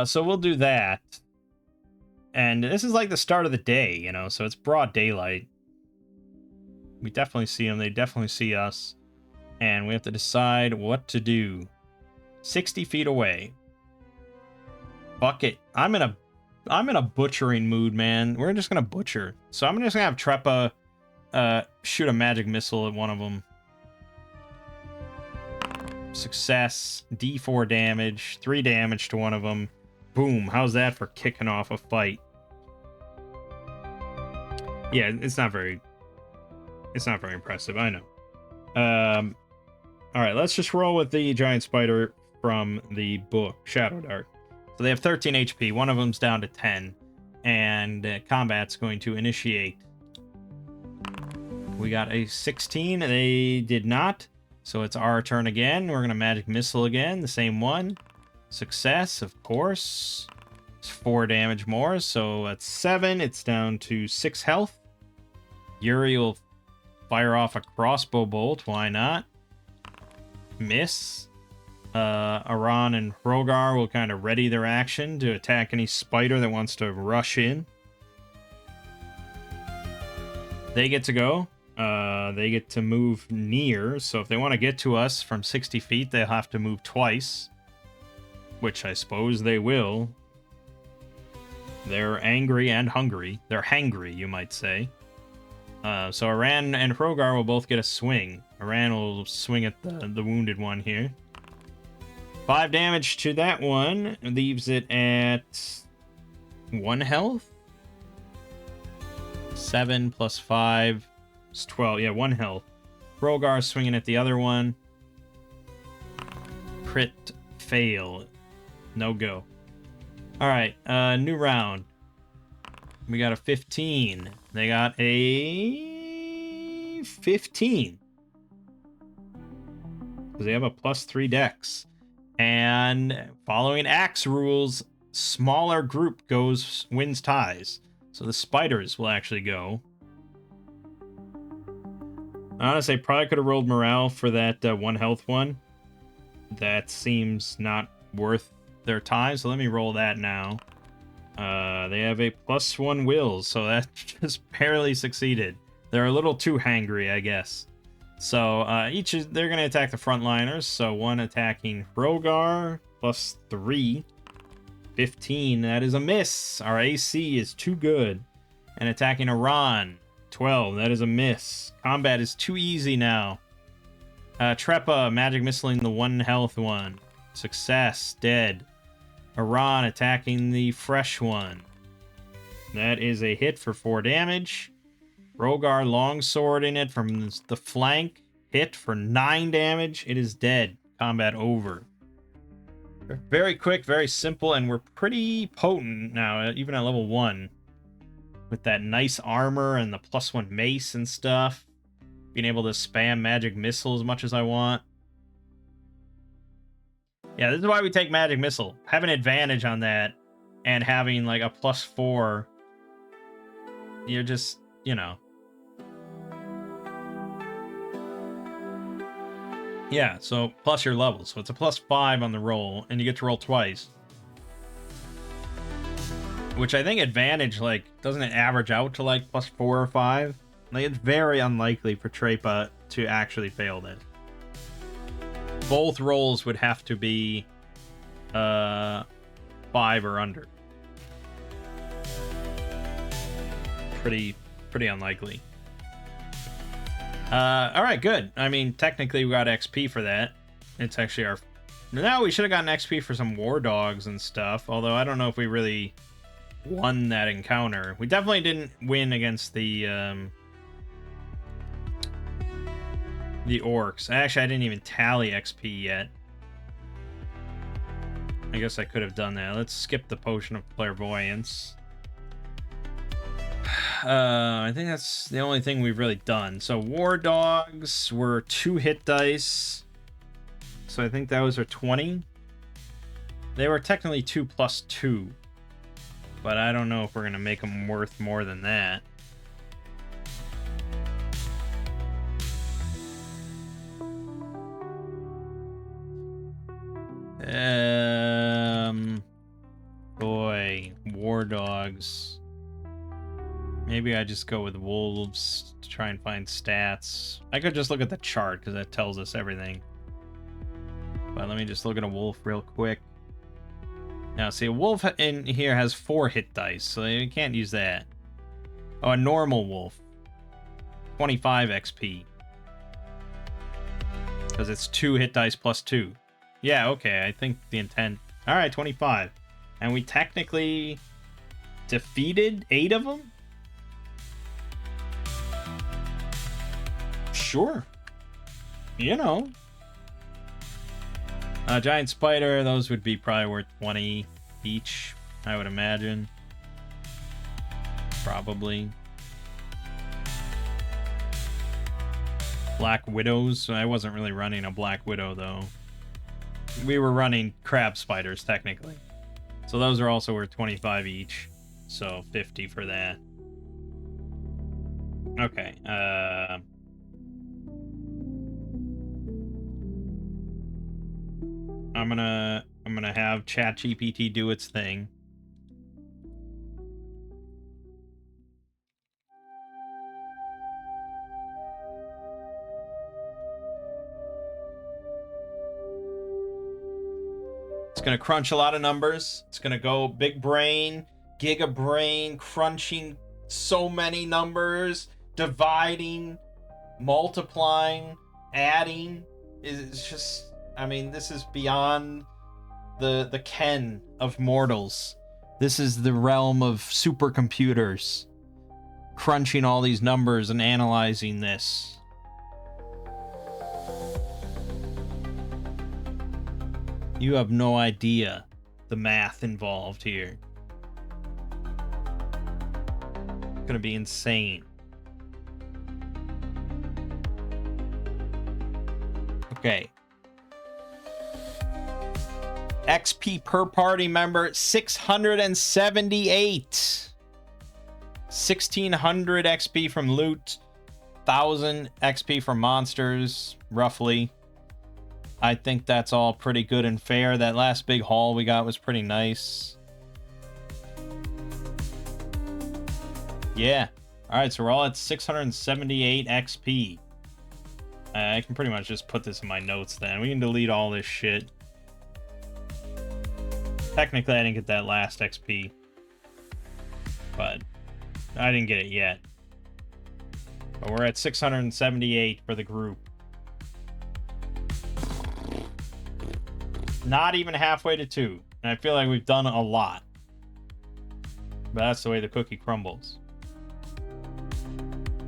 So we'll do that. And this is like the start of the day, you know, so it's broad daylight. We definitely see them. They definitely see us. And we have to decide what to do. 60 feet away. Fuck it. I'm in a butchering mood, man. We're just gonna butcher. So I'm just gonna have Trepa shoot a magic missile at one of them. Success. D4 damage. 3 damage to one of them. Boom. How's that for kicking off a fight? Yeah, it's not very impressive, I know. Alright, let's just roll with the giant spider from the book, Shadowdark. So they have 13 HP, one of them's down to 10, and combat's going to initiate. We got a 16, they did not, so it's our turn again. We're going to magic missile again, the same one. Success, of course. It's 4 damage more, so that's 7. It's down to 6 health. Yuri will fire off a crossbow bolt, why not? Miss. Aran and Hrogar will kind of ready their action to attack any spider that wants to rush in. They get to go. They get to move near, so if they want to get to us from 60 feet, they'll have to move twice. Which I suppose they will. They're angry and hungry. They're hangry, you might say. So Aran and Hrogar will both get a swing. Aran will swing at the wounded one here. 5 damage to that one. Leaves it at 1 health. 7 plus 5 is 12. Yeah, 1 health. Hrogar swinging at the other one. Crit fail. No go. Alright, new round. We got a 15. They got a 15. Because they have a +3 dex. And following axe rules, smaller group wins ties. So the spiders will actually go. Honestly, I probably could have rolled morale for that 1 health one. That seems not worth their time, so let me roll that now. They have a +1 will, so that just barely succeeded. They're a little too hangry, I guess. So they're going to attack the frontliners. So one attacking Hrogar, +3. 15, that is a miss. Our AC is too good. And attacking Aran, 12, that is a miss. Combat is too easy now. Trepa, magic missiling the 1 health one. Success, dead. Aran attacking the fresh one. That is a hit for 4 damage. Hrogar longswording it from the flank. Hit for 9 damage. It is dead. Combat over. Very quick, very simple, and we're pretty potent now, even at level 1. With that nice armor and the +1 mace and stuff. Being able to spam magic missile as much as I want. Yeah, this is why we take magic missile. Have an advantage on that, and having like a +4 you're just, you know. Yeah, so plus your level. So it's a +5 on the roll, and you get to roll twice. Which I think advantage, like, doesn't it average out to, like, +4 or 5? Like, it's very unlikely for Trepa to actually fail this. Both rolls would have to be 5 or under. Pretty unlikely. Alright, good. I mean, technically we got XP for that. It's actually our... Now we should have gotten XP for some war dogs and stuff, although I don't know if we really won that encounter. We definitely didn't win against the orcs. Actually, I didn't even tally XP yet. I guess I could have done that. Let's skip the potion of clairvoyance. I think that's the only thing we've really done. So war dogs were 2 hit dice. So I think those are 20. They were technically 2 plus 2. But I don't know if we're going to make them worth more than that. Boy, war dogs. Maybe I just go with wolves to try and find stats. I could just look at the chart because that tells us everything. But let me just look at a wolf real quick. Now, see, a wolf in here has 4 hit dice, so you can't use that. Oh, a normal wolf. 25 XP. Because it's 2 hit dice plus 2. Yeah, okay, I think the intent... Alright, 25. And we technically defeated 8 of them? Sure. You know. Giant spider, those would be probably worth 20 each, I would imagine. Probably. Black widows, I wasn't really running a black widow though. We were running crab spiders technically. So those are also worth 25 each. So 50 for that. Okay, I'm gonna have ChatGPT do its thing. It's gonna crunch a lot of numbers. It's gonna go big brain, giga brain, crunching so many numbers, dividing, multiplying, adding. It's just, I mean, this is beyond the ken of mortals. This is the realm of supercomputers. Crunching all these numbers and analyzing this. You have no idea the math involved here. It's gonna be insane. Okay. XP per party member, 678. 1,600 XP from loot. 1,000 XP from monsters, roughly. I think that's all pretty good and fair. That last big haul we got was pretty nice. Yeah. Alright, so we're all at 678 XP. I can pretty much just put this in my notes then. We can delete all this shit. Technically, I didn't get that last XP. But I didn't get it yet. But we're at 678 for the group. Not even halfway to 2. And I feel like we've done a lot. But that's the way the cookie crumbles.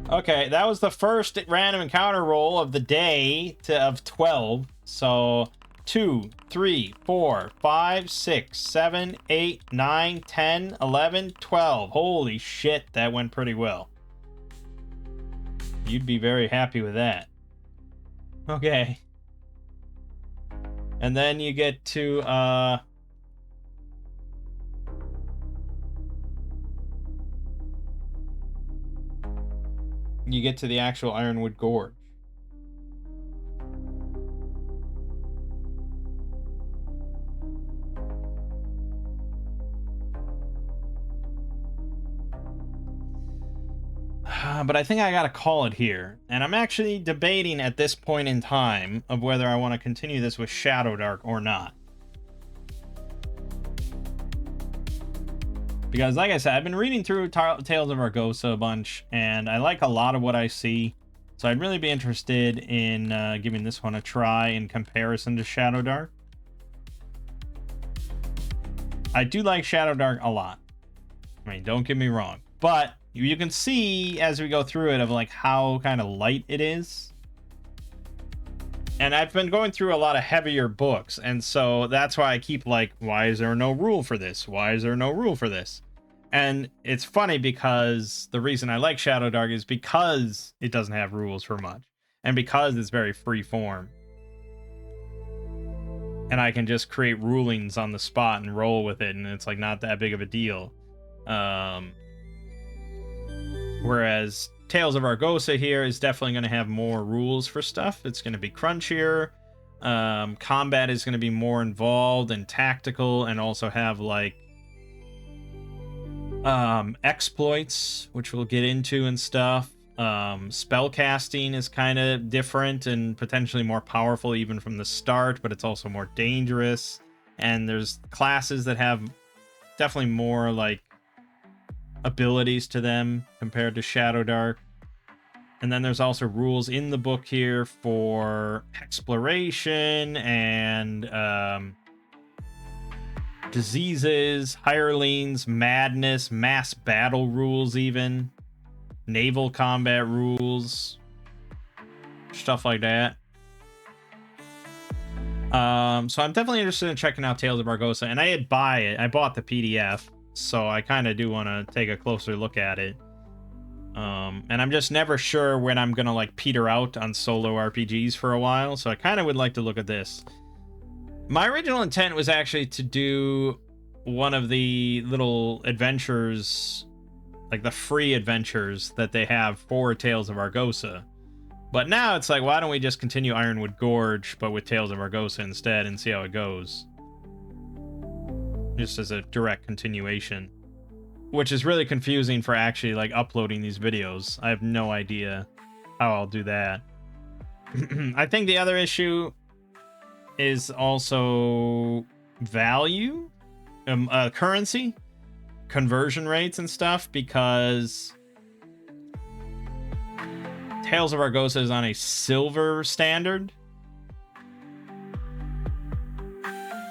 Okay, that was the first random encounter roll of the day of 12. So 2, 3, 4, 5, 6, 7, 8, 9, 10, 11, 12. Holy shit, that went pretty well. You'd be very happy with that. Okay. And then you get to, you get to the actual Ironwood Gorge. But I think I gotta call it here. And I'm actually debating at this point in time of whether I want to continue this with Shadowdark or not. Because like I said, I've been reading through Tales of Argosa a bunch, and I like a lot of what I see. So I'd really be interested in giving this one a try in comparison to Shadowdark. I do like Shadowdark a lot. I mean, don't get me wrong. But you can see as we go through it of like how kind of light it is. And I've been going through a lot of heavier books, and so that's why I keep like, why is there no rule for this? Why is there no rule for this? And it's funny because the reason I like Shadowdark is because it doesn't have rules for much, and because it's very free form. And I can just create rulings on the spot and roll with it, and it's like not that big of a deal. Whereas Tales of Argosa here is definitely going to have more rules for stuff. It's going to be crunchier. Combat is going to be more involved and tactical, and also have like exploits, which we'll get into and stuff. Spellcasting is kind of different and potentially more powerful even from the start, but it's also more dangerous. And there's classes that have definitely more like abilities to them compared to Shadowdark. And then there's also rules in the book here for exploration and diseases, hirelings, madness, mass battle rules, even naval combat rules, stuff like that. So I'm definitely interested in checking out Tales of Argosa, and I bought the PDF, so I kind of do want to take a closer look at it. And I'm just never sure when I'm gonna like peter out on solo RPGs for a while, so I kind of would like to look at this. My original intent was actually to do one of the little adventures, like the free adventures that they have for Tales of Argosa. But now it's like, why don't we just continue Ironwood Gorge, but with Tales of Argosa instead, and see how it goes? Just as a direct continuation. Which is really confusing for actually like uploading these videos. I have no idea how I'll do that. I think the other issue is also value, currency, conversion rates and stuff, because Tales of Argosa is on a silver standard.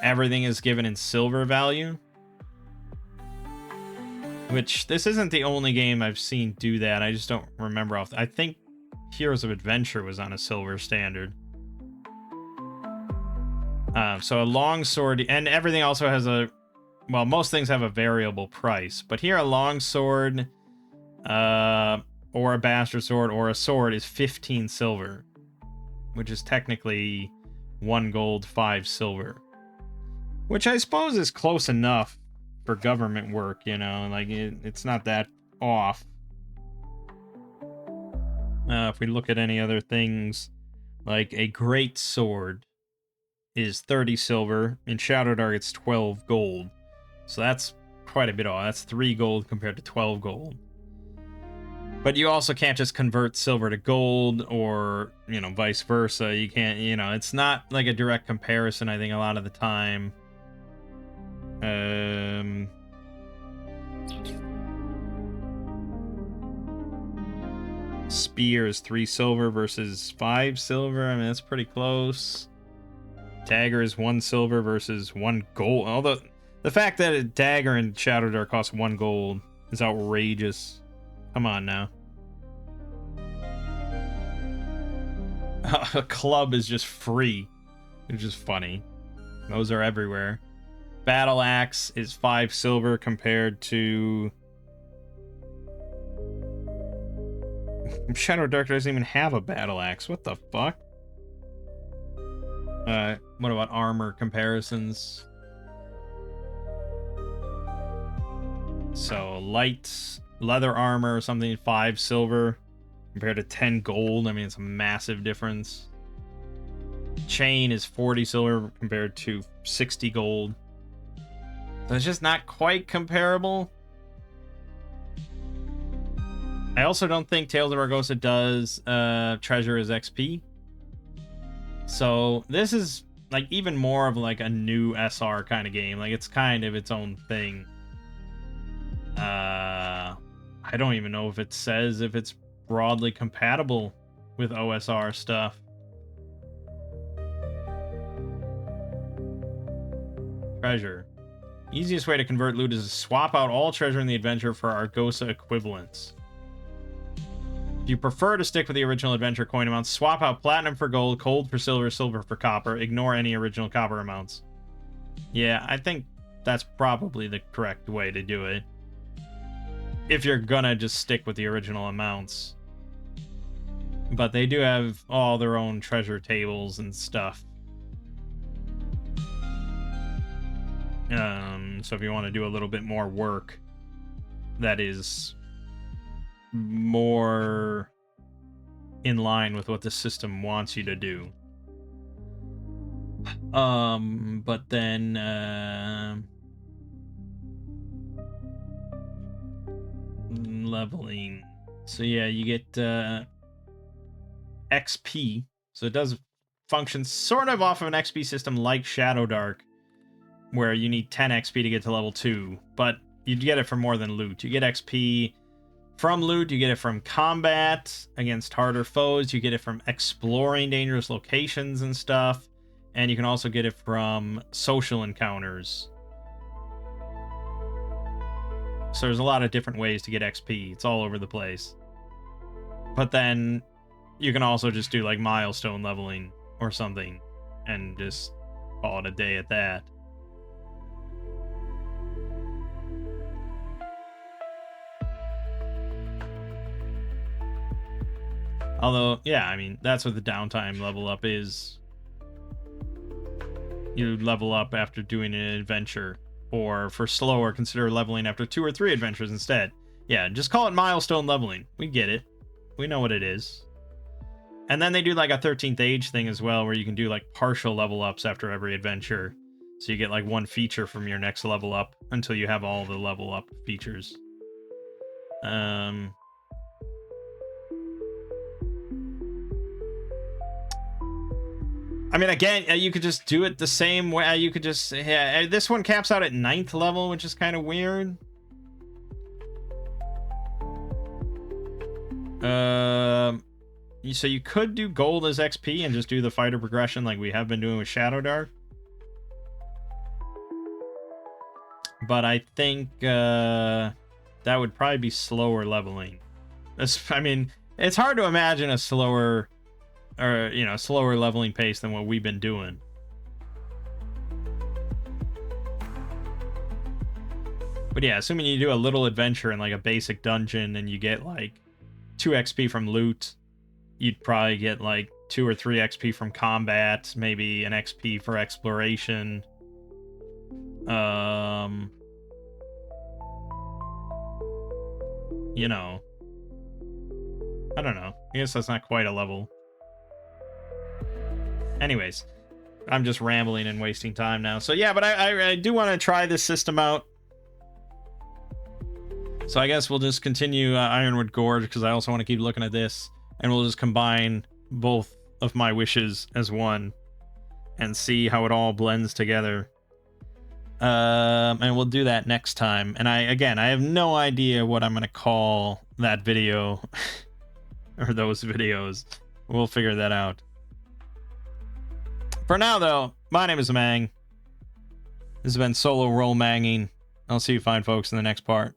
Everything is given in silver value. Which, this isn't the only game I've seen do that. I just don't remember off. I think Heroes of Adventure was on a silver standard. So a longsword, and everything also has a, well, most things have a variable price, but here a longsword, or a bastard sword, or a sword is 15 silver, which is technically 1 gold, 5 silver, which I suppose is close enough for government work, you know, like it's not that off. If we look at any other things, like a great sword is 30 silver. In Shadowdark, it's 12 gold. So that's quite a bit off. That's 3 gold compared to 12 gold. But you also can't just convert silver to gold, or, you know, vice versa. You can't, you know, it's not like a direct comparison, I think, a lot of the time. Spear is 3 silver versus 5 silver. I mean, that's pretty close. Dagger is 1 silver versus 1 gold. Although the fact that a dagger in Shadowdark costs 1 gold is outrageous. Come on now. A club is just free. It's just funny. Those are everywhere. Battle axe is 5 silver compared to... Shadowdark doesn't even have a battle axe. What the fuck? What about armor comparisons? So light leather armor or something, 5 silver. compared to 10 gold. I mean, it's a massive difference. Chain is 40 silver compared to 60 gold. So it's just not quite comparable. I also don't think Tales of Argosa does treasure as XP. So this is like even more of like a new SR kind of game. Like it's kind of its own thing. I don't even know if it says if it's broadly compatible with OSR stuff. Treasure. Easiest way to convert loot is to swap out all treasure in the adventure for Argosa equivalents. If you prefer to stick with the original adventure coin amounts, swap out platinum for gold, gold for silver, silver for copper. Ignore any original copper amounts. Yeah, I think that's probably the correct way to do it. If you're gonna just stick with the original amounts. But they do have all their own treasure tables and stuff. So if you want to do a little bit more work, that is more in line with what the system wants you to do. But then leveling. So yeah, you get XP. So it does function sort of off of an XP system like Shadowdark, where you need 10 XP to get to level 2, but you get it from more than loot. You get XP from loot, you get it from combat against harder foes, you get it from exploring dangerous locations and stuff, and you can also get it from social encounters. So there's a lot of different ways to get XP. It's all over the place. But then you can also just do like milestone leveling or something and just call it a day at that. Although, yeah, I mean, that's what the downtime level up is. You level up after doing an adventure. Or for slower, consider leveling after 2 or 3 adventures instead. Yeah, just call it milestone leveling. We get it. We know what it is. And then they do like a 13th age thing as well, where you can do like partial level ups after every adventure. So you get like one feature from your next level up until you have all the level up features. I mean, again, you could just do it the same way. You could just... Yeah, this one caps out at 9th level, which is kind of weird. So you could do gold as XP and just do the fighter progression like we have been doing with Shadowdark. But I think that would probably be slower leveling. I mean, it's hard to imagine a slower... or, you know, slower leveling pace than what we've been doing. But yeah, assuming you do a little adventure in like a basic dungeon and you get like 2 XP from loot, you'd probably get like 2 or 3 XP from combat, maybe an XP for exploration. You know, I don't know. I guess that's not quite a level. Anyways, I'm just rambling and wasting time now. So yeah, but I do want to try this system out. So I guess we'll just continue Ironwood Gorge, because I also want to keep looking at this. And we'll just combine both of my wishes as one and see how it all blends together. And we'll do that next time. And I have no idea what I'm going to call that video or those videos. We'll figure that out. For now, though, my name is Mang. This has been Solo Roll Manging. I'll see you fine folks in the next part.